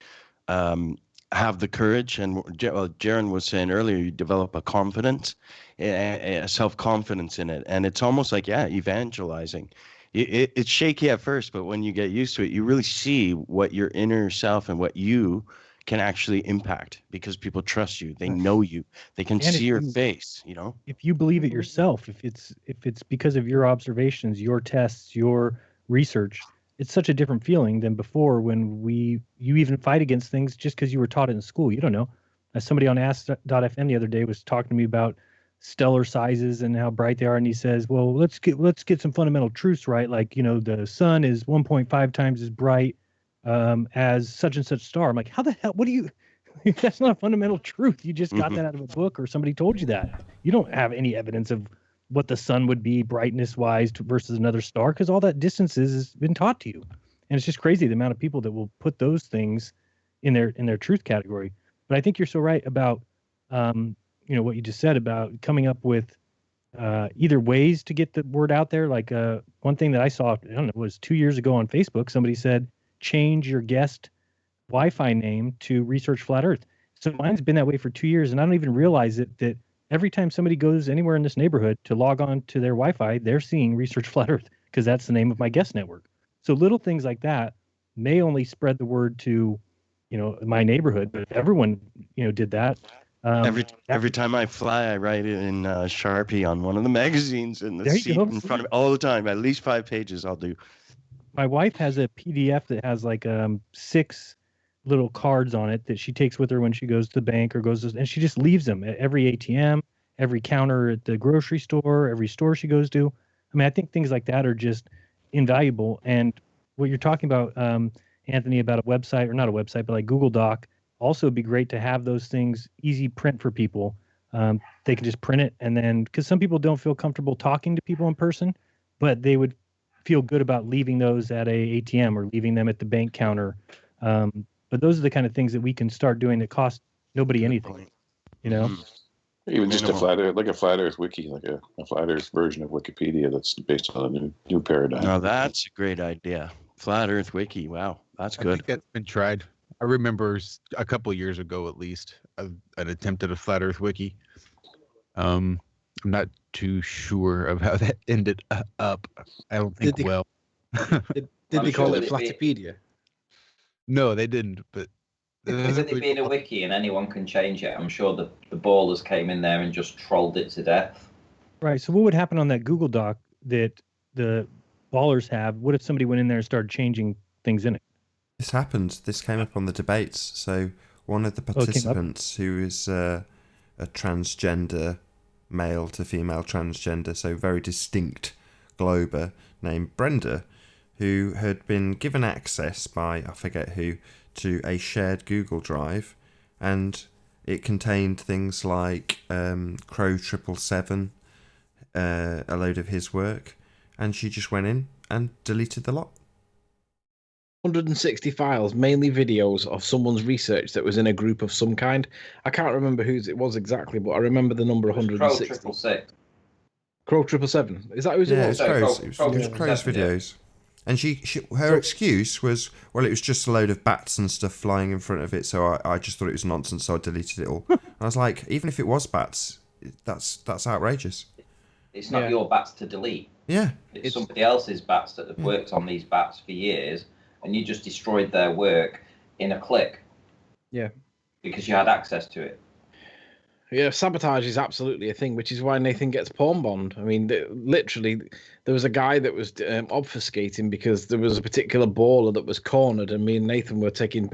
have the courage, and Jaron was saying earlier, you develop a confidence, a self-confidence in it, and it's almost like evangelizing. It's shaky at first, but when you get used to it, you really see what your inner self and what you can actually impact, because people trust you, they know you, they can see your face. If you believe it yourself, if it's because of your observations, your tests, your research, it's such a different feeling than before, when you even fight against things just because you were taught it in school. You don't know. As somebody on Ask.fm the other day was talking to me about stellar sizes and how bright they are, and he says, well, let's get some fundamental truths right, like the sun is 1.5 times as bright as such and such star. I'm like, how the hell? What do you? That's not a fundamental truth. You just got that out of a book, or somebody told you that. You don't have any evidence of what the sun would be brightness wise versus another star, because all that distance has been taught to you. And it's just crazy the amount of people that will put those things in their truth category. But I think you're so right about what you just said about coming up with either ways to get the word out there. Like one thing that I saw, I don't know, was 2 years ago on Facebook. Somebody said, change your guest Wi-Fi name to Research Flat Earth. So mine's been that way for 2 years, and I don't even realize it, that every time somebody goes anywhere in this neighborhood to log on to their Wi-Fi, they're seeing Research Flat Earth. because that's the name of my guest network. So little things like that may only spread the word to, my neighborhood, but if everyone, did that. Every time I fly, I write it in Sharpie on one of the magazines in the There you seat go. in front of me all the time. At least 5 pages I'll do. My wife has a PDF that has like 6 little cards on it that she takes with her when she goes to the bank or and she just leaves them at every ATM, every counter at the grocery store, every store she goes to. I mean, I think things like that are just invaluable. And what you're talking about, Anthony, about a website, or not a website, but like Google Doc, also it'd be great to have those things easy print for people. They can just print it, and then, because some people don't feel comfortable talking to people in person, but they would feel good about leaving those at a ATM or leaving them at the bank counter. But those are the kind of things that we can start doing that cost nobody anything, Even just a flat Earth wiki, like a flat Earth version of Wikipedia that's based on a new paradigm. Now that's a great idea. Flat Earth wiki. Wow, that's I good. think that's been tried. I remember a couple of years ago, at least, an attempt at a flat Earth wiki. I'm not too sure of how that ended up. I don't think Did well. Did they call it Flatipedia? No, they didn't. But with it being a wiki and anyone can change it, I'm sure the ballers came in there and just trolled it to death. Right. So what would happen on that Google Doc that the ballers have? What if somebody went in there and started changing things in it? This happened. This came up on the debates. So one of the participants, who is a transgender, male to female transgender, so very distinct glober, named Brenda, who had been given access by, I forget who, to a shared Google Drive, and it contained things like Crow 777, a load of his work, and she just went in and deleted the lot. 160 files, mainly videos of someone's research that was in a group of some kind. I can't remember whose it was exactly, but I remember the number 160. Crow 666. Crow 777. Is that who it was? It was Crow's videos. And her excuse was, well, it was just a load of bats and stuff flying in front of it, so I just thought it was nonsense, so I deleted it all. And I was like, even if it was bats, that's outrageous. It's not your bats to delete. Yeah. It's somebody else's bats that have worked on these bats for years, and you just destroyed their work in a click. Yeah. Because you had access to it. Yeah, sabotage is absolutely a thing, which is why Nathan gets porn bombed. I mean, literally, there was a guy that was obfuscating because there was a particular baller that was cornered, and me and Nathan were taking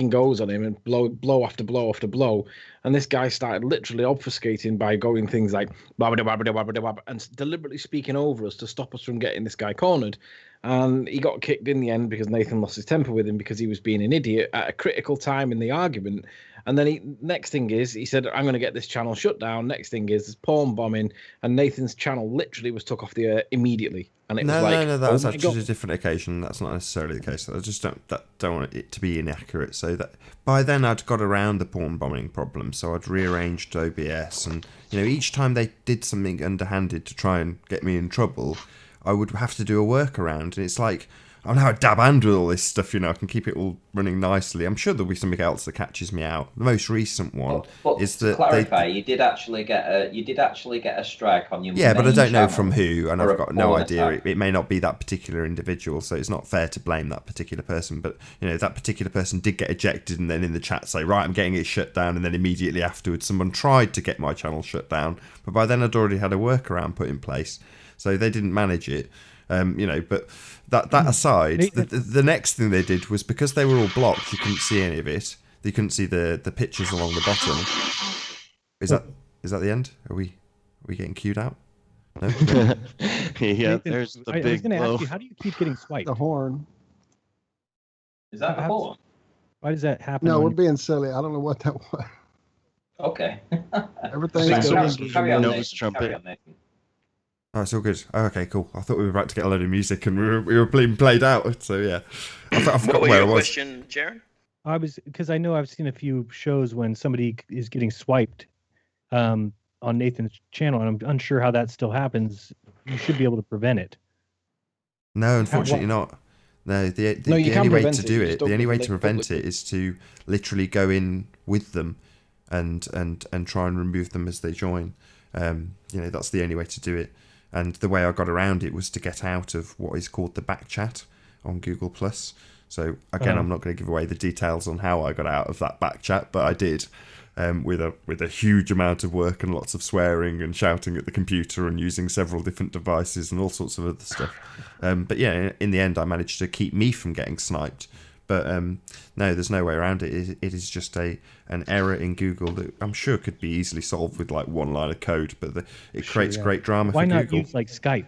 goes on him and blow after blow after blow. And this guy started literally obfuscating by going things like and deliberately speaking over us to stop us from getting this guy cornered. And he got kicked in the end because Nathan lost his temper with him because he was being an idiot at a critical time in the argument. And then next thing is, he said, I'm going to get this channel shut down. Next thing is, there's porn bombing, and Nathan's channel literally was took off the air immediately. And it was like, no, that was actually a different occasion. That's not necessarily the case. I just don't want it to be inaccurate. So that by then I'd got around the porn bombing problem. So I'd rearranged OBS, and each time they did something underhanded to try and get me in trouble, I would have to do a workaround. And it's like, I'm now a dab hand with all this stuff, I can keep it all running nicely. I'm sure there'll be something else that catches me out. The most recent one is that, to clarify, you did actually get a strike on your but I don't know from channel who, and I've got no idea. It may not be that particular individual, so it's not fair to blame that particular person. But that particular person did get ejected, and then in the chat say, right, I'm getting it shut down, and then immediately afterwards, someone tried to get my channel shut down, but by then I'd already had a workaround put in place, so they didn't manage it. But that aside, the next thing they did was, because they were all blocked, you couldn't see any of it. You couldn't see the pictures along the bottom. Is that the end? Are we getting queued out? No. Yeah, there's the big I was going to blow. ask you, how do you keep getting swiped? The horn. Is that the horn? Why does that happen? No, we're being silly. I don't know what that was. Okay. Everything's Carry on, Nose Nathan. trumpet. Carry on, Nathan. Oh, it's all good. Oh, okay, cool. I thought we were about to get a load of music, and we were being played out. So yeah, I forgot where I was. Question, Jaron? Because I know I've seen a few shows when somebody is getting swiped on Nathan's channel, and I'm unsure how that still happens. You should be able to prevent it. No, unfortunately not. No, the only way to do it, the only way to prevent it is to literally go in with them and try and remove them as they join. That's the only way to do it. And the way I got around it was to get out of what is called the back chat on Google Plus. So again, I'm not going to give away the details on how I got out of that back chat, but I did, with a huge amount of work and lots of swearing and shouting at the computer and using several different devices and all sorts of other stuff. But yeah, in the end, I managed to keep me from getting sniped. But no, there's no way around it. It is just an error in Google that I'm sure could be easily solved with like one line of code, but it creates great drama for Google. Why not use like Skype?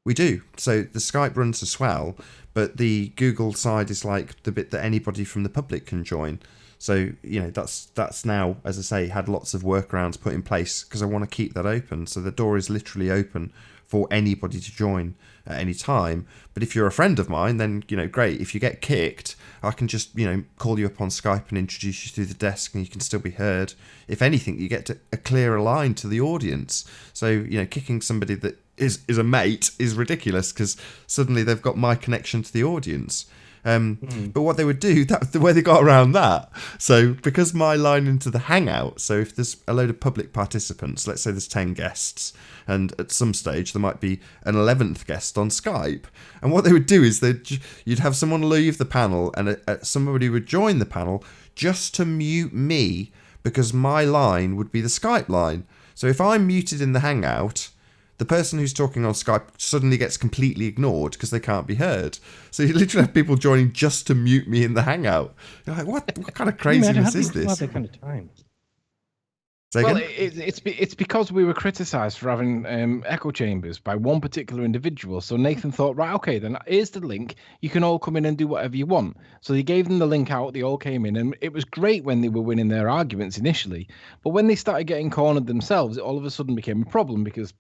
We do. So the Skype runs as well, but the Google side is like the bit that anybody from the public can join. So, that's now, as I say, had lots of workarounds put in place because I want to keep that open. So the door is literally open for anybody to join at any time. But if you're a friend of mine, then, great. If you get kicked, I can just, call you up on Skype and introduce you through the desk and you can still be heard. If anything, you get a clearer line to the audience. So, kicking somebody that is a mate is ridiculous because suddenly they've got my connection to the audience. But what they would do, that's the way they got around that. So because my line into the Hangout, so if there's a load of public participants, let's say there's 10 guests, and at some stage there might be an 11th guest on Skype. And what they would do is you'd have someone leave the panel and somebody would join the panel just to mute me because my line would be the Skype line. So if I'm muted in the Hangout, the person who's talking on Skype suddenly gets completely ignored because they can't be heard. So you literally have people joining just to mute me in the Hangout. You're like, what kind of craziness is this? That kind of time. Well, it's because we were criticised for having echo chambers by one particular individual. So Nathan thought, right, okay, then here's the link. You can all come in and do whatever you want. So he gave them the link out. They all came in, and it was great when they were winning their arguments initially. But when they started getting cornered themselves, it all of a sudden became a problem because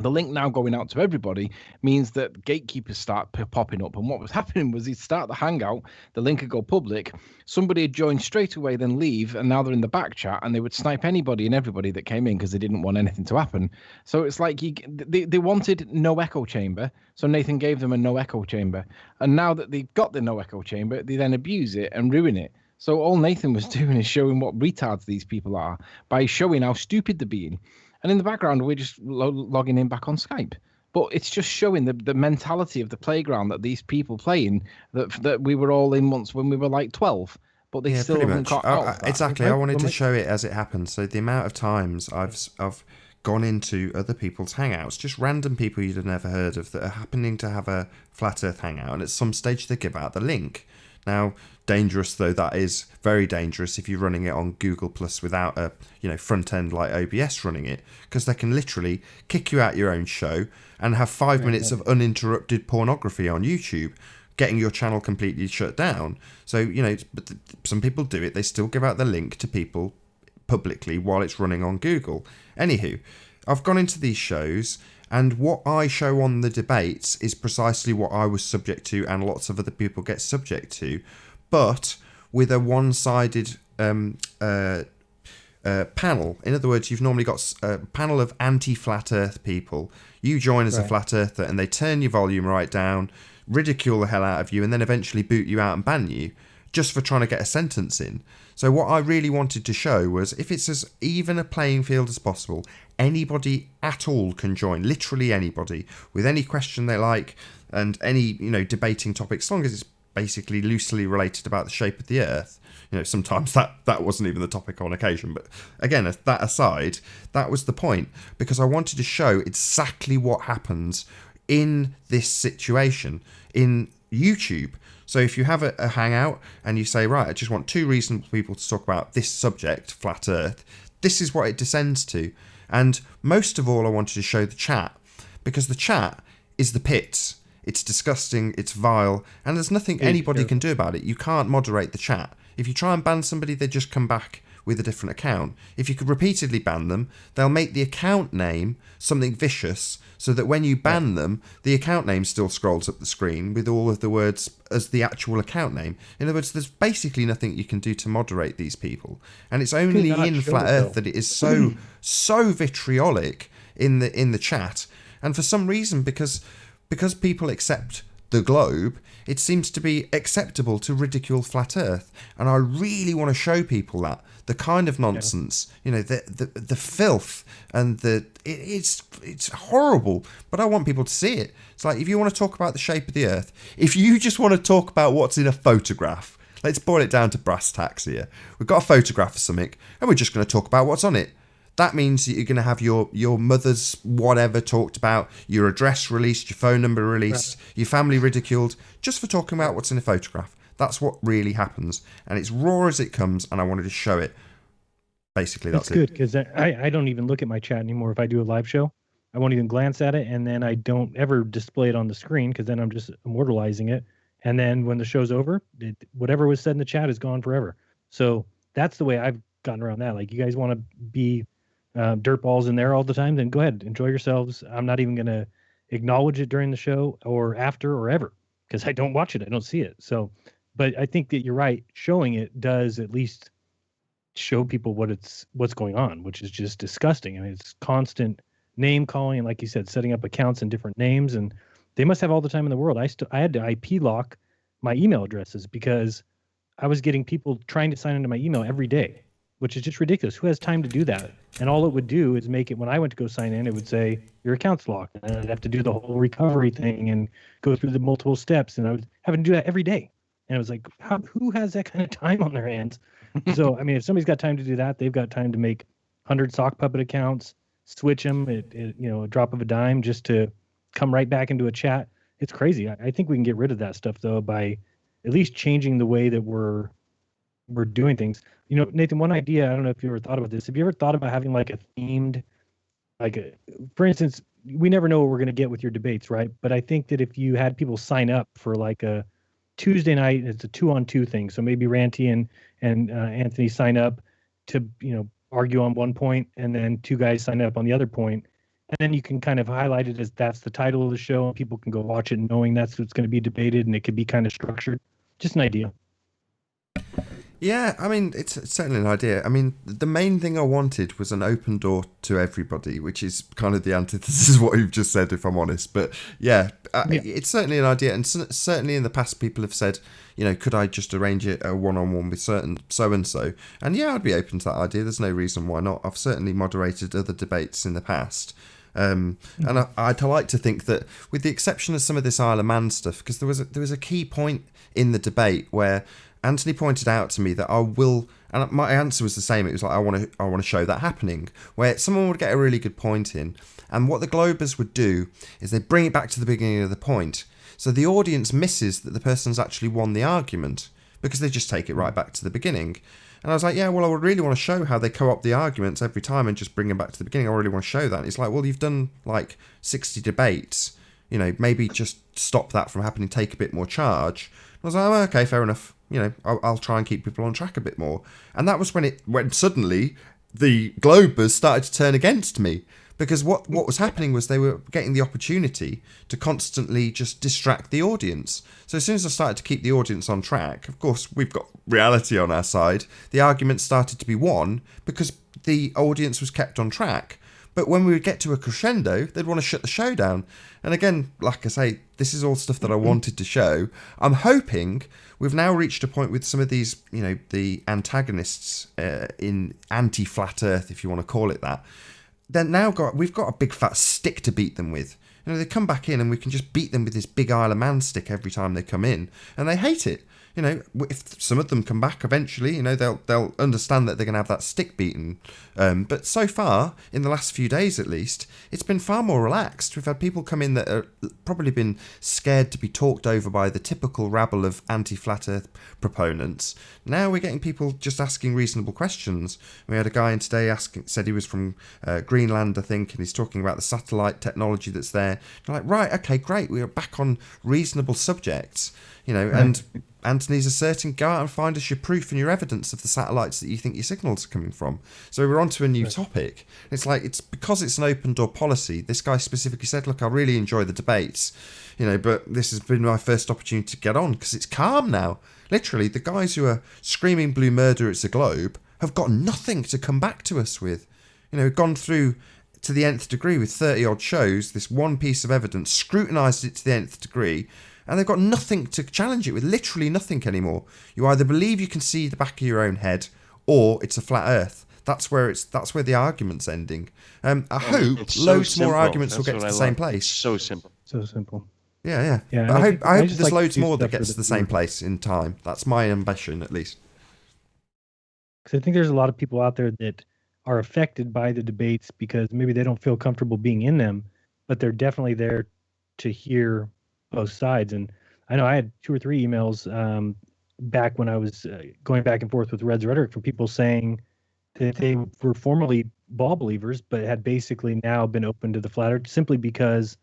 the link now going out to everybody means that gatekeepers start popping up. And what was happening was he'd start the Hangout, the link would go public, somebody would join straight away, then leave, and now they're in the back chat, and they would snipe anybody and everybody that came in because they didn't want anything to happen. So it's like they wanted no echo chamber, so Nathan gave them a no echo chamber. And now that they've got the no echo chamber, they then abuse it and ruin it. So all Nathan was doing is showing what retards these people are by showing how stupid they're being. And in the background, we're just logging in back on Skype. But it's just showing the mentality of the playground that these people playing that we were all in once when we were like 12. But they still haven't got out of that. Exactly. I wanted to show it as it happened. So the amount of times I've gone into other people's Hangouts, just random people you'd have never heard of that are happening to have a Flat Earth Hangout. And at some stage, they give out the link. Now, dangerous though that is, very dangerous if you're running it on Google Plus without a front end like OBS running it, because they can literally kick you out your own show and have 5 minutes of uninterrupted pornography on YouTube, getting your channel completely shut down. So but some people do it. They still give out the link to people publicly while it's running on Google. Anywho, I've gone into these shows. And what I show on the debates is precisely what I was subject to and lots of other people get subject to, but with a one-sided panel. In other words, you've normally got a panel of anti-flat earth people. You join as a flat earther and they turn your volume right down, ridicule the hell out of you, and then eventually boot you out and ban you just for trying to get a sentence in. So what I really wanted to show was if it's as even a playing field as possible, anybody at all can join, literally anybody, with any question they like and any, debating topic, as long as it's basically loosely related about the shape of the earth. Sometimes that wasn't even the topic on occasion. But again, that aside, that was the point, because I wanted to show exactly what happens in this situation in YouTube. So if you have a Hangout and you say, right, I just want two reasonable people to talk about this subject, flat earth, this is what it descends to. And most of all, I wanted to show the chat, because the chat is the pits. It's disgusting, it's vile, and there's nothing anybody can do about it. You can't moderate the chat. If you try and ban somebody, they just come back with a different account. If you could repeatedly ban them, they'll make the account name something vicious, so that when you ban them, the account name still scrolls up the screen with all of the words as the actual account name. In other words, there's basically nothing you can do to moderate these people. And it's only in Flat Earth that it is so vitriolic in the chat. And for some reason, because people accept the globe, it seems to be acceptable to ridicule flat Earth. And I really want to show people that the kind of nonsense, the filth, and it's horrible. But I want people to see it. It's like, if you want to talk about the shape of the Earth, if you just want to talk about what's in a photograph, let's boil it down to brass tacks here. We've got a photograph of something, and we're just going to talk about what's on it. That means that you're going to have your mother's whatever talked about, your address released, your phone number released, your family ridiculed, just for talking about what's in a photograph. That's what really happens. And it's raw as it comes, and I wanted to show it. Basically, that's it. Good, because I don't even look at my chat anymore if I do a live show. I won't even glance at it, and then I don't ever display it on the screen, because then I'm just immortalizing it. And then when the show's over, whatever was said in the chat is gone forever. So that's the way I've gotten around that. Like, you guys want to be dirtballs in there all the time, then go ahead, enjoy yourselves. I'm not even going to acknowledge it during the show or after or ever, because I don't watch it. I don't see it. So, but I think that you're right. Showing it does at least show people what's going on, which is just disgusting. I mean, it's constant name calling, and like you said, setting up accounts in different names, and they must have all the time in the world. I had to IP lock my email addresses because I was getting people trying to sign into my email every day, which is just ridiculous. Who has time to do that? And all it would do is make it, when I went to go sign in, it would say, your account's locked. And I'd have to do the whole recovery thing and go through the multiple steps. And I was having to do that every day. And it was like, who has that kind of time on their hands? So, I mean, if somebody's got time to do that, they've got time to make 100 sock puppet accounts, switch them at a drop of a dime just to come right back into a chat. It's crazy. I think we can get rid of that stuff, though, by at least changing the way that we're doing things. Nathan, one idea, I don't know if you ever thought about this. Have you ever thought about having like a themed, for instance, we never know what we're going to get with your debates, right? But I think that if you had people sign up for like a Tuesday night, it's a 2-on-2 thing. So maybe Ranty and Anthony sign up to, argue on one point, and then two guys sign up on the other point. And then you can kind of highlight it as that's the title of the show, and people can go watch it knowing that's what's going to be debated, and it could be kind of structured. Just an idea. Yeah, I mean, it's certainly an idea. I mean, the main thing I wanted was an open door to everybody, which is kind of the antithesis of what you've just said, if I'm honest. But yeah, it's certainly an idea. And certainly in the past, people have said, could I just arrange it a one-on-one with certain so-and-so? And yeah, I'd be open to that idea. There's no reason why not. I've certainly moderated other debates in the past. And I'd like to think that, with the exception of some of this Isle of Man stuff, because there was a key point in the debate where Anthony pointed out to me that I will, and my answer was the same. It was like, I want to show that happening, where someone would get a really good point in, and what the Globers would do is they bring it back to the beginning of the point, so the audience misses that the person's actually won the argument because they just take it right back to the beginning. And I was like, yeah, well, I would really want to show how they co-opt the arguments every time and just bring them back to the beginning. I really want to show that. And it's like, well, you've done like 60 debates, maybe just stop that from happening, take a bit more charge. I was like, oh, okay, fair enough. I'll try and keep people on track a bit more. And that was when suddenly the Globers started to turn against me, because what was happening was they were getting the opportunity to constantly just distract the audience. So as soon as I started to keep the audience on track, of course, we've got reality on our side. The argument started to be won because the audience was kept on track. But when we would get to a crescendo, they'd want to shut the show down. And again, like I say, this is all stuff that I wanted to show. I'm hoping we've now reached a point with some of these, the antagonists in anti-flat Earth, if you want to call it that. We've got a big fat stick to beat them with. They come back in and we can just beat them with this big Isle of Man stick every time they come in. And they hate it. If some of them come back eventually, they'll understand that they're going to have that stick beaten. But so far, in the last few days at least, it's been far more relaxed. We've had people come in that have probably been scared to be talked over by the typical rabble of anti-flat Earth proponents. Now we're getting people just asking reasonable questions. We had a guy in today said he was from Greenland, I think, and he's talking about the satellite technology that's there. You're like, right, okay, great. We are back on reasonable subjects, and Anthony's asserting, go out and find us your proof and your evidence of the satellites that you think your signals are coming from. So we're on to a new topic. It's like, it's because it's an open door policy. This guy specifically said, look, I really enjoy the debates, but this has been my first opportunity to get on because it's calm now. Literally, the guys who are screaming blue murder, it's a globe, have got nothing to come back to us with. Gone through to the nth degree with 30 odd shows, this one piece of evidence, scrutinised it to the nth degree, and they've got nothing to challenge it with, literally nothing anymore. You either believe you can see the back of your own head, or it's a flat Earth. That's where the argument's ending. I hope It's so loads more simple. arguments will That's get to what the I same love. place. So simple. So simple. Yeah. Yeah, But I hope just there's like to loads do more that stuff gets for to the same place in time. That's my ambition, at least. Because I think there's a lot of people out there that are affected by the debates because maybe they don't feel comfortable being in them, but they're definitely there to hear both sides. And I know I had 2 or 3 emails back when I was going back and forth with Red's Rhetoric from people saying that they were formerly ball believers, but had basically now been open to the flat earth simply because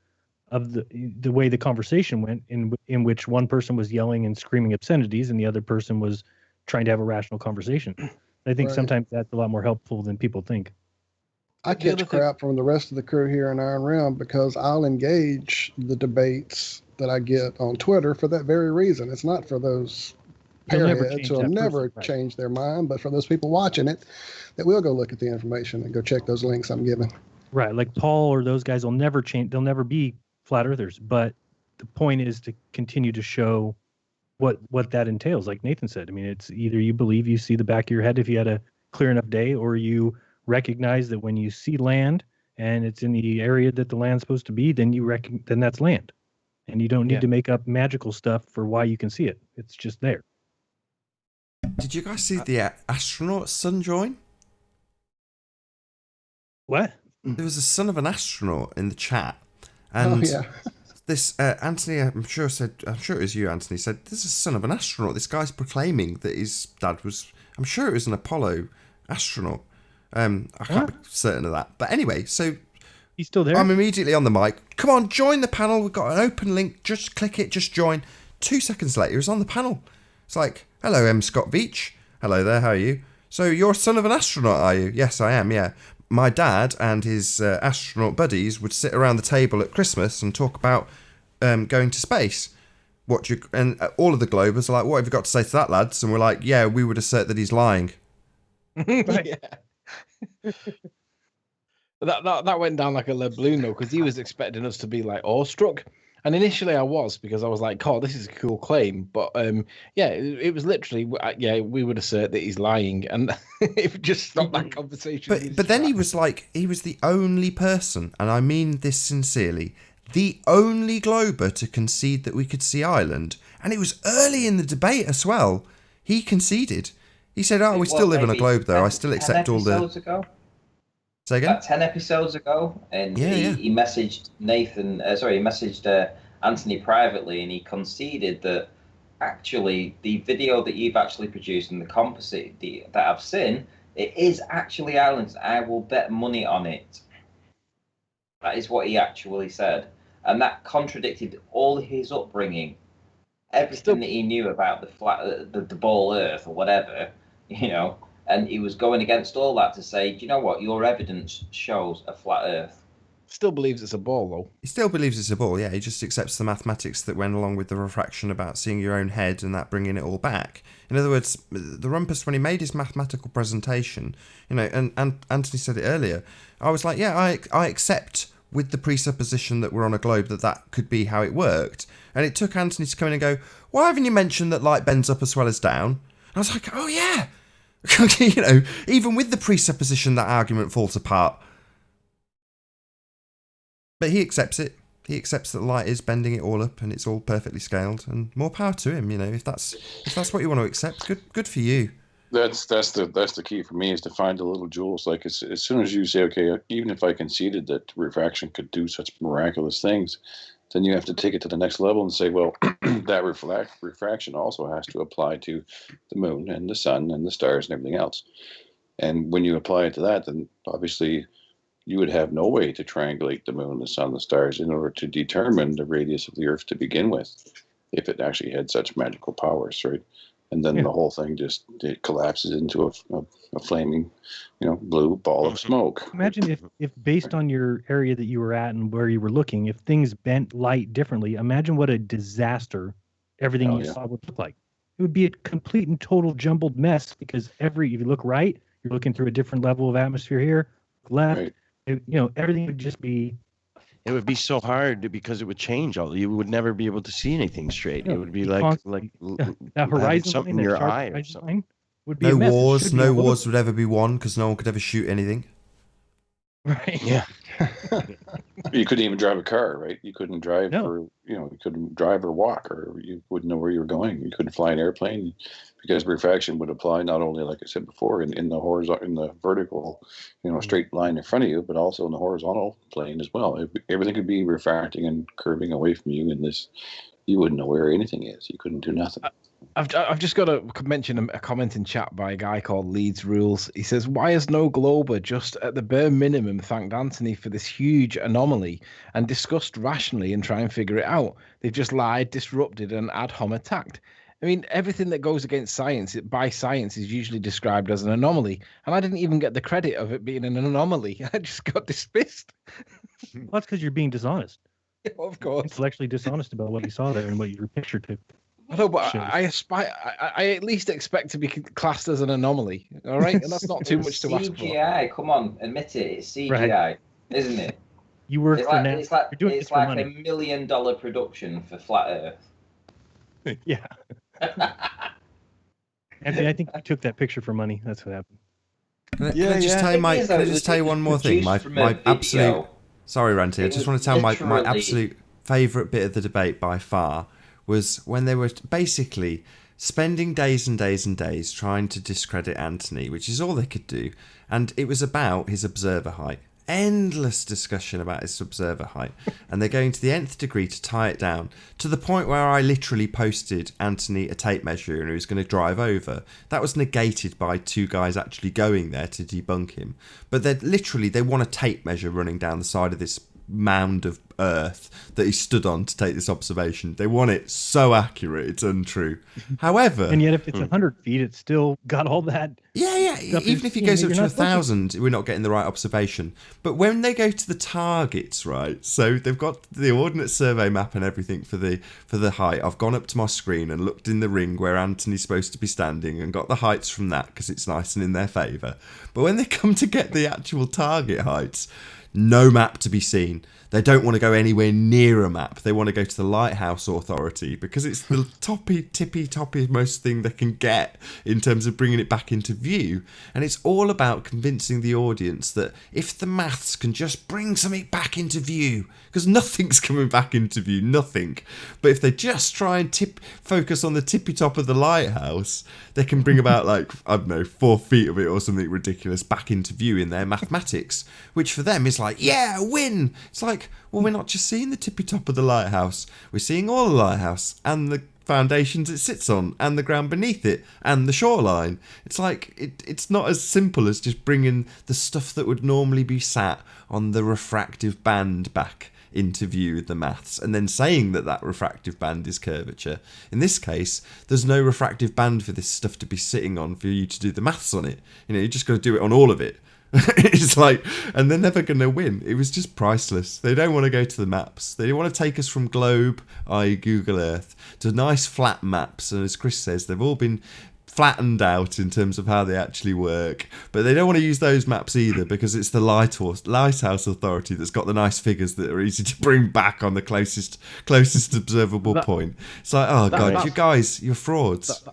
of the way the conversation went, in which one person was yelling and screaming obscenities and the other person was trying to have a rational conversation. I think Right. sometimes that's a lot more helpful than people think. I The other catch thing- crap from the rest of the crew here in Iron Realm because I'll engage the debates that I get on Twitter for that very reason. It's not for those They'll never pairheads change who'll that never person, right. change their mind, but for those people watching it that will go look at the information and go check those links I'm giving. Right. Like Paul or those guys will never change. They'll never be flat earthers. But the point is to continue to show what that entails. Like Nathan said, I mean, it's either you believe you see the back of your head if you had a clear enough day, or you recognize that when you see land and it's in the area that the land's supposed to be, then then that's land. And you don't need Yeah. to make up magical stuff for why you can see it. It's just there. Did you guys see the astronaut son join? What? There was a son of an astronaut in the chat, and Oh, yeah. this Anthony, I'm sure it was you, Anthony, said this is a son of an astronaut. This guy's proclaiming that his dad was, I'm sure it was an Apollo astronaut. I can't be certain of that, but anyway, so He's still there? I'm immediately on the mic. Come on, join the panel. We've got an open link. Just click it. Just join. 2 seconds later, he's on the panel. It's like, hello, M. Scott Veach. Hello there. How are you? So you're a son of an astronaut, are you? Yes, I am. Yeah. My dad and his astronaut buddies would sit around the table at Christmas and talk about going to space. And all of the Globers are like, what have you got to say to that, lads? And we're like, yeah, we would assert that he's lying. Yeah. That went down like a lead balloon though, because he was expecting us to be like awestruck, and initially I was, because I was like, "Oh, this is a cool claim," but yeah, it was literally, yeah, we would assert that he's lying, and it just stopped that conversation. But then he was like, he was the only person, and I mean this sincerely, the only Glober to concede that we could see Ireland, and it was early in the debate as well. He conceded. He said, "Oh, we still live on a globe, though. I still accept all the." Ago? Say again? About 10 episodes ago, and he messaged Nathan. He messaged Anthony privately, and he conceded that actually the video that you've actually produced and the composite that I've seen, it is actually Ireland's. I will bet money on it. That is what he actually said, and that contradicted all his upbringing, everything that he knew about the flat, the ball Earth or whatever, you know. And he was going against all that to say, do you know what? Your evidence shows a flat Earth. Still believes it's a ball, though. He still believes it's a ball, yeah. He just accepts the mathematics that went along with the refraction about seeing your own head and that bringing it all back. In other words, the Rumpus, when he made his mathematical presentation, you know, and Anthony said it earlier, I was like, yeah, I accept with the presupposition that we're on a globe that could be how it worked. And it took Anthony to come in and go, why haven't you mentioned that light bends up as well as down? And I was like, oh, yeah. You know, even with the presupposition, that argument falls apart. But he accepts it. He accepts that light is bending it all up and it's all perfectly scaled. And more power to him. You know, if that's what you want to accept, good for you. That's the key for me, is to find the little jewels. Like as soon as you say, okay, even if I conceded that refraction could do such miraculous things, then you have to take it to the next level and say, well, that refraction also has to apply to the moon and the sun and the stars and everything else. And when you apply it to that, then obviously you would have no way to triangulate the moon, the sun, the stars in order to determine the radius of the Earth to begin with, if it actually had such magical powers, right? And then the whole thing it collapses into a flaming, blue ball of smoke. Imagine if based on your area that you were at and where you were looking, if things bent light differently, imagine what a disaster everything you saw would look like. It would be a complete and total jumbled mess, because if you look right, you're looking through a different level of atmosphere here, left, right. everything would just be it would be so hard because it would change all. You would never be able to see anything straight. Yeah, It would be the like constant- that having horizon something line, in that your sharp eye or horizon something. line would be No a mess. It wars, should be no a wars would ever be won because no one could ever shoot anything. Right. Yeah. You couldn't even drive a car, right? You couldn't drive No. or you couldn't drive or walk, or you wouldn't know where you were going. You couldn't fly an airplane because refraction would apply not only, like I said before, in the horizontal, in the vertical, straight line in front of you, but also in the horizontal plane as well. Everything could be refracting and curving away from you in this. You wouldn't know where anything is. You couldn't do nothing. I've just got to mention a comment in chat by a guy called Leeds Rules. He says, "Why has no Glober just at the bare minimum thanked Anthony for this huge anomaly and discussed rationally and try and figure it out? They've just lied, disrupted, and ad hom attacked. I mean, everything that goes against science, by science, is usually described as an anomaly. And I didn't even get the credit of it being an anomaly. I just got dismissed." Well, that's because you're being dishonest. Of course. Intellectually dishonest about what you saw there and what your picture took. No, but shows. I aspire. I at least expect to be classed as an anomaly. All right, and that's not too much to ask for. CGI, come on, admit it. It's CGI, Right. isn't it? You work It's for like, NASA. it's like, You're doing it's this for like money. $1 million production for Flat Earth. Yeah. Anthony, I think you took that picture for money. That's what happened. Can I just tell you, It is, though, can I it just was- tell you it was one more thing? produced from a My video. absolute. Sorry, Ranty. I It just was want to tell my literally- absolute favourite bit of the debate by far was when they were basically spending days and days and days trying to discredit Anthony, which is all they could do. And it was about his observer height. Endless discussion about his observer height. And they're going to the nth degree to tie it down to the point where I literally posted Anthony a tape measure and he was going to drive over. That was negated by two guys actually going there to debunk him. But they want a tape measure running down the side of this mound of earth that he stood on to take this observation. They want it so accurate it's untrue. However, And yet, if it's 100 feet, it's still got all that. yeah, stuff even if he you're goes up seeing to that 1,000, we're not getting the right observation. But when they go to the targets, right? So they've got the Ordnance Survey map and everything for the height. I've gone up to my screen and looked in the ring where Anthony's supposed to be standing and got the heights from that because it's nice and in their favour. But when they come to get the actual target heights, no map to be seen. They don't want to go anywhere near a map. They want to go to the Lighthouse Authority because it's the tippy most thing they can get in terms of bringing it back into view. And it's all about convincing the audience that if the maths can just bring something back into view, because nothing's coming back into view, nothing. But if they just try and focus on the tippy top of the lighthouse, they can bring about 4 feet of it or something ridiculous back into view in their mathematics, which for them is like, yeah, win. It's like, well, we're not just seeing the tippy top of the lighthouse. We're seeing all the lighthouse and the foundations it sits on and the ground beneath it and the shoreline. It's like, it's not as simple as just bringing the stuff that would normally be sat on the refractive band back into view with the maths and then saying that refractive band is curvature. In this case, there's no refractive band for this stuff to be sitting on for you to do the maths on it. You just got to do it on all of it. It's like, and they're never going to win. It was just priceless. They don't want to go to the maps. They want to take us from globe, i.e. Google Earth, to nice flat maps. And as Chris says, they've all been flattened out in terms of how they actually work. But they don't want to use those maps either because it's the Lighthouse Authority that's got the nice figures that are easy to bring back on the closest observable point. It's like, oh, God, you guys, you're frauds.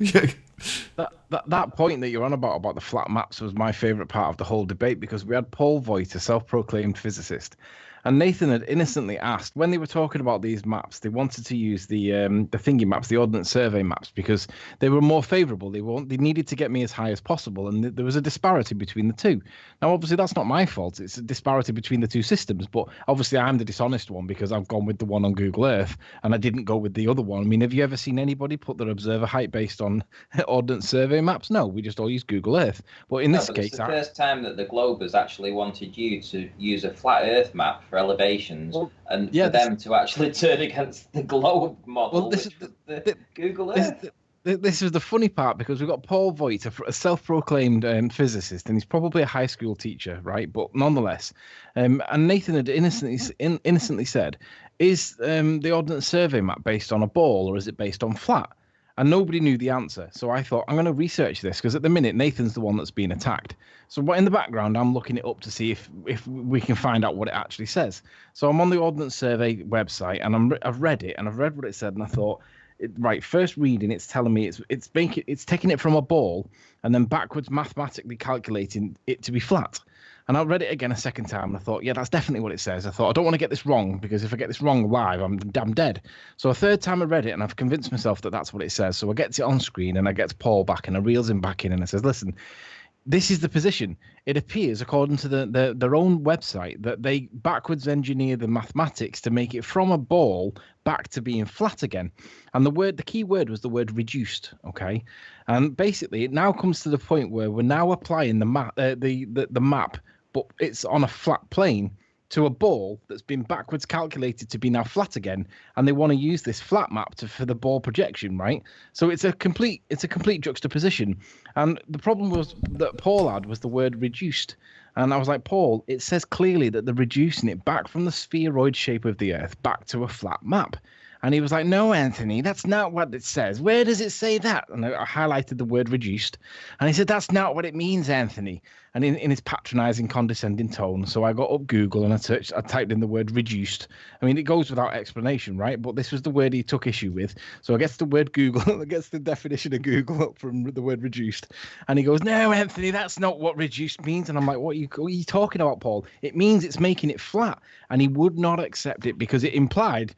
That point that you're on about the flat maps was my favourite part of the whole debate because we had Paul Voigt, a self-proclaimed physicist, and Nathan had innocently asked when they were talking about these maps, they wanted to use the thingy maps, the Ordnance Survey maps, because they were more favourable. They needed to get me as high as possible, and there was a disparity between the two. Now, obviously, that's not my fault. It's a disparity between the two systems, but obviously, I'm the dishonest one because I've gone with the one on Google Earth and I didn't go with the other one. I mean, have you ever seen anybody put their observer height based on Ordnance Survey maps? No, we just all use Google Earth. But in this case, it's the first time that the Globers actually wanted you to use a flat Earth map for elevations, and for them to actually turn against the globe model, which was the Google Earth. This is the funny part because we've got Paul Voigt, a self-proclaimed physicist, and he's probably a high school teacher, right? But nonetheless, and Nathan had innocently said, "Is the Ordnance Survey map based on a ball or is it based on flat?" and nobody knew the answer. So I thought, I'm going to research this, because at the minute Nathan's the one that's being attacked. So in the background, I'm looking it up to see if we can find out what it actually says. So I'm on the Ordnance Survey website, and I've read it, and I've read what it said, and I thought, right, first reading, it's telling me it's taking it from a ball and then backwards mathematically calculating it to be flat. And I read it again a second time, and I thought, yeah, that's definitely what it says. I thought, I don't want to get this wrong, because if I get this wrong live, I'm dead. So a third time I read it, and I've convinced myself that that's what it says. So I get it on screen, and I get Paul back, and I reels him back in, and I says, listen, this is the position. It appears, according to their own website, that they backwards engineer the mathematics to make it from a ball back to being flat again. And the key word was the word reduced. Okay, and basically it now comes to the point where we're now applying the map, the map, but it's on a flat plane, to a ball that's been backwards calculated to be now flat again, and they want to use this flat map for the ball projection, right? So it's a complete juxtaposition. And the problem was that Paul had was the word reduced. And I was like, Paul, it says clearly that they're reducing it back from the spheroid shape of the Earth back to a flat map. And he was like, no, Anthony, that's not what it says. Where does it say that? And I highlighted the word reduced. And he said, that's not what it means, Anthony. And in his patronizing, condescending tone. So I got up Google and I typed in the word reduced. I mean, it goes without explanation, right? But this was the word he took issue with. So I guess the word Google, I guess the definition of Google up from the word reduced. And he goes, no, Anthony, that's not what reduced means. And I'm like, what are you talking about, Paul? It means it's making it flat. And he would not accept it, because it implied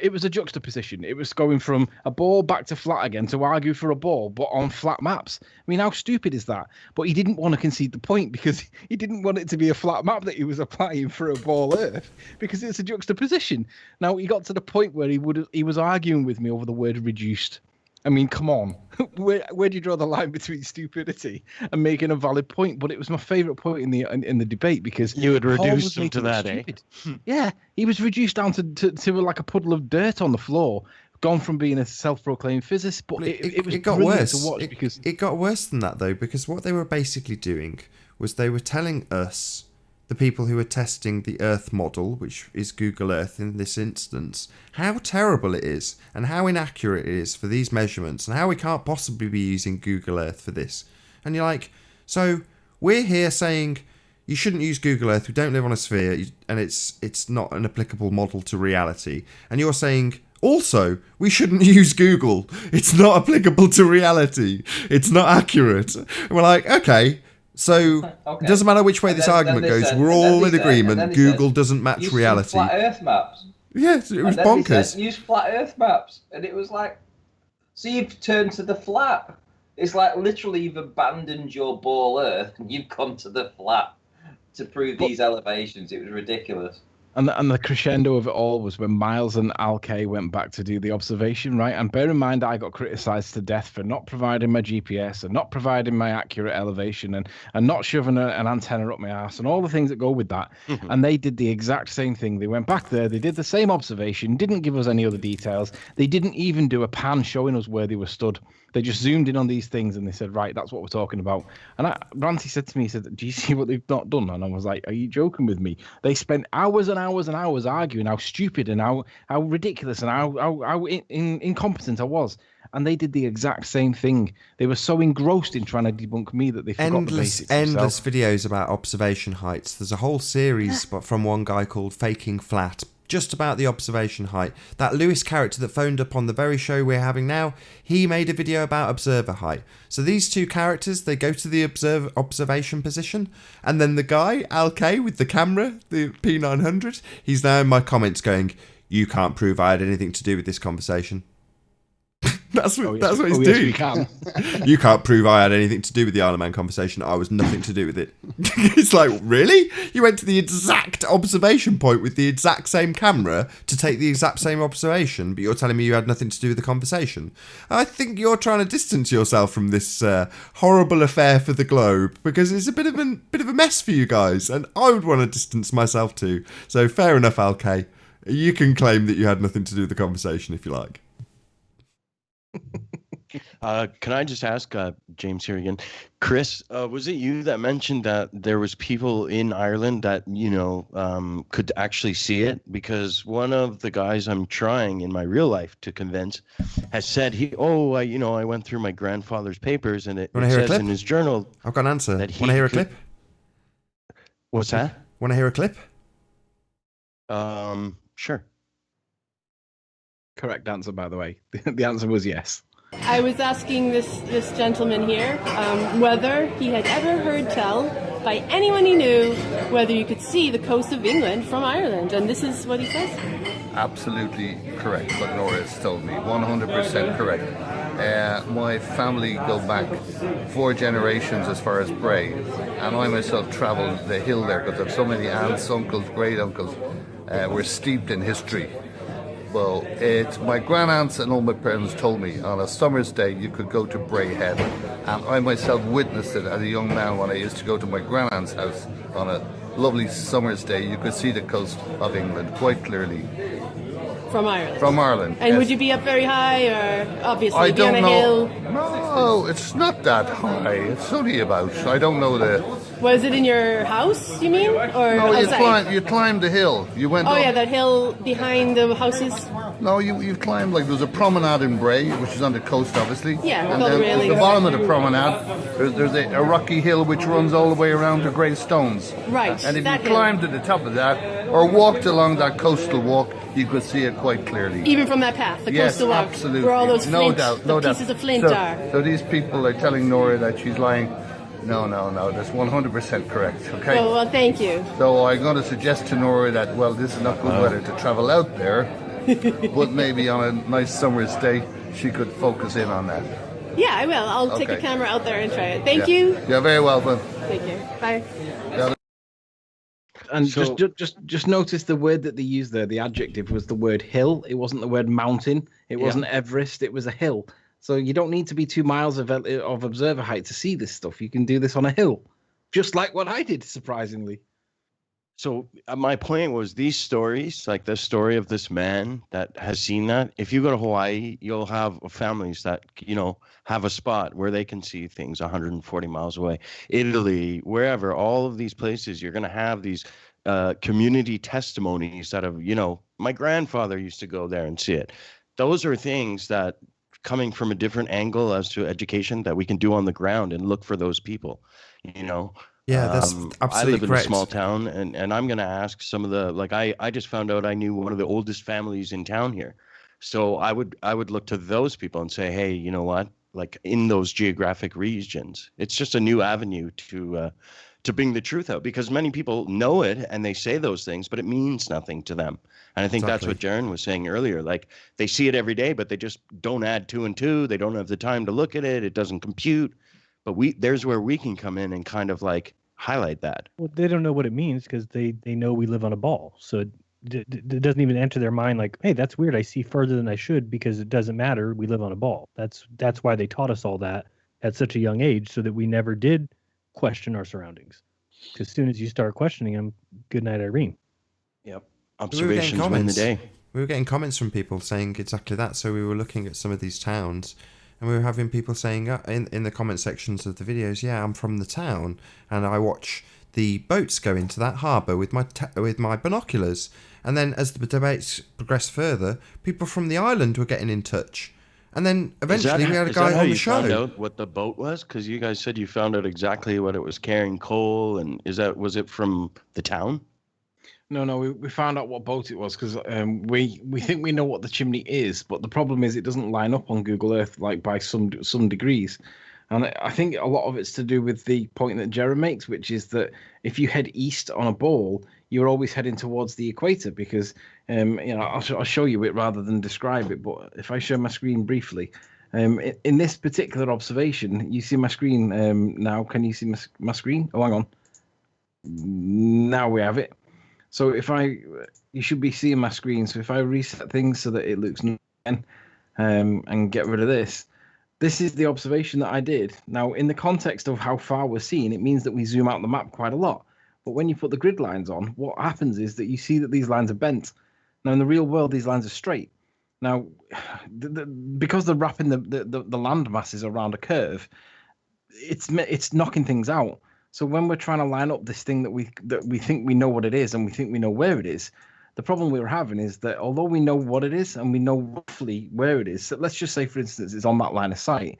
it was a juxtaposition. It was going from a ball back to flat again to argue for a ball, but on flat maps. I mean, how stupid is that? But he didn't want to concede the point, because he didn't want it to be a flat map that he was applying for a ball Earth, because it's a juxtaposition. Now, he got to the point where he was arguing with me over the word reduced. I mean, come on. Where do you draw the line between stupidity and making a valid point? But it was my favourite point in the debate, because you would reduce him to that, Yeah, he was reduced down to like a puddle of dirt on the floor, gone from being a self-proclaimed physicist. But it got worse. To watch, because it got worse than that, though, because what they were basically doing was they were telling us, the people who were testing the Earth model, which is Google Earth in this instance, how terrible it is and how inaccurate it is for these measurements, and how we can't possibly be using Google Earth for this. And you're like, so we're here saying you shouldn't use Google Earth, we don't live on a sphere, and it's not an applicable model to reality. And you're saying, also, we shouldn't use Google, it's not applicable to reality, it's not accurate. And we're like, okay. So it doesn't matter which way this argument goes. We're all in agreement. Google doesn't match reality. Flat Earth maps. Yes, it was bonkers. Use flat Earth maps, and it was like, so you've turned to the flat. It's like literally you've abandoned your ball Earth and you've gone to the flat to prove these elevations. It was ridiculous. And the crescendo of it all was when Miles and Al-K went back to do the observation, right? And bear in mind, I got criticised to death for not providing my GPS and not providing my accurate elevation and not shoving an antenna up my ass and all the things that go with that. Mm-hmm. And they did the exact same thing. They went back there, they did the same observation, didn't give us any other details. They didn't even do a pan showing us where they were stood. They just zoomed in on these things and they said, right, that's what we're talking about. And Ranty said to me, he said, do you see what they've not done? And I was like, are you joking with me? They spent hours and hours and hours arguing how stupid and how ridiculous and how incompetent I was. And they did the exact same thing. They were so engrossed in trying to debunk me that they forgot the basics endless videos about observation heights. There's a whole series from one guy called Faking Flat, just about the observation height. That Lewis character that phoned up on the very show we're having now, he made a video about observer height. So these two characters, they go to the observation position, and then the guy, Al-K, with the camera, the P900, he's now in my comments going, you can't prove I had anything to do with this conversation. That's what he's doing. Can. You can't prove I had anything to do with the Isle of Man conversation. I was nothing to do with it. It's like, really? You went to the exact observation point with the exact same camera to take the exact same observation, but you're telling me you had nothing to do with the conversation? I think you're trying to distance yourself from this horrible affair for the globe, because it's a bit of a mess for you guys, and I would want to distance myself too. So fair enough, Al-K. You can claim that you had nothing to do with the conversation if you like. Can I just ask, James here again, Chris, was it you that mentioned that there was people in Ireland that, could actually see it? Because one of the guys I'm trying in my real life to convince has said I went through my grandfather's papers and it says in his journal. I've got an answer. Want That to hear a clip? What's that? Want to hear a clip? Sure. Correct answer, by the way. The answer was yes. I was asking this gentleman here whether he had ever heard tell by anyone he knew whether you could see the coast of England from Ireland, and this is what he says. Absolutely correct, what Nora has told me. 100% correct. My family go back 4 generations as far as Bray, and I myself travelled the hill there because I have so many aunts, uncles, great uncles. We're steeped in history. Well, it's my granddaunts and all my parents told me on a summer's day you could go to Bray Head, and I myself witnessed it as a young man when I used to go to my grandaunt's house on a lovely summer's day. You could see the coast of England quite clearly. From Ireland? From Ireland. And yes. would you be up very high, or obviously I be on don't a know. hill? No, it's not that high. It's only about, I don't know the... Was it in your house, you mean? Or No, outside? you climbed the hill. You went Oh up. yeah, that hill behind the houses? No, you climbed, like, there's a promenade in Bray, which is on the coast, obviously. Yeah, and called then railings. at the bottom of the promenade, there's a rocky hill which runs all the way around to grey stones. Right, And if that you hill. climbed to the top of that, or walked along that coastal walk, you could see it quite clearly. Even from that path, the Yes, coastal walk, absolutely. where all those no flint, doubt, the no pieces doubt. of flint are. So these people are telling Nora that she's lying. No, that's 100% correct, okay? Well, thank you. So I'm going to suggest to Nora that, well, this is not good weather to travel out there, but maybe on a nice summer's day, she could focus in on that. Yeah, I will. I'll take a Okay. camera out there and try it. Thank Yeah. you. You're very welcome. Thank you. Bye. And So- just notice the word that they used there. The adjective was the word hill. It wasn't the word mountain. It wasn't Everest. It was a hill. So you don't need to be 2 miles of observer height to see this stuff. You can do this on a hill, just like what I did, surprisingly. So my point was these stories, like the story of this man that has seen that. If you go to Hawaii, you'll have families that, have a spot where they can see things 140 miles away. Italy, wherever, all of these places, you're going to have these community testimonies that have, my grandfather used to go there and see it. Those are things that coming from a different angle as to education that we can do on the ground and look for those people, Yeah, that's I absolutely live in correct. a small town, and I'm going to ask some of the I just found out I knew one of the oldest families in town here, so I would look to those people and say, hey, you know what? Like in those geographic regions, it's just a new avenue to bring the truth out, because many people know it and they say those things, but it means nothing to them. And I think that's what Jaron was saying earlier. Like they see it every day, but they just don't add 2 and 2. They don't have the time to look at it. It doesn't compute. But there's where we can come in and kind of like highlight that. Well, they don't know what it means because they know we live on a ball. So it doesn't even enter their mind like, hey, that's weird. I see further than I should because it doesn't matter. We live on a ball. That's why they taught us all that at such a young age, so that we never did question our surroundings. Because as soon as you start questioning them, good night, Irene. Yep. We Observations win the day. We were getting comments from people saying exactly that. So we were looking at some of these towns, and we were having people saying in the comment sections of the videos, yeah, I'm from the town, and I watch the boats go into that harbour with my binoculars. And then as the debates progressed further, people from the island were getting in touch. And then eventually we had a guy on the show. Is that how you found out what the boat was? Because you guys said you found out exactly what it was carrying coal, and was it from the town? No, we found out what boat it was because we think we know what the chimney is, but the problem is it doesn't line up on Google Earth like by some degrees. And I think a lot of it's to do with the point that Jaron makes, which is that if you head east on a ball, you're always heading towards the equator because, I'll show you it rather than describe it. But if I show my screen briefly, in this particular observation, you see my screen now. Can you see my screen? Oh, hang on. Now we have it. So you should be seeing my screen. So if I reset things so that it looks again, and get rid of this. This is the observation that I did. Now, in the context of how far we're seeing, it means that we zoom out the map quite a lot. But when you put the grid lines on, what happens is that you see that these lines are bent. Now, in the real world, these lines are straight. Now, because they're wrapping the land masses around a curve, it's knocking things out. So when we're trying to line up this thing that we think we know what it is and we think we know where it is, the problem we're having is that although we know what it is and we know roughly where it is, so let's just say, for instance, it's on that line of sight.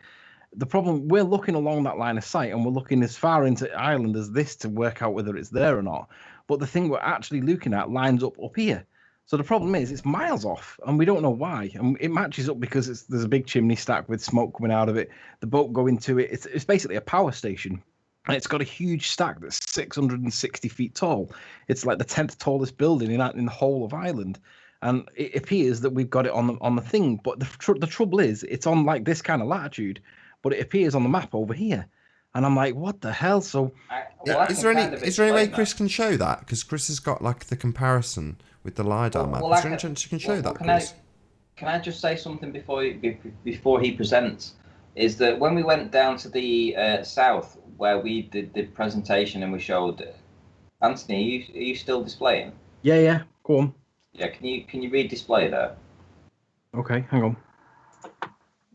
The problem, we're looking along that line of sight and we're looking as far into Ireland as this to work out whether it's there or not. But the thing we're actually looking at lines up here. So the problem is it's miles off and we don't know why. And it matches up because there's a big chimney stack with smoke coming out of it. The boat going to it. It's basically a power station. And it's got a huge stack that's 660 feet tall. It's like the 10th tallest building in the whole of Ireland. And it appears that we've got it on the thing. But the trouble is, it's on like this kind of latitude, but it appears on the map over here. And I'm like, what the hell? So is there any way Chris can show that? Because Chris has got like the comparison with the LiDAR map. Is there any chance you can show that, Chris? Can I just say something before he presents? Is that when we went down to the south, where we did the presentation and we showed Anthony, are you still displaying? Yeah, go on. Yeah, can you read display there? Okay, hang on.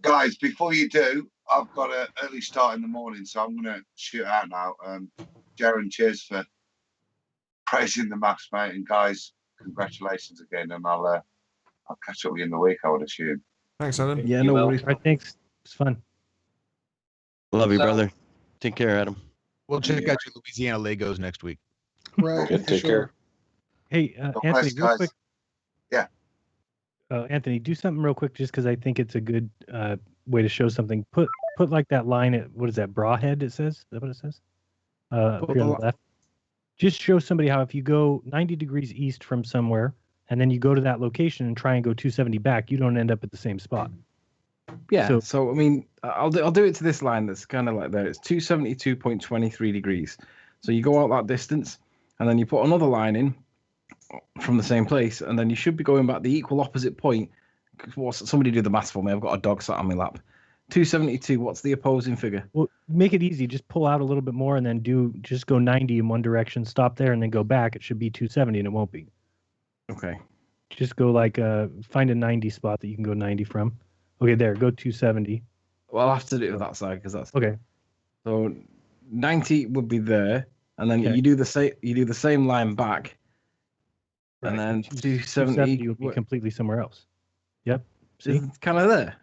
Guys, before you do, I've got an early start in the morning, so I'm going to shoot out now. Jaron, cheers for praising the maths, mate, and guys, congratulations again, and I'll catch up with you in the week, I would assume. Thanks, Adam. Yeah, no worries. All right, thanks. It's fun. Love you, brother. Take care, Adam. We'll check out your Louisiana Legos next week. Right. Okay, take care. Hey, Anthony, real quick. Yeah. Anthony, do something real quick, just because I think it's a good way to show something. Put like that line at, what is that, Brawhead? It says. Is that what it says? Up here on the left. Just show somebody how if you go 90 degrees east from somewhere, and then you go to that location and try and go 270 back, you don't end up at the same spot. Yeah. So I mean, I'll do it to this line that's kind of like there. It's 272.23 degrees. So you go out that distance, and then you put another line in from the same place, and then you should be going back the equal opposite point. Somebody do the maths for me. I've got a dog sat on my lap. 272. What's the opposing figure? Well, make it easy. Just pull out a little bit more, and then just go 90 in one direction. Stop there, and then go back. It should be 270, and it won't be. Okay. Just go like find a 90 spot that you can go 90 from. Okay, there. Go 270. Well, I'll have to do it with that side because that's okay. So 90 would be there, and then you do the same line back, right. And then 270 would be completely somewhere else. Yep. See, it's kind of there.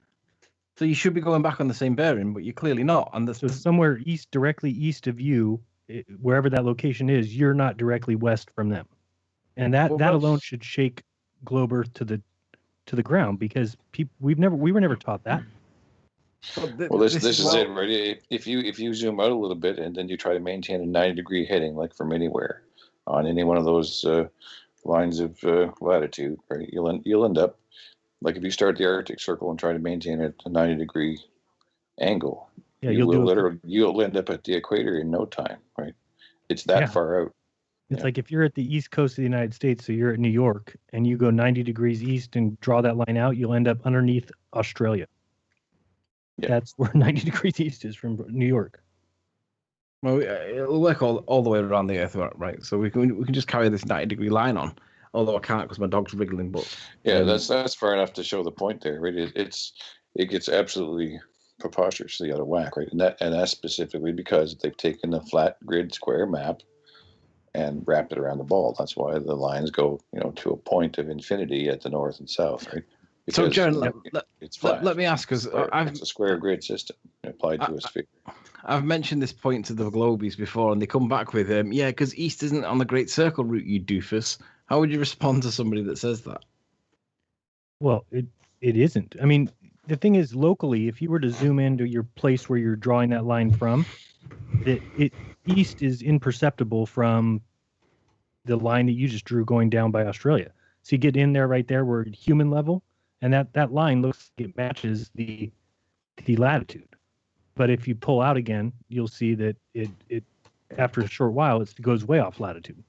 So you should be going back on the same bearing, but you're clearly not. And so somewhere directly east of you, wherever that location is, you're not directly west from them, and that alone should shake Globe Earth to the ground, because we were never taught that. Well, this is it, right? If you zoom out a little bit and then you try to maintain a 90-degree heading, like from anywhere on any one of those lines of latitude, right? You'll end up like if you start the Arctic Circle and try to maintain a 90-degree angle. Yeah, you'll end up at the equator in no time, right? It's that far out. It's like if you're at the east coast of the United States, so you're at New York, and you go 90 degrees east and draw that line out, you'll end up underneath Australia. Yeah. That's where 90 degrees east is from New York. Well, it'll work all the way around the Earth, right? So we can just carry this 90-degree line on. Although I can't because my dog's wriggling. But yeah, that's far enough to show the point there, right? It gets absolutely preposterously out of whack, right? And that's specifically because they've taken a flat grid square map and wrapped it around the ball. That's why the lines go, to a point of infinity at the north and south, right? Because so, Jaron, let me ask, because it's a square grid system applied to a sphere. I've mentioned this point to the Globies before, and they come back with, because East isn't on the Great Circle route, you doofus. How would you respond to somebody that says that? Well, it isn't. I mean, the thing is, locally, if you were to zoom into your place where you're drawing that line from, East is imperceptible from the line that you just drew going down by Australia. So you get in there right there, we're at human level, and that line looks like it matches the latitude. But if you pull out again, you'll see that it after a short while it goes way off latitude.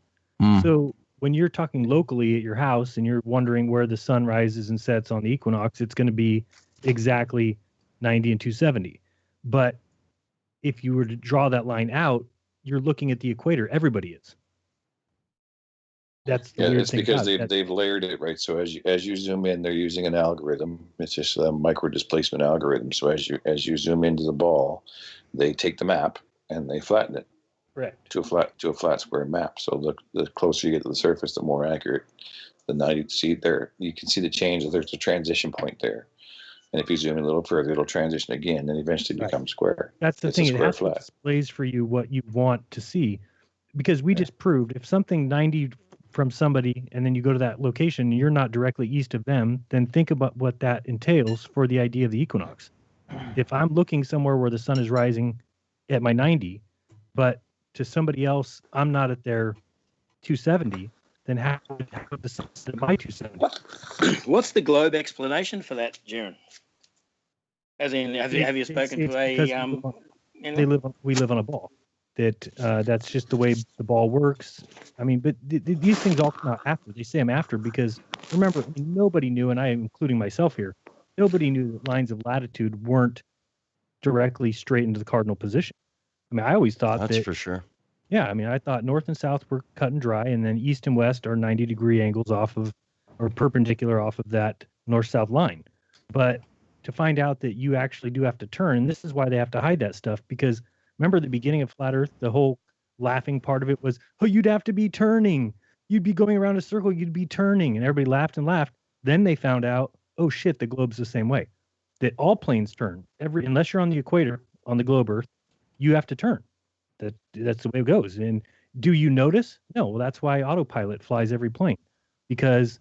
So when you're talking locally at your house and you're wondering where the sun rises and sets on the equinox, it's going to be exactly 90 and 270. But if you were to draw that line out, you're looking at the equator. Everybody is. that's the Yeah, weird it's thing because about it. they've layered it, right. So as you zoom in, they're using an algorithm. It's just a micro displacement algorithm. So as you zoom into the ball, they take the map and they flatten it Correct. to a flat square map. So the closer you get to the surface, the more accurate. The 90 see there, you can see the change. There's a transition point there, and if you zoom in a little further, it'll transition again, and eventually Right. become square. That's the It's thing. a It square has to flat. displays for you what you want to see, because we just proved if something 90 from somebody and then you go to that location and you're not directly east of them, then think about what that entails for the idea of the equinox. If I'm looking somewhere where the sun is rising at my 90, but to somebody else I'm not at their 270, then how would the sun set at my 270? What's the globe explanation for that, Jaron? As in, have you spoken to a we live on a ball. That's just the way the ball works. I mean, but these things all come out after. They say them after because remember, nobody knew, and I am including myself here, nobody knew that lines of latitude weren't directly straight into the cardinal position. I mean, I always thought That's for sure. Yeah, I mean, I thought north and south were cut and dry, and then east and west are 90-degree angles off of, or perpendicular off of that north-south line. But to find out that you actually do have to turn, and this is why they have to hide that stuff, because remember the beginning of Flat Earth, the whole laughing part of it was, oh, you'd have to be turning. You'd be going around a circle, you'd be turning. And everybody laughed and laughed. Then they found out, oh, shit, the globe's the same way. That all planes turn. Unless you're on the equator, on the globe Earth, you have to turn. That's the way it goes. And do you notice? No. Well, that's why autopilot flies every plane, because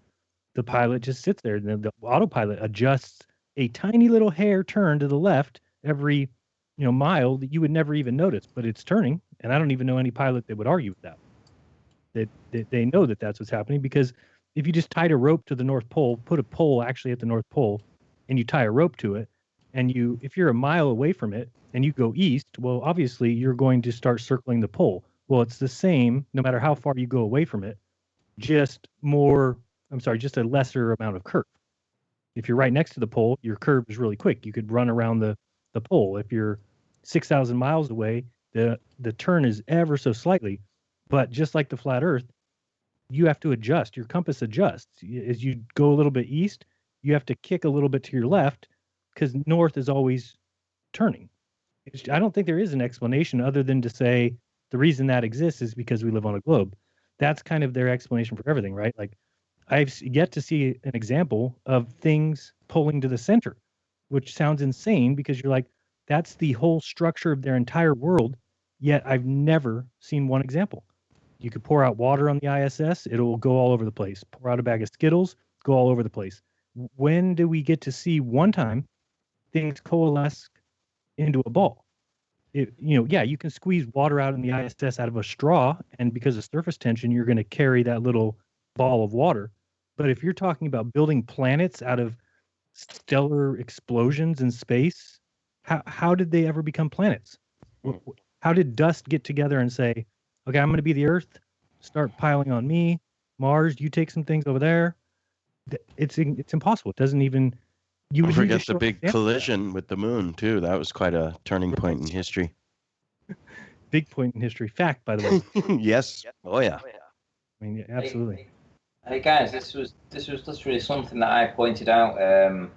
the pilot just sits there and the autopilot adjusts a tiny little hair turn to the left every mile that you would never even notice, but it's turning. And I don't even know any pilot that would argue with that they know that that's what's happening, because if you just tied a rope to the North Pole, put a pole actually at the North Pole, and you tie a rope to it, and if you're a mile away from it and you go east, well, obviously you're going to start circling the pole. Well, it's the same no matter how far you go away from it, just a lesser amount of curve. If you're right next to the pole, your curve is really quick. You could run around the pole. If you're 6,000 miles away, the turn is ever so slightly. But just like the flat Earth, you have to adjust. Your compass adjusts. As you go a little bit east, you have to kick a little bit to your left, because north is always turning. I don't think there is an explanation other than to say the reason that exists is because we live on a globe. That's kind of their explanation for everything, right? Like, I've yet to see an example of things pulling to the center, which sounds insane because you're like, that's the whole structure of their entire world. Yet I've never seen one example. You could pour out water on the ISS, it'll go all over the place. Pour out a bag of Skittles, go all over the place. When do we get to see one time things coalesce into a ball? You can squeeze water out in the ISS out of a straw, and because of surface tension, you're going to carry that little ball of water. But if you're talking about building planets out of stellar explosions in space, how did they ever become planets? How did dust get together and say, okay, I'm going to be the Earth, start piling on me, Mars, you take some things over there? It's impossible. It doesn't even. Don't forget the big collision with the moon too. That was quite a turning point in history. Big point in history. Fact, by the way. Yes. Oh yeah. I mean, absolutely. Hey guys, this was literally something that I pointed out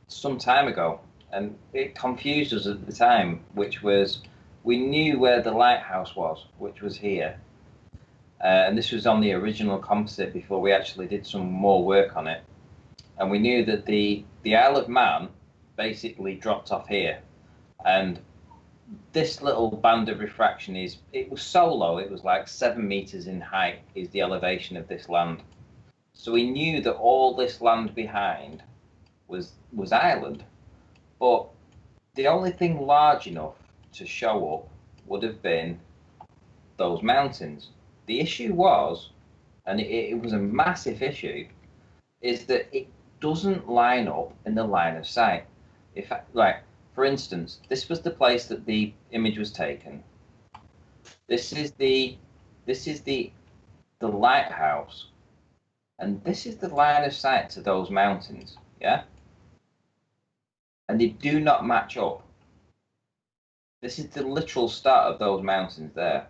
some time ago, and it confused us at the time, which was we knew where the lighthouse was, which was here. And this was on the original composite before we actually did some more work on it. And we knew that the Isle of Man basically dropped off here. And this little band of refraction it was so low, it was like 7 meters in height is the elevation of this land. So we knew that all this land behind was Ireland. But the only thing large enough to show up would have been those mountains. The issue was, and it was a massive issue, is that it doesn't line up in the line of sight. For instance, this was the place that the image was taken. This is the lighthouse, and this is the line of sight to those mountains, yeah? And they do not match up. This is the literal start of those mountains there,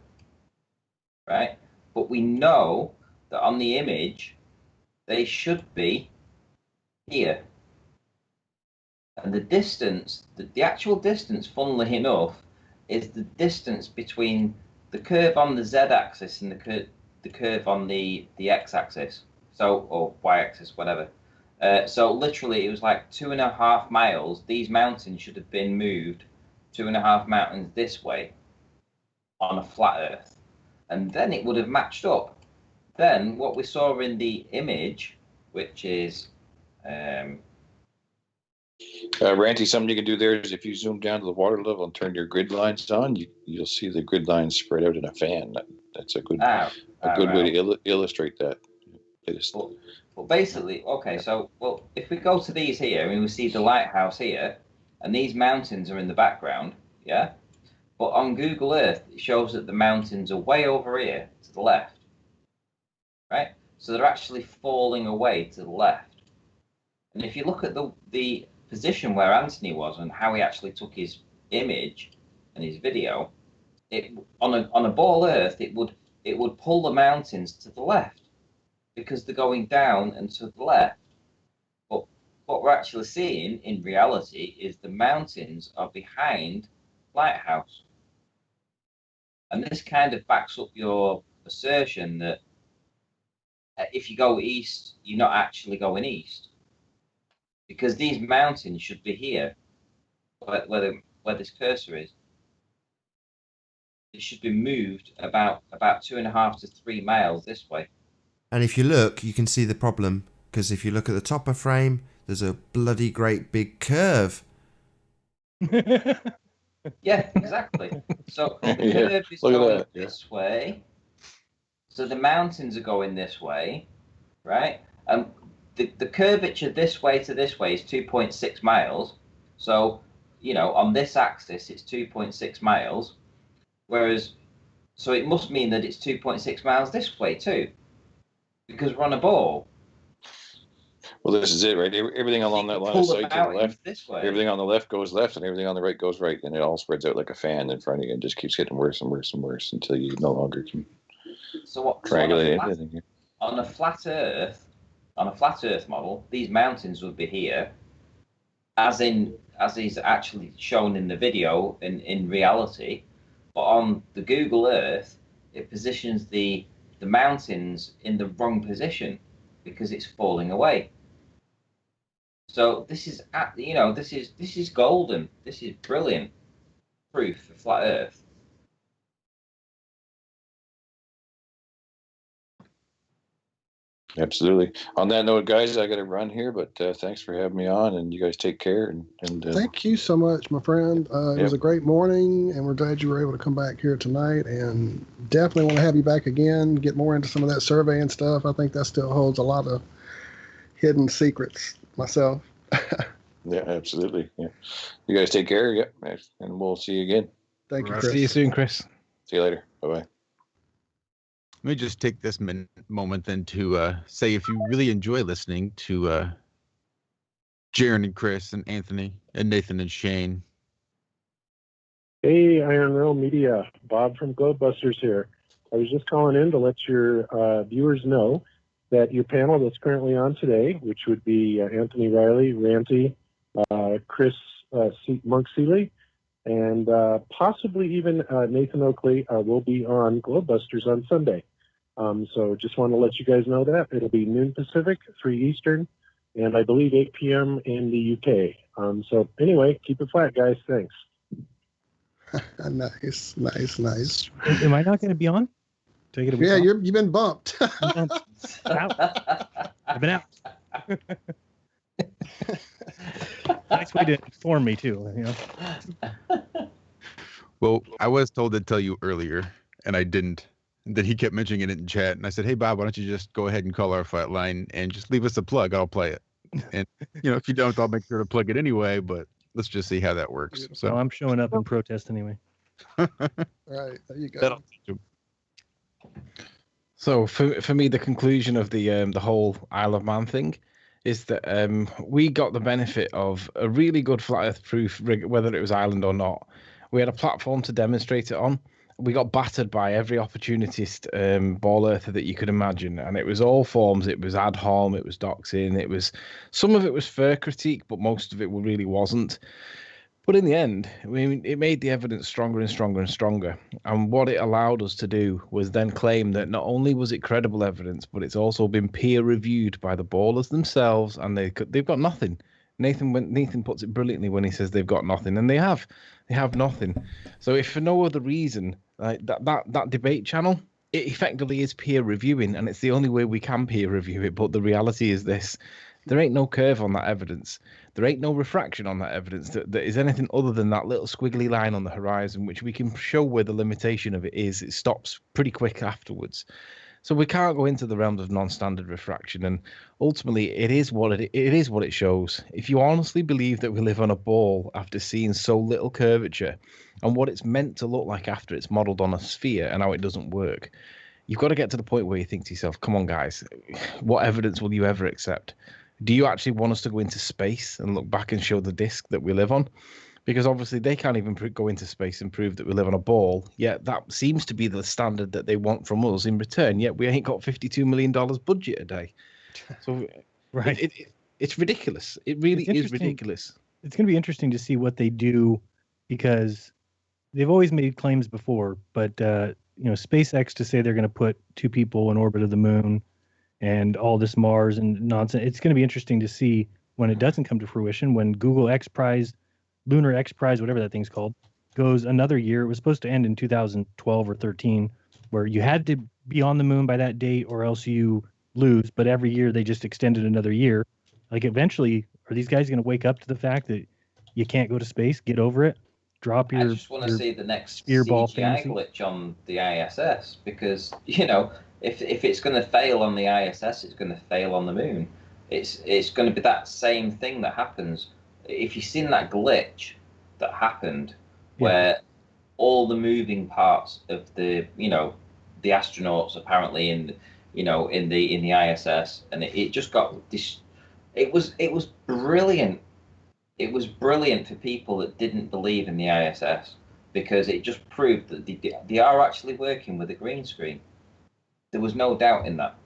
right? But we know that on the image they should be here. And the distance, the actual distance, funnily enough, is the distance between the curve on the z-axis and the curve on the x-axis, so, or y-axis, whatever. So literally, it was like 2.5 miles. These mountains should have been moved 2.5 mountains this way on a flat Earth, and then it would have matched up. Then what we saw in the image, which is Ranty, something you can do there is if you zoom down to the water level and turn your grid lines on, you'll see the grid lines spread out in a fan. That's a good way to illustrate that. But basically, okay, so, well, if we go to these here, and we see the lighthouse here, and these mountains are in the background, yeah? But on Google Earth, it shows that the mountains are way over here to the left, right? So they're actually falling away to the left. And if you look at the position where Anthony was and how he actually took his image and his video, on a ball Earth, it would pull the mountains to the left because they're going down and to the left. But what we're actually seeing in reality is the mountains are behind Lighthouse. And this kind of backs up your assertion that if you go east, you're not actually going east. Because these mountains should be here, where this cursor is. It should be moved about 2.5 to 3 miles this way. And if you look, you can see the problem, because if you look at the topper frame, there's a bloody great big curve. Yeah, exactly. So the curve is going this way. So the mountains are going this way, right? The curvature this way to this way is 2.6 miles. So, you know, on this axis, it's 2.6 miles. Whereas, so it must mean that it's 2.6 miles this way too, because we're on a ball. Well, this is it, right? Everything along that line of sight to the left, this way. Everything on the left goes left, and everything on the right goes right, and it all spreads out like a fan in front of you, and just keeps getting worse and worse and worse until you no longer can triangulate anything. On a flat Earth model, these mountains would be here, as is actually shown in the video in reality. But on the Google Earth, it positions the mountains in the wrong position because it's falling away. So this is this is golden. This is brilliant proof for flat Earth. Absolutely. On that note, guys, I got to run here, but thanks for having me on, and you guys take care. And thank you so much, my friend. It was a great morning, and we're glad you were able to come back here tonight. And definitely want to have you back again, get more into some of that survey and stuff. I think that still holds a lot of hidden secrets myself. Yeah, absolutely. Yeah, you guys take care. Yeah, and we'll see you again. Thank you, Chris. See you soon, Chris. See you later. Bye bye. Let me just take this moment then to say if you really enjoy listening to Jaron and Chris and Anthony and Nathan and Shane. Hey, Iron Rail Media, Bob from Globebusters here. I was just calling in to let your viewers know that your panel that's currently on today, which would be Anthony Riley, Ranty, Chris Monk Seeley, and possibly even Nathan Oakley will be on Globebusters on Sunday. So just want to let you guys know that. It'll be noon Pacific, 3 Eastern, and I believe 8 p.m. in the UK. So anyway, keep it flat, guys. Thanks. Nice. Am I not going to be on? Take it away. Yeah, you've been bumped. I've been out. Nice way to inform me too. You know. Well, I was told to tell you earlier, and I didn't. And then he kept mentioning it in chat, and I said, "Hey, Bob, why don't you just go ahead and call our flat line and just leave us a plug? I'll play it. And if you don't, I'll make sure to plug it anyway. But let's just see how that works." So I'm showing up in protest anyway. Right, there you go. So for me, the conclusion of the whole Isle of Man thing is that we got the benefit of a really good flat Earth proof rig, whether it was island or not. We had a platform to demonstrate it on, we got battered by every opportunist ball earther that you could imagine, and it was all forms. It was ad hom, it was doxing, it was some of it was fair critique, but most of it really wasn't. But in the end, I mean, it made the evidence stronger and stronger and stronger. And what it allowed us to do was then claim that not only was it credible evidence, but it's also been peer reviewed by the ballers themselves, and they've got nothing. Nathan puts it brilliantly when he says they've got nothing, and they have nothing. So if for no other reason, like that debate channel, it effectively is peer reviewing, and it's the only way we can peer review it. But the reality is this: there ain't no curve on that evidence. There ain't no refraction on that evidence that is anything other than that little squiggly line on the horizon, which we can show where the limitation of it is. It stops pretty quick afterwards. So we can't go into the realms of non-standard refraction, and ultimately it is what it shows. If you honestly believe that we live on a ball after seeing so little curvature and what it's meant to look like after it's modeled on a sphere and how it doesn't work, you've got to get to the point where you think to yourself, come on guys, what evidence will you ever accept? Do you actually want us to go into space and look back and show the disk that we live on? Because obviously they can't even go into space and prove that we live on a ball. Yet that seems to be the standard that they want from us in return. Yet we ain't got $52 million budget a day. So right, it's ridiculous. It really is ridiculous. It's going to be interesting to see what they do, because they've always made claims before. But SpaceX to say they're going to put 2 people in orbit of the moon and all this Mars and nonsense. It's going to be interesting to see when it doesn't come to fruition, when Google X Prize, Lunar X Prize, whatever that thing's called, goes another year. It was supposed to end in 2012 or 13, where you had to be on the moon by that date or else you lose. But every year they just extended another year. Like eventually, are these guys going to wake up to the fact that you can't go to space? Get over it. Drop your. I just want to see the next ball CGI glitch on the ISS, because if it's going to fail on the ISS, it's going to fail on the moon. It's going to be that same thing that happens. If you've seen that glitch that happened, where all the moving parts of the astronauts apparently in the ISS, and it just got this. It was brilliant. It was brilliant for people that didn't believe in the ISS, because it just proved that they are actually working with a green screen. There was no doubt in that.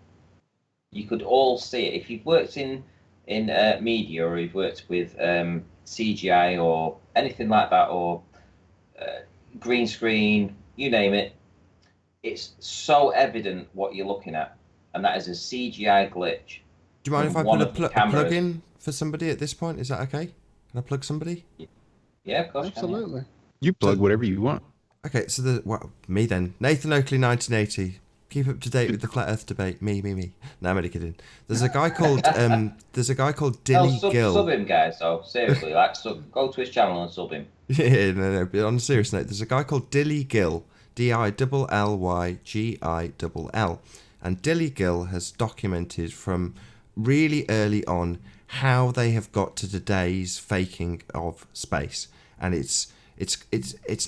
You could all see it. If you've worked in media, or you've worked with CGI or anything like that, or green screen, you name it, it's so evident what you're looking at, and that is a CGI glitch. Do you mind if I put a plug in for somebody at this point? Is that okay? Can I plug somebody? Yeah, of course. Absolutely. You plug whatever you want. Okay, so me then. Nathan Oakley, 1980. Keep up to date with the flat Earth debate. Me. No, I'm only kidding. There's a guy called Dilly Gill. Sub him, guys. So seriously, go to his channel and sub him. Yeah, no. But on a serious note, there's a guy called Dilly Gill, DILLYGILL, and Dilly Gill has documented from really early on how they have got to today's faking of space, and it's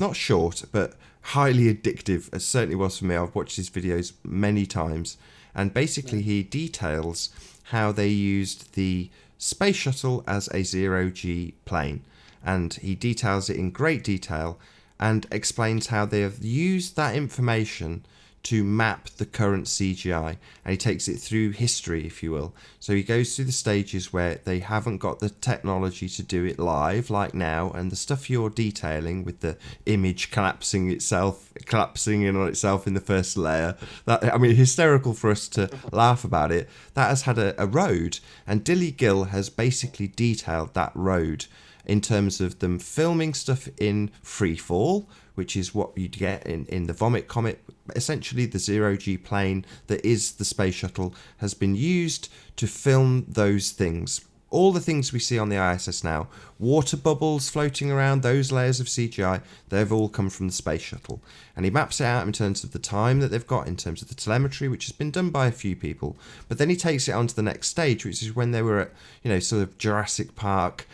not short, but highly addictive. It certainly was for me. I've watched his videos many times, and basically he details how they used the space shuttle as a 0G plane, and he details it in great detail and explains how they have used that information to map the current CGI, and he takes it through history, if you will. So he goes through the stages where they haven't got the technology to do it live, like now, and the stuff you're detailing with the image collapsing in on itself in the first layer. Hysterical for us to laugh about it. That has had a road, and Dilly Gill has basically detailed that road in terms of them filming stuff in free fall, which is what you'd get in the Vomit Comet. Essentially, the 0G plane that is the space shuttle has been used to film those things. All the things we see on the ISS now, water bubbles floating around, those layers of CGI, they've all come from the space shuttle. And he maps it out in terms of the time that they've got, in terms of the telemetry, which has been done by a few people. But then he takes it on to the next stage, which is when they were at, sort of Jurassic Park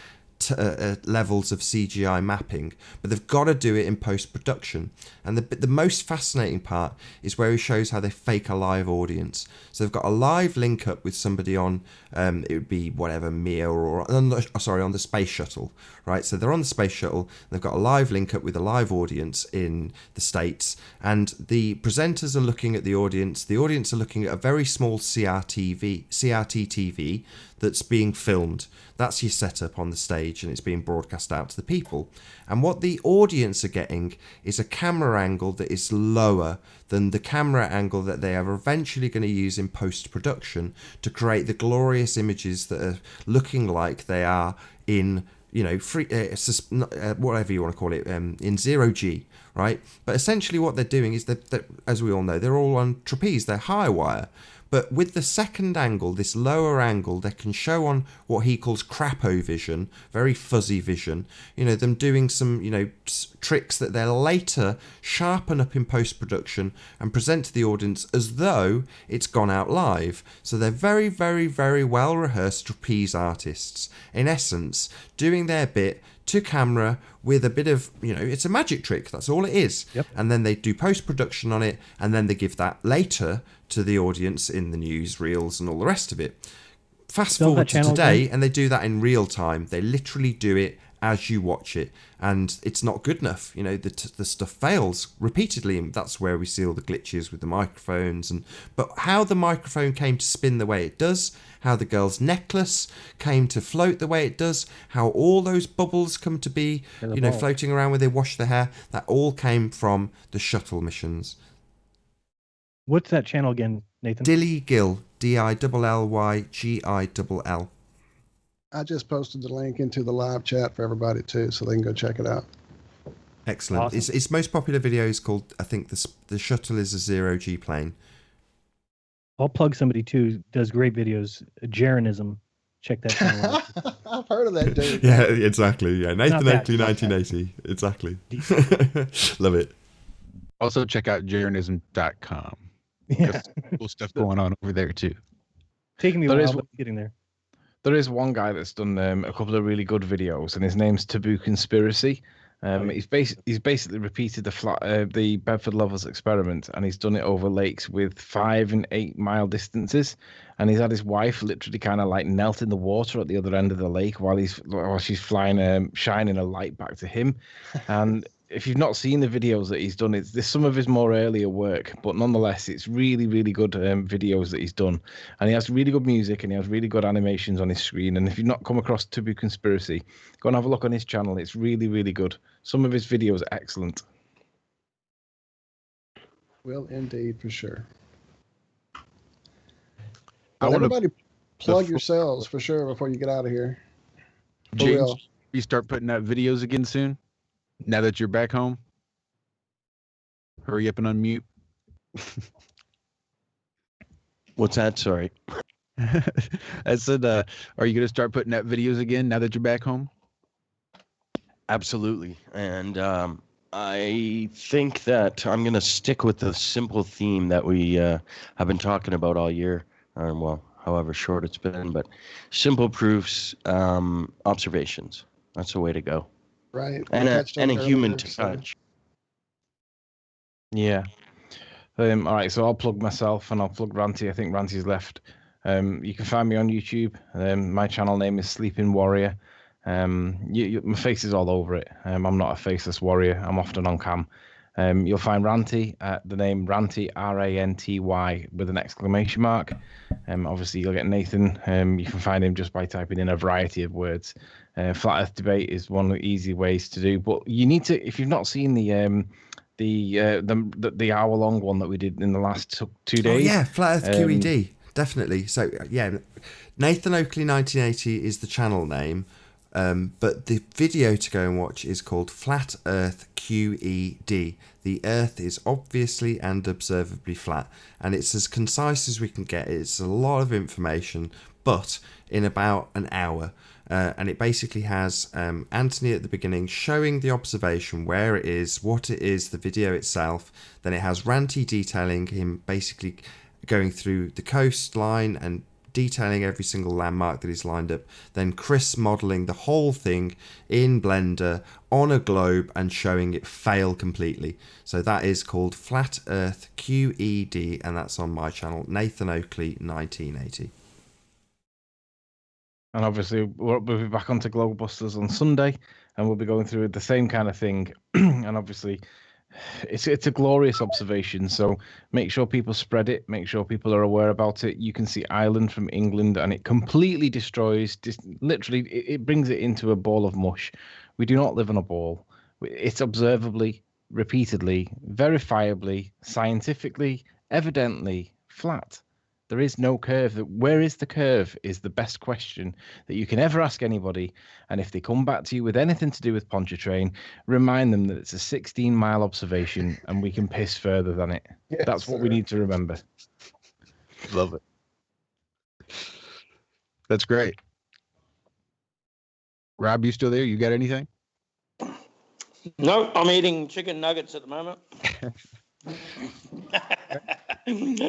levels of CGI mapping, but they've got to do it in post-production. And the most fascinating part is where he shows how they fake a live audience. So they've got a live link up with somebody on, it would be whatever, Mir or on the space shuttle, right? So they're on the space shuttle, they've got a live link up with a live audience in the States, and the presenters are looking at the audience are looking at a very small CRT TV that's being filmed. That's your setup on the stage, and it's being broadcast out to the people. And what the audience are getting is a camera angle that is lower than the camera angle that they are eventually going to use in post-production to create the glorious images that are looking like they are in, whatever you want to call it, in zero G, right? But essentially what they're doing is that, as we all know, they're all on trapeze, they're high wire. But with the second angle, this lower angle, they can show on what he calls crapo vision, very fuzzy vision, them doing some, tricks that they'll later sharpen up in post-production and present to the audience as though it's gone out live. So they're very, very, very well-rehearsed trapeze artists, in essence, doing their bit to camera with a bit of, it's a magic trick, that's all it is. Yep. And then they do post-production on it, and then they give that later to the audience in the news, reels, and all the rest of it. Fast forward to today, and they do that in real time. They literally do it as you watch it, and it's not good enough. The stuff fails repeatedly, and that's where we see all the glitches with the microphones. But how the microphone came to spin the way it does, how the girl's necklace came to float the way it does, how all those bubbles come to be, floating around when they wash their hair, that all came from the shuttle missions. What's that channel again, Nathan? Dilly Gill, DILLYGILL. I just posted the link into the live chat for everybody too, so they can go check it out. Excellent. Awesome. Its most popular video is called, I think, the shuttle is a zero G plane. I'll plug somebody too. Does great videos. Jaronism. Check that channel out. I've heard of that dude. Yeah, exactly. Yeah, Nathan Not Oakley, bad. 1980. Exactly. Love it. Also check out jaronism.com. Yeah. Cool stuff going on over there too. Taking me a There while, is- but getting there. There is one guy that's done a couple of really good videos, and his name's Taboo Conspiracy. He's basically repeated the Bedford Lovers experiment, and he's done it over lakes with 5 and 8 mile distances. And he's had his wife literally kind of like melt in the water at the other end of the lake while she's flying, shining a light back to him. And if you've not seen the videos that he's done, there's some of his more earlier work, but nonetheless, it's really, really good videos that he's done. And he has really good music, and he has really good animations on his screen. And if you've not come across Taboo Conspiracy, go and have a look on his channel. It's really, really good. Some of his videos are excellent. Will indeed, for sure. I Well, wanna- everybody plug yourselves for sure before you get out of here. For James, real. you start putting out videos again soon? Now that you're back home? Hurry up and unmute. What's that? Sorry. I said, are you going to start putting out videos again now that you're back home? Absolutely. And I think that I'm going to stick with the simple theme that we have been talking about all year, or however short it's been, but simple proofs, observations. That's the way to go. Right. We And touched on a it human earlier, so- touch. Yeah. All right, so I'll plug myself and I'll plug Ranty. I think Ranty's left. You can find me on YouTube. My channel name is Sleeping Warrior. My face is all over it. I'm not a faceless warrior. I'm often on cam. You'll find Ranty at the name Ranty, Ranty with an exclamation mark. Obviously, you'll get Nathan. You can find him just by typing in a variety of words. Flat Earth Debate is one of the easy ways to do. But you need to, if you've not seen the hour-long one that we did in the last 2 days. Oh, yeah, Flat Earth QED, definitely. So, yeah, Nathan Oakley 1980 is the channel name, but the video to go and watch is called Flat Earth QED. The Earth is obviously and observably flat, and it's as concise as we can get. It's a lot of information, but in about an hour. And it basically has Anthony at the beginning showing the observation, where it is, what it is, the video itself. Then it has Ranty detailing him basically going through the coastline and detailing every single landmark that he's lined up, then Chris modelling the whole thing in Blender on a globe and showing it fail completely. So that is called Flat Earth QED, and that's on my channel, Nathan Oakley 1980. And obviously, we'll be back onto Globebusters on Sunday, and we'll be going through the same kind of thing. And obviously, it's a glorious observation. So make sure people spread it. Make sure people are aware about it. You can see Ireland from England, and it completely destroys. Literally, it brings it into a ball of mush. We do not live on a ball. It's observably, repeatedly, verifiably, scientifically, evidently flat. There is no curve. Where is the curve is the best question that you can ever ask anybody. And if they come back to you with anything to do with Pontchartrain, remind them that it's a 16-mile observation and we can piss further than it. Yes, that's what we need to remember. Love it. That's great. Rob, you still there? You got anything? No, I'm eating chicken nuggets at the moment.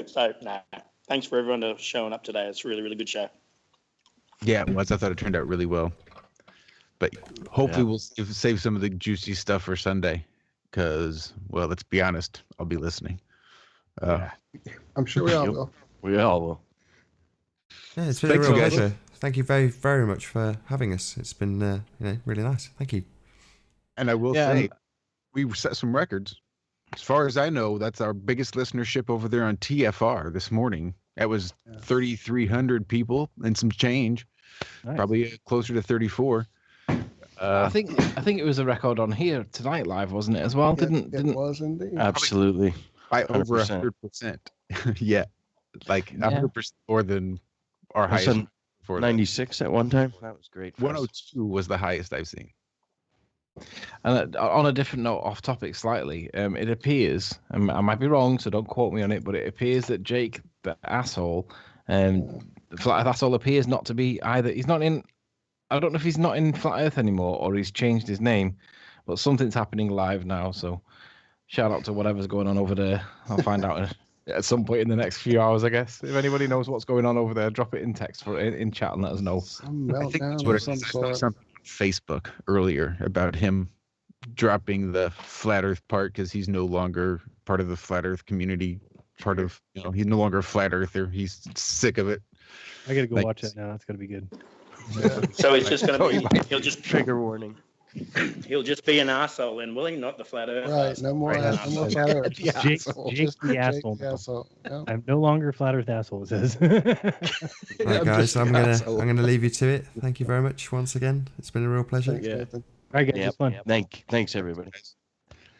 So, nah. Thanks for everyone showing up today. It's a really, really good show. Yeah, it was. I thought it turned out really well. But hopefully we'll save some of the juicy stuff for Sunday. Because, well, let's be honest, I'll be listening. I'm sure we all will. We all will. Yeah, it's been a real pleasure. Thank you very, very much for having us. It's been really nice. Thank you. And I will say, we set some records. As far as I know, that's our biggest listenership over there on TFR this morning. That was 3,300 people and some change. Nice. Probably closer to 34. I think it was a record on here tonight live, wasn't it, as well? It was indeed. Absolutely. By over 100%. Yeah. Like 100% more than our highest. 96 at one time. That was great. 102 was the highest I've seen. And on a different note, off topic slightly, it appears, and I might be wrong, so don't quote me on it, but it appears that Jake, the asshole, the Flat Earth asshole, appears not to be either. He's not in. I don't know if he's not in Flat Earth anymore or he's changed his name, but something's happening live now. So shout out to whatever's going on over there. I'll find out at some point in the next few hours, I guess. If anybody knows what's going on over there, drop it in text in chat and let us know. I think that's what I saw something on Facebook earlier about him dropping the Flat Earth part because he's no longer part of the Flat Earth community. He's no longer a Flat Earther. He's sick of it. I gotta go watch that now. That's gonna be good. Yeah. So it's just gonna be. He'll just trigger warning. He'll just be an asshole, then, will he? Not the Flat Earth. Right. No more. No more Flat Earth. Jake the asshole. Yeah. I'm no longer Flat Earth asshole. It says. Right, guys. I'm gonna leave you to it. Thank you very much once again. It's been a real pleasure. Thanks, Nathan. All right, guys. It's fun. Thanks everybody.